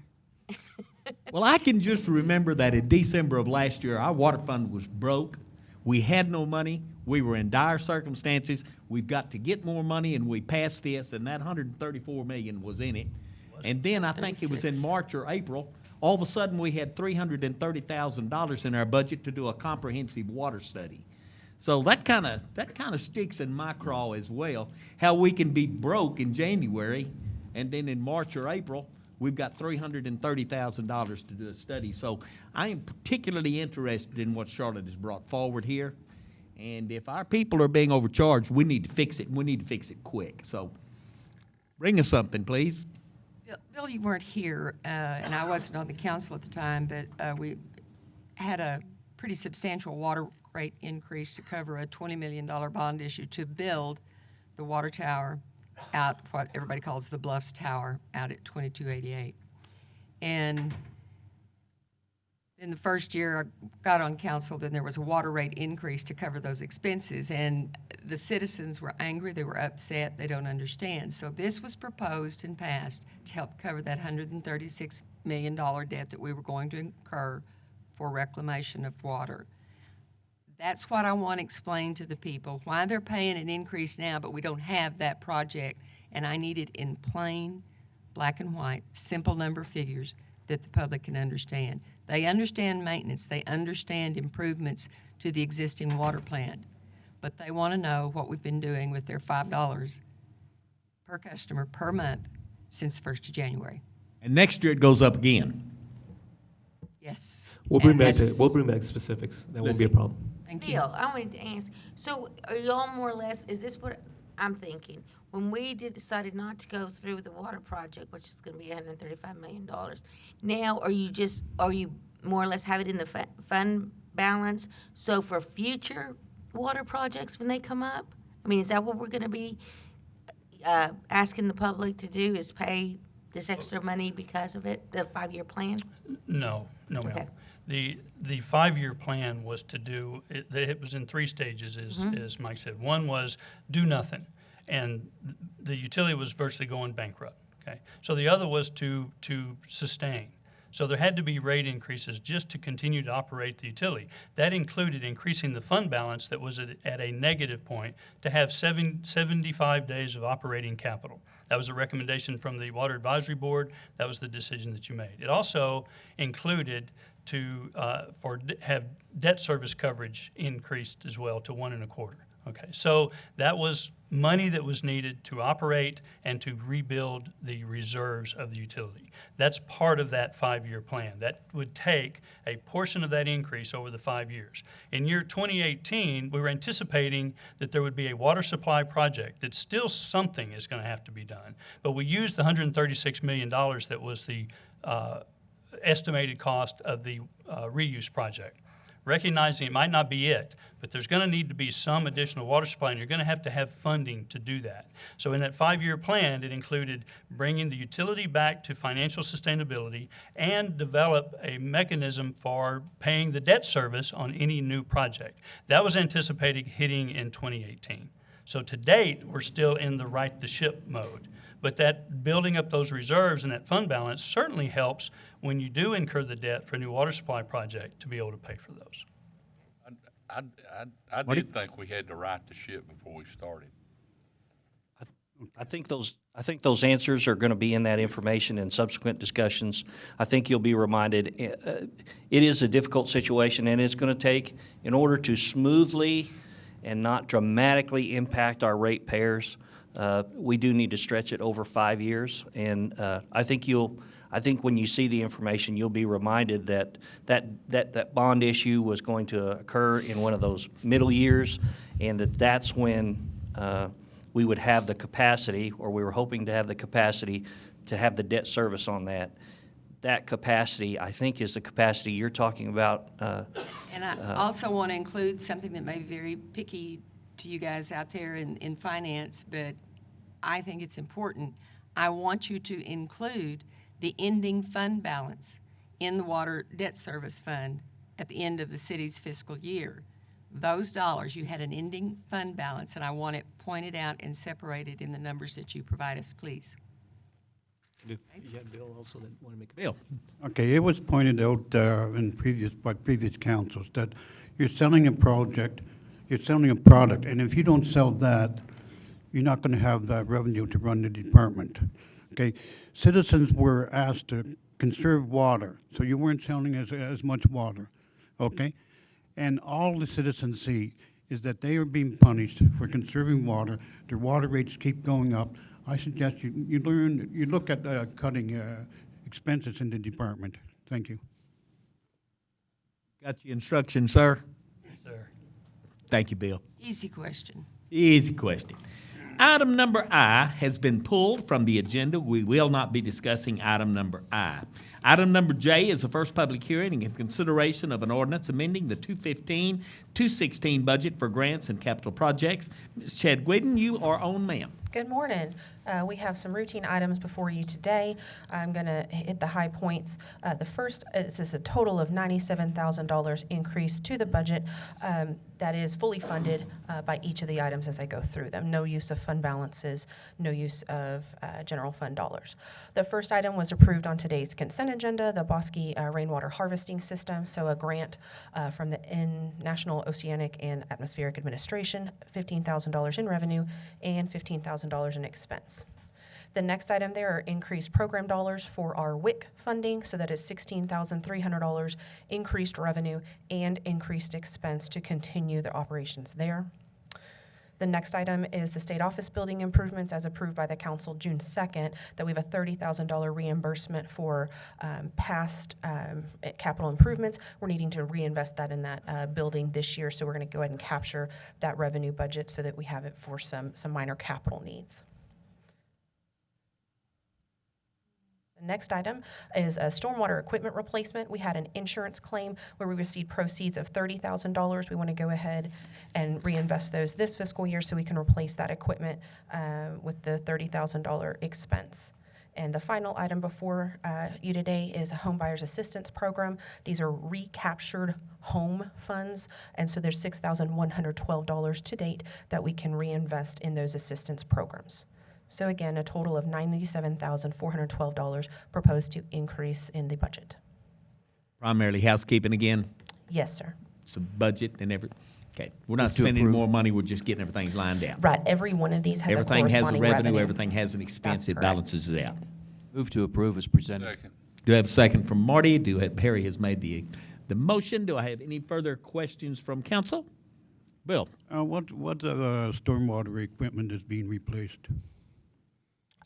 Well, I can just remember that in December of last year, our water fund was broke. We had no money. We were in dire circumstances. We've got to get more money, and we passed this, and that $134 million was in it. And then I think it was in March or April, all of a sudden we had $330,000 in our budget to do a comprehensive water study. So that kind of sticks in my craw as well, how we can be broke in January, and then in March or April, we've got $330,000 to do a study. So I am particularly interested in what Charlotte has brought forward here. And if our people are being overcharged, we need to fix it, and we need to fix it quick. So bring us something, please. Bill, you weren't here, and I wasn't on the council at the time, but we had a pretty substantial water rate increase to cover a $20 million bond issue to build the water tower out, what everybody calls the Bluffs Tower, out at 2288. And in the first year I got on council, then there was a water rate increase to cover those expenses, and the citizens were angry, they were upset, they don't understand. So this was proposed and passed to help cover that $136 million debt that we were going to incur for reclamation of water. That's what I want to explain to the people, why they're paying an increase now, but we don't have that project, and I need it in plain black and white, simple number figures that the public can understand. They understand maintenance. They understand improvements to the existing water plant. But they want to know what we've been doing with their $5 per customer per month since 1st of January. And next year it goes up again. Yes. We'll bring And back specifics. That won't be a problem. Thank you. Bill, I wanted to ask, so are y'all more or less, is this what I'm thinking? When we decided not to go through with the water project, which is gonna be $135 million, now are you more or less have it in the fund balance? So for future water projects when they come up? I mean, is that what we're gonna be asking the public to do, is pay this extra money because of it, the 5-year plan? No, ma'am. Okay. The 5-year plan was to do, it was in 3 stages, as Mike said. One was do nothing, and the utility was virtually going bankrupt, okay? So the other was to sustain. So there had to be rate increases just to continue to operate the utility. That included increasing the fund balance that was at a negative point to have 75 days of operating capital. That was a recommendation from the Water Advisory Board. That was the decision that you made. It also included to have debt service coverage increased as well to 1 1/4. Okay, so that was money that was needed to operate and to rebuild the reserves of the utility. That's part of that 5-year plan. That would take a portion of that increase over the 5 years. In year 2018, we were anticipating that there would be a water supply project that still something is going to have to be done. But we used the $136 million that was the estimated cost of the reuse project. Recognizing it might not be it, but there's going to need to be some additional water supply, and you're going to have funding to do that. So in that 5-year plan, it included bringing the utility back to financial sustainability and develop a mechanism for paying the debt service on any new project. That was anticipated hitting in 2018. So to date, we're still in the right the ship mode. But that building up those reserves and that fund balance certainly helps when you do incur the debt for a new water supply project to be able to pay for those. I did think we had to right the ship before we started. I think those answers are going to be in that information in subsequent discussions. I think you'll be reminded it is a difficult situation, and it's going to take, in order to smoothly and not dramatically impact our ratepayers, we do need to stretch it over 5 years. And I think when you see the information, you'll be reminded that bond issue was going to occur in one of those middle years, and that's when we would have the capacity, or we were hoping to have the capacity, to have the debt service on that. That capacity, I think, is the capacity you're talking about. And I also want to include something that may be very picky to you guys out there in finance, but I think it's important. I want you to include the ending fund balance in the water debt service fund at the end of the city's fiscal year. Those dollars, you had an ending fund balance, and I want it pointed out and separated in the numbers that you provide us, please. You had Bill also that want to make a Bill. Okay, it was pointed out by previous councils that you're selling a project, you're selling a product, and if you don't sell that, you're not going to have that revenue to run the department. Okay, citizens were asked to conserve water, so you weren't selling as much water. Okay, and all the citizens see is that they are being punished for conserving water. Their water rates keep going up. I suggest you look at cutting expenses in the department. Thank you. Got your instructions, sir? Yes, sir. Thank you, Bill. Easy question. Easy question. Item number I has been pulled from the agenda. We will not be discussing item number I. Item number J is the first public hearing and consideration of an ordinance amending the 2015-2016 budget for grants and capital projects. Ms. Chadwin, you are on, ma'am. Good morning. We have some routine items before you today. I'm going to hit the high points. The first is a total of $97,000 increase to the budget that is fully funded by each of the items as I go through them. No use of fund balances, no use of general fund dollars. The first item was approved on today's consent agenda, the Bosque Rainwater Harvesting System, so a grant from the National Oceanic and Atmospheric Administration, $15,000 in revenue and $15,000 in expense. The next item there are increased program dollars for our WIC funding, so that is $16,300 increased revenue and increased expense to continue the operations there. The next item is the state office building improvements as approved by the council June 2nd, that we have a $30,000 reimbursement for past capital improvements. We're needing to reinvest that in that building this year, so we're going to go ahead and capture that revenue budget so that we have it for some minor capital needs. The next item is a stormwater equipment replacement. We had an insurance claim where we received proceeds of $30,000. We want to go ahead and reinvest those this fiscal year so we can replace that equipment with the $30,000 expense. And the final item before you today is a home buyers assistance program. These are recaptured home funds, and so there's $6,112 to date that we can reinvest in those assistance programs. So again, a total of $97,412 proposed to increase in the budget. Primarily housekeeping again? Yes, sir. So budget and okay. We're not spending more money, we're just getting everything lined out. Right, every one of these has Everything a corresponding has a revenue, everything has an expense, That's it balances it out. Move to approve as presented. Second. Do I have a second from Marty? Harry has made the motion. Do I have any further questions from council? Bill? What stormwater equipment is being replaced?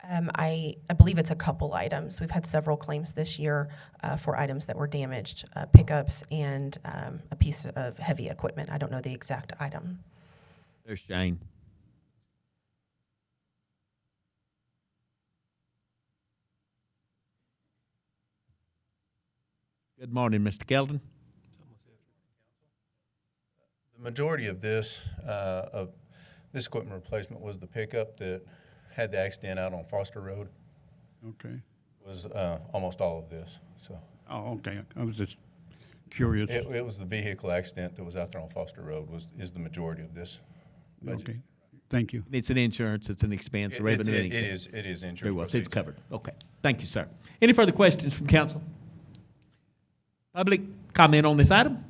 I believe it's a couple items. We've had several claims this year for items that were damaged, pickups and a piece of heavy equipment. I don't know the exact item. There's Shane. Good morning, Mr. Kelton. The majority of this equipment replacement was the pickup that had the accident out on Foster Road. Okay. Was almost all of this. So. Oh, okay. I was just curious. It was the vehicle accident that was out there on Foster Road is the majority of this budget. Okay. Thank you. It's an insurance, it's an expense, revenue. It is insurance. Very well, so it's covered. Okay. Thank you, sir. Any further questions from council? Public comment on this item?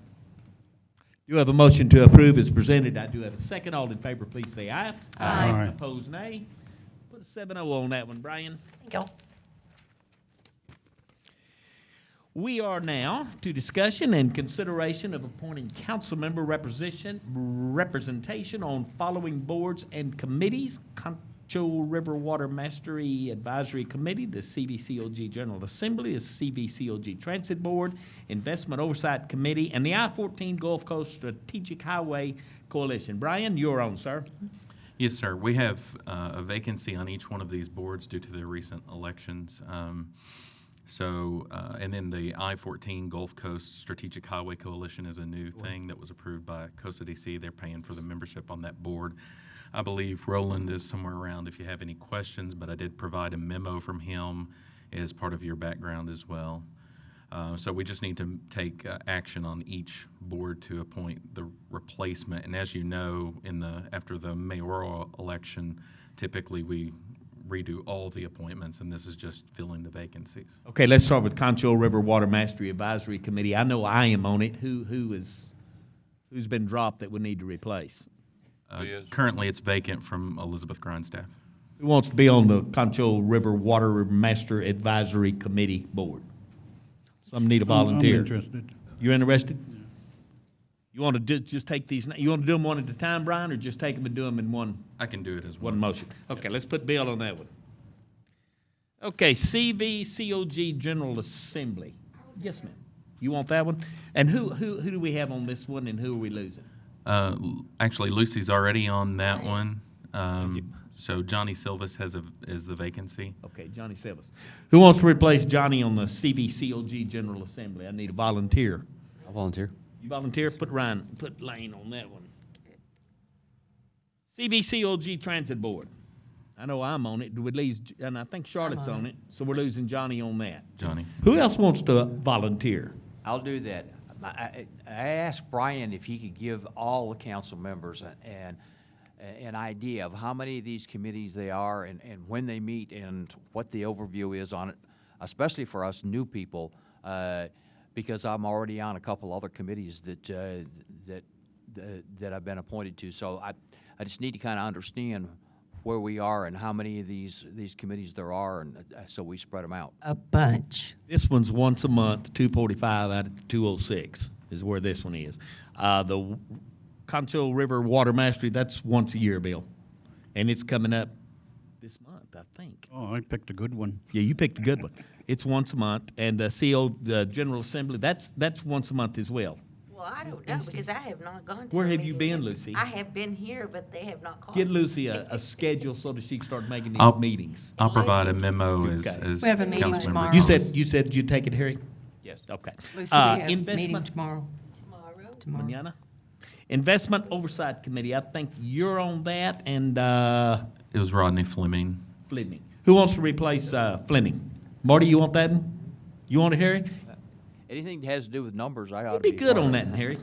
You have a motion to approve as presented. I do have a second. All in favor, please say aye. Aye. Opposed, nay. Put a 7-0 on that one, Brian. Thank you. We are now to discussion and consideration of appointing council member representation on following boards and committees: Concho River Water Mastery Advisory Committee, the CVCOG General Assembly, the CVCOG Transit Board, Investment Oversight Committee, and the I-14 Gulf Coast Strategic Highway Coalition. Brian, you're on, sir. Yes, sir. We have a vacancy on each one of these boards due to the recent elections. And then the I-14 Gulf Coast Strategic Highway Coalition is a new thing that was approved by COSA DC. They're paying for the membership on that board. I believe Roland is somewhere around if you have any questions, but I did provide a memo from him as part of your background as well. So we just need to take action on each board to appoint the replacement. And as you know, after the mayoral election, typically we redo all the appointments, and this is just filling the vacancies. Okay, let's start with Concho River Water Mastery Advisory Committee. I know I am on it. Who's been dropped that we need to replace? Currently, it's vacant from Elizabeth Grindstaff. Who wants to be on the Concho River Water Master Advisory Committee board? Some need a volunteer. I'm interested. You're interested? Yeah. You want to just take these? You want to do them one at a time, Brian, or just take them and do them in one? I can do it as one motion. Okay, let's put Bill on that one. Okay, CVCOG General Assembly. Yes, ma'am. You want that one? And who do we have on this one, and who are we losing? Actually, Lucy's already on that one. So Johnny Silvas is the vacancy. Okay, Johnny Silvas. Who wants to replace Johnny on the CVCOG General Assembly? I need a volunteer. I'll volunteer. You volunteer? Put Lane on that one. CVCOG Transit Board. I know I'm on it. And I think Charlotte's on it. So we're losing Johnny on that. Johnny. Who else wants to volunteer? I'll do that. I asked Brian if he could give all the council members an idea of how many of these committees they are and when they meet and what the overview is on it, especially for us new people, because I'm already on a couple other committees that I've been appointed to. So I just need to kind of understand where we are and how many of these committees there are, and so we spread them out? A bunch. This one's once a month, 245 out of 206 is where this one is. The Concho River Water Mastery, that's once a year, Bill. And it's coming up this month, I think. Oh, I picked a good one. Yeah, you picked a good one. It's once a month. And the the General Assembly, that's once a month as well. Well, I don't know, because I have not gone to. Where a have you meeting been, yet. Lucy? I have been here, but they have not called. Get me. Lucy a schedule so that she can start making these I'll- meetings. I'll provide a memo as, Okay. as We have a meeting Councilmember tomorrow. You Collins. said you'd take it, Harry? Yes, okay. Lucy, we have a meeting Investment tomorrow. Tomorrow. Mañana. Investment Oversight Committee, I think you're on that, and It was Rodney Fleming. Fleming. Who wants to replace Fleming? Marty, you want that one? You want it, Harry? Anything that has to do with numbers, I ought You'd to be good part on of that, Harry.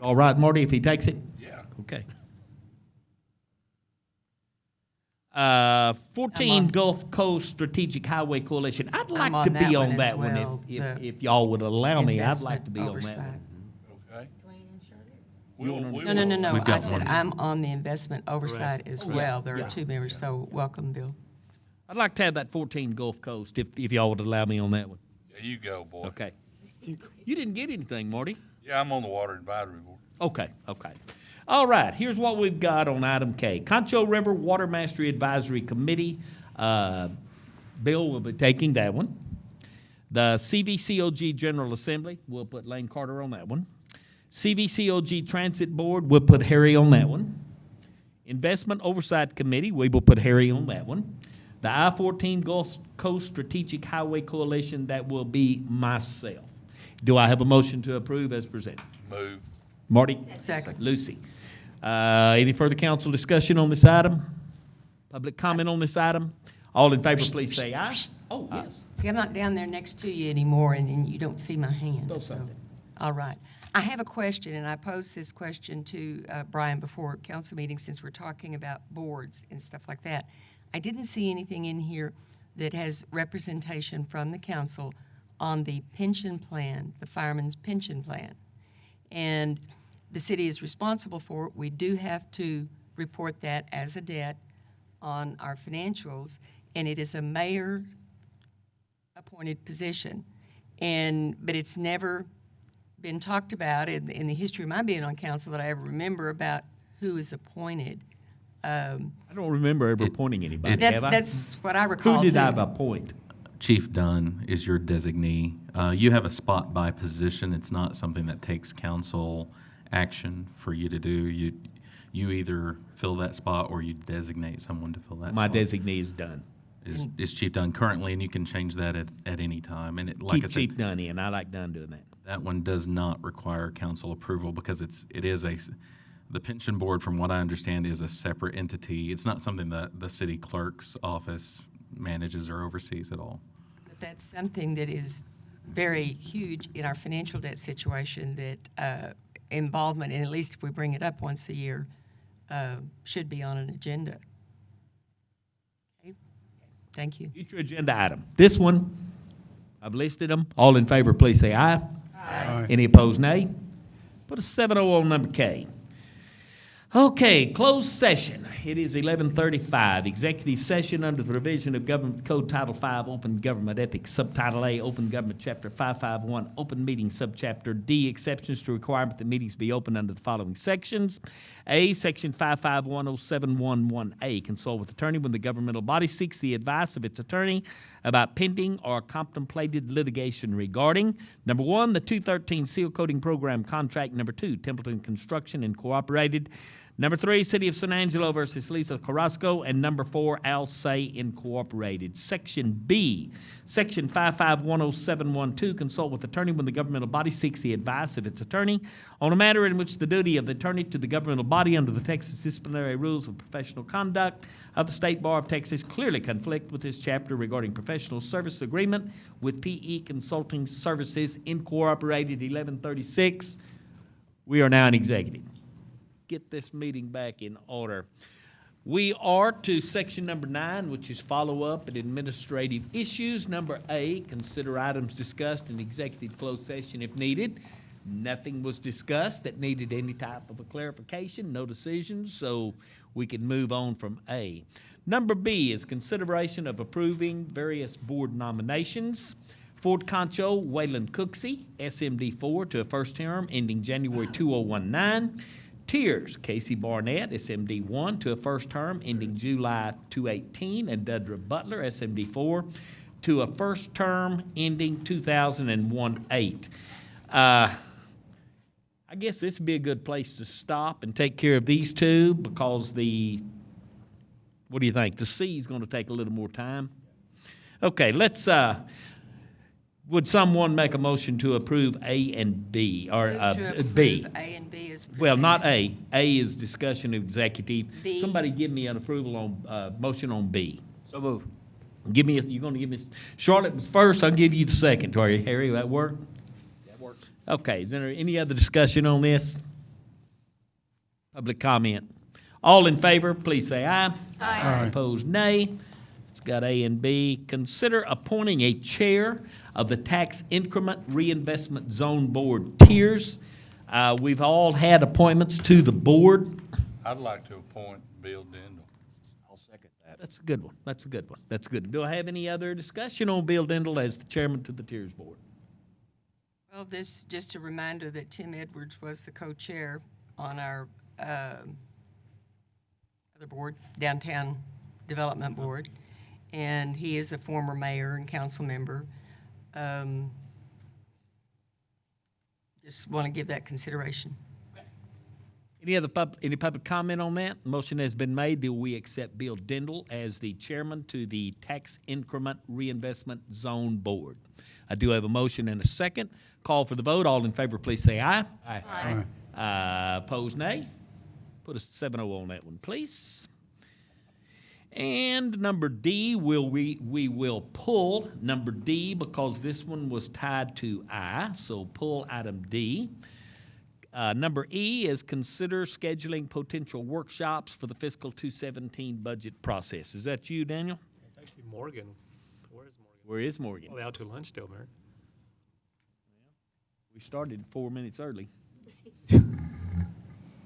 All right, Marty, if he takes it? Yeah. Okay. I'm 14 on. Gulf Coast Strategic Highway Coalition. I'd I'm like on to that be one on as that one well, if y'all would allow me. I'd like Investment to be on that oversight. one. Okay. No. We've I got said one. I'm on the investment oversight as Oh, yeah. well. There Yeah. are two members, so welcome, Bill. I'd like to have that 14 Gulf Coast if y'all would allow me on that one. Yeah, you go, boy. Okay. You didn't get anything, Marty. Yeah, I'm on the Water Advisory Board. Okay. All right, here's what we've got on item K. Concho River Water Mastery Advisory Committee. Bill will be taking that one. The CVCOG General Assembly, we'll put Lane Carter on that one. CVCOG Transit Board, we'll put Harry on that one. Investment Oversight Committee, we will put Harry on that one. The I-14 Gulf Coast Strategic Highway Coalition, that will be myself. Do I have a motion to approve as presented? Move. Marty? Second. Lucy? Any further council discussion on this item? Public comment on this item? All in favor, please say aye. Oh, yes. See, I'm not down there next to you anymore, and you don't see my hand. Go so- something. All right. I have a question, and I posed this question to Brian before council meeting, since we're talking about boards and stuff like that. I didn't see anything in here that has representation from the council on the pension plan, the fireman's pension plan. And the city is responsible for it. We do have to report that as a debt on our financials, and it is a mayor-appointed position. But it's never been talked about in the history of my being on council that I ever remember about who is appointed. I don't remember ever appointing anybody, have I? That's what I recall, Who did I too. appoint? Chief Dunn is your designee. You have a spot by position. It's not something that takes council action for you to do. You either fill that spot or you designate someone to fill that My spot. designee is Dunn. Is Chief Dunn currently, and you can change that at any time. And it, like Keep I said, Chief Dunn in. I like Dunn doing that. that one does not require council approval because the pension board, from what I understand, is a separate entity. It's not something that the city clerk's office manages or oversees at all. But that's something that is very huge in our financial debt situation, that involvement, and at least if we bring it up once a year, should be on an agenda. Okay. Thank you. Future agenda item. This one, I've listed them. All in favor, please say aye. Aye. Any opposed, nay? Put a 7-0 on number K. Okay, closed session. It is 11:35. Executive session under the revision of Government Code Title V, Open Government Ethics, Subtitle A, Open Government Chapter 551, Open Meeting Subchapter D, exceptions to requirement that meetings be open under the following sections. A, Section 5510711A, consult with attorney when the governmental body seeks the advice of its attorney about pending or contemplated litigation regarding, number 1, the 213 Seal Coating Program Contract, number 2, Templeton Construction Incorporated, number 3, City of San Angelo versus Lisa Carrasco, and number 4, Alsay Incorporated. Section B, Section 5510712, consult with attorney when the governmental body seeks the advice of its attorney on a matter in which the duty of the attorney to the governmental body under the Texas Disciplinary Rules of Professional Conduct of the State Bar of Texas clearly conflict with this chapter regarding professional service agreement with PE Consulting Services Incorporated, 1136. We are now in executive. Get this meeting back in order. We are to section number 9, which is follow-up and administrative issues. Number A, consider items discussed in executive closed session if needed. Nothing was discussed that needed any type of a clarification, no decisions, so we can move on from A. Number B is consideration of approving various board nominations. Fort Concho, Wayland Cooksey, SMD 4 to a first term ending January 2019. Tiers, Casey Barnett, SMD 1 to a first term ending July 2018. And Dudra Butler, SMD 4 to a first term ending 2001-8. I guess this would be a good place to stop and take care of these two because what do you think? The C is going to take a little more time. Okay, let's, would someone make a motion to approve A and B, or B? A and B is presented. Well, not A. A is discussion of executive. B. Somebody give me an approval on, motion on B. So move. You're going to give me, Charlotte was first, I'll give you the second. Harry, will that work? That works. Okay, is there any other discussion on this? Public comment. All in favor, please say aye. Aye. Opposed, nay. It's got A and B. Consider appointing a chair of the Tax Increment Reinvestment Zone Board tiers. We've all had appointments to the board. I'd like to appoint Bill Dindal. I'll second that. That's a good one. That's a good one. That's good. Do I have any other discussion on Bill Dindal as the chairman to the tiers board? Well, this, just a reminder that Tim Edwards was the co-chair on our other board, Downtown Development Board, and he is a former mayor and council member. Just want to give that consideration. Any public comment on that? Motion has been made that we accept Bill Dindal as the chairman to the Tax Increment Reinvestment Zone Board. I do have a motion and a second. Call for the vote. All in favor, please say aye. Aye. Opposed, nay. Put a 7-0 on that one, please. And number D, we will pull number D because this one was tied to I, so pull item D. Number E is consider scheduling potential workshops for the fiscal 2017 budget process. Is that you, Daniel? It's actually Morgan. Where is Morgan? Where is Morgan? Oh, out to lunch still, Mary. We started 4 minutes early.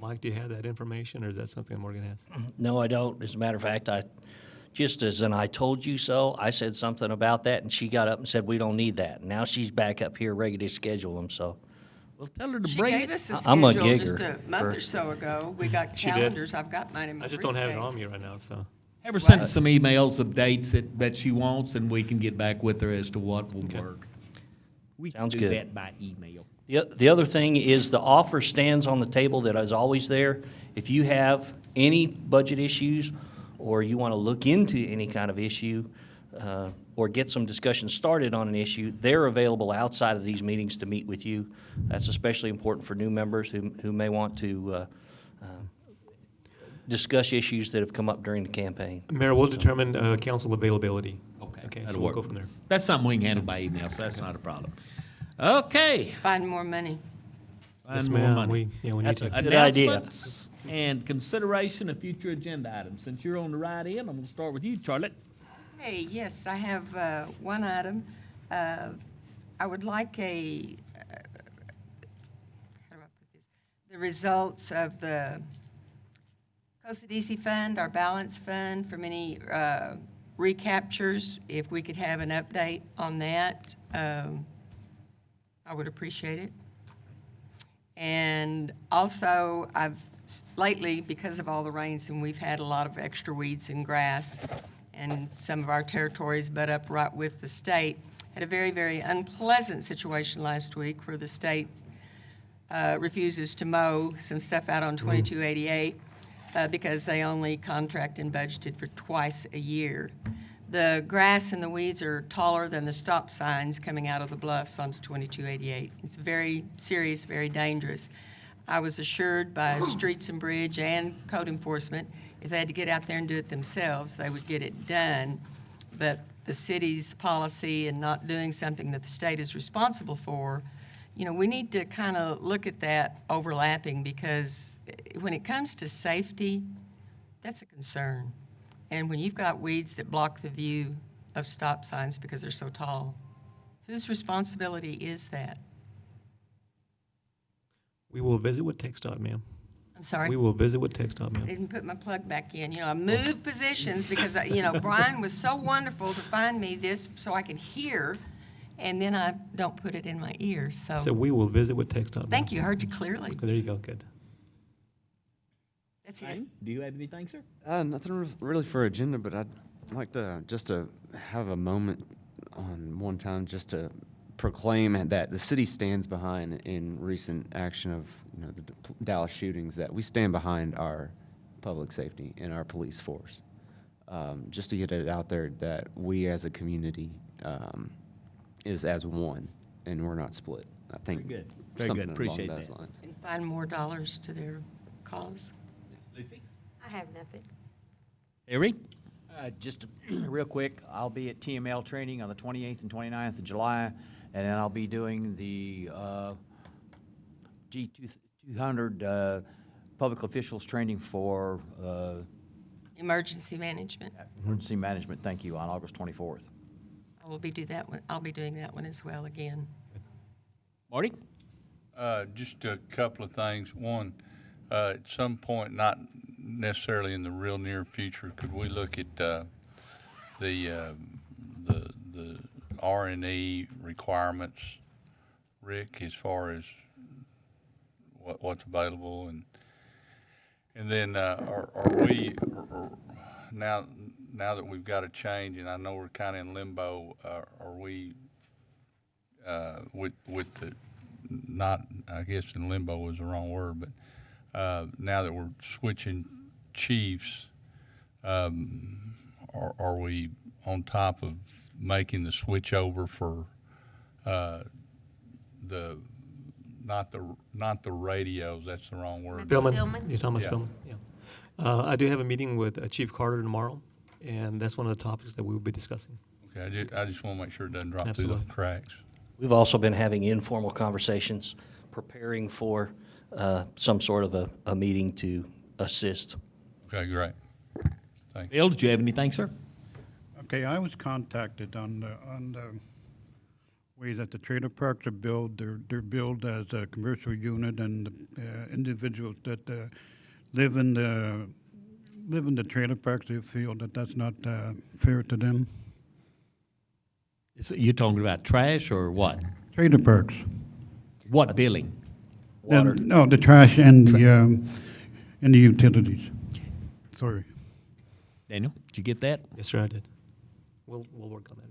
Mike, do you have that information, or is that something that Morgan has? No, I don't. As a matter of fact, just as an I told you so, I said something about that, and she got up and said, we don't need that. Now she's back up here ready to schedule them, so. Well, tell her to She bring gave it. us a I'm a schedule just gigger a month or so ago. We got She did. calendars. I've got mine in my I just don't have it on me briefcase. right now, so. Have her send us some emails of dates that she wants, and we can get back with her as to what will work. We can Sounds do good. that by email. The other thing is the offer stands on the table that is always there. If you have any budget issues or you want to look into any kind of issue or get some discussion started on an issue, they're available outside of these meetings to meet with you. That's especially important for new members who may want to discuss issues that have come up during the campaign. Mayor, we'll determine council availability. Okay, So that'll we'll work. go from there. That's something we can handle by email, so that's not a problem. Okay. Find more money. Find Yes, more ma'am. money. We need That's to. a good idea. Announcements and consideration of future agenda items. Since you're on the right end, I'm going to start with you, Charlotte. Hey, yes, I have one item. I would like how do I put this? The results of the Costa DC Fund, our balance fund, from any recaptures. If we could have an update on that, I would appreciate it. And also, lately, because of all the rains, and we've had a lot of extra weeds and grass, and some of our territories butt up right with the state, had a very, very unpleasant situation last week where the state refuses to mow some stuff out on 2288 because they only contract and budgeted for twice a year. The grass and the weeds are taller than the stop signs coming out of the bluffs onto 2288. It's very serious, very dangerous. I was assured by Streets and Bridge and code enforcement, if they had to get out there and do it themselves, they would get it done. But the city's policy and not doing something that the state is responsible for, we need to kind of look at that overlapping, because when it comes to safety, that's a concern. And when you've got weeds that block the view of stop signs because they're so tall, whose responsibility is that? We will visit with TxDOT, ma'am. I'm sorry? We will visit with TxDOT, I ma'am. didn't put my plug back in. You know, I moved positions because, you know, Brian was so wonderful to find me this so I can hear, and then I don't put it in my ears, so. So we will visit with TxDOT, ma'am. Thank you, heard you clearly. There you go, good. That's it. Wayne, do you have anything, sir? Nothing really for agenda, but I'd like to just to have a moment on one time just to proclaim that the city stands behind in recent action of the Dallas shootings, that we stand behind our public safety and our police force. Just to get it out there that we as a community is as one and we're not split. I think Very good. Very something good. Appreciate along those that. lines. And find more dollars to their cause. Lucy? I have nothing. Harry? Just real quick, I'll be at TML training on the 28th and 29th of July, and then I'll be doing the G200 public officials training for Emergency management. emergency management, thank you, on August 24th. I'll be doing that one as well again. Marty? Just a couple of things. One, at some point, not necessarily in the real near future, could we look at the R&E requirements, Rick, as far as what's available, and then are we now that we've got a change, and I know we're kind of in limbo, are we with the not, I guess in limbo is the wrong word, but now that we're switching chiefs, are we on top of making the switch over for not the radios? That's the wrong word. Spillman, Stillman? you're talking about Yeah. Spillman? Yeah. I do have a meeting with Chief Carter tomorrow, and that's one of the topics that we will be discussing. Okay, I just want to make sure it doesn't drop through Absolutely. the cracks. We've also been having informal conversations, preparing for some sort of a meeting to assist. Okay, great. Thanks. Bill, did you have anything, sir? Okay, I was contacted on the way that the trailer parks are built. They're built as a commercial unit, and individuals that live in the trailer parks, they feel that that's not fair to them. You're talking about trash or what? Trailer parks. What billing? No, the trash and the utilities. Sorry. Daniel, did you get that? Yes, sir, I did. We'll work on that.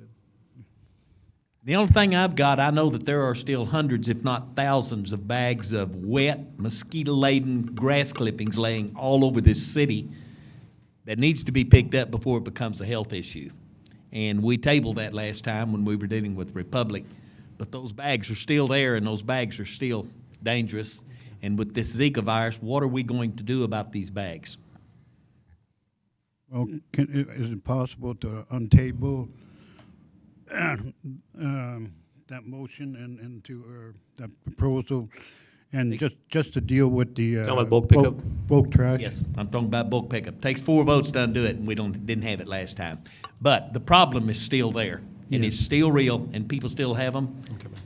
The only thing I've got, I know that there are still hundreds, if not thousands, of bags of wet, mosquito-laden grass clippings laying all over this city that needs to be picked up before it becomes a health issue. And we tabled that last time when we were dealing with Republic. But those bags are still there, and those bags are still dangerous. And with this Zika virus, what are we going to do about these bags? Well, is it possible to untable that motion and to that proposal, and just to deal with the Talking about bulk pickup? bulk trash? Yes, I'm talking about bulk pickup. Takes 4 votes to undo it, and we didn't have it last time. But the problem is still there, and Yes. it's still real, and people still have them. Okay, ma'am.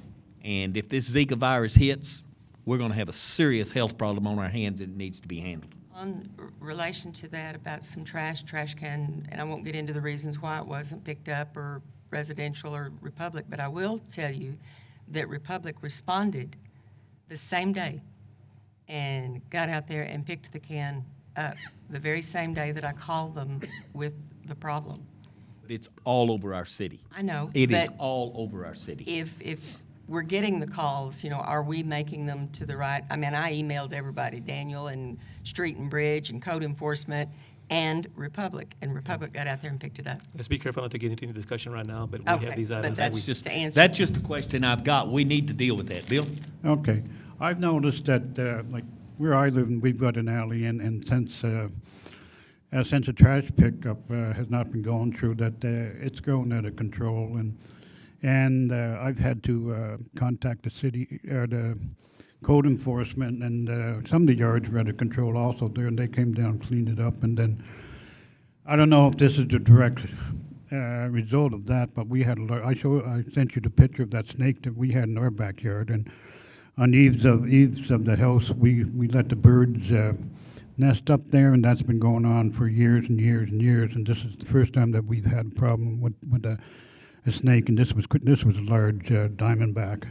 And if this Zika virus hits, we're going to have a serious health problem on our hands, and it needs to be handled. On relation to that, about some trash can, and I won't get into the reasons why it wasn't picked up, or residential or Republic, but I will tell you that Republic responded the same day and got out there and picked the can up the very same day that I called them with the problem. But it's all over our city. I know, It is but all over our city. if we're getting the calls, are we making them to the right? I mean, I emailed everybody, Daniel and Street and Bridge and Code Enforcement and Republic got out there and picked it up. Let's be careful not to get into any discussion right now, but we Okay, have these but items that we that's just to answer. That's just a question I've got. We need to deal with that. Bill? Okay. I've noticed that, like, where I live, we've got an alley, and since the trash pickup has not been going through, that it's grown out of control, and I've had to contact the city, or the code enforcement, and some of the yards were out of control also there, and they came down, cleaned it up, and then, I don't know if this is the direct result of that, but we had I sent you the picture of that snake that we had in our backyard, and on eaves of the house, we let the birds nest up there, and that's been going on for years and years and years. And this is the first time that we've had a problem with a snake, and this was a large diamondback.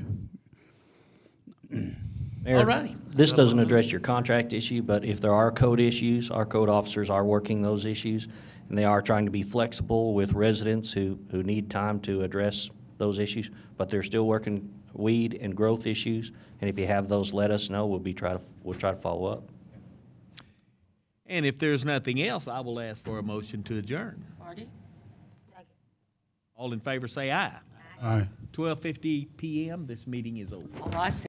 Mayor, Alrighty. this doesn't address your contract issue, but if there are code issues, our code officers are working those issues, and they are trying to be flexible with residents who need time to address those issues, but they're still working weed and growth issues, and if you have those, let us know. We'll try to follow up. And if there's nothing else, I will ask for a motion to adjourn. Marty? All in favor say aye. Aye. 12:50 p.m. This meeting is over. All I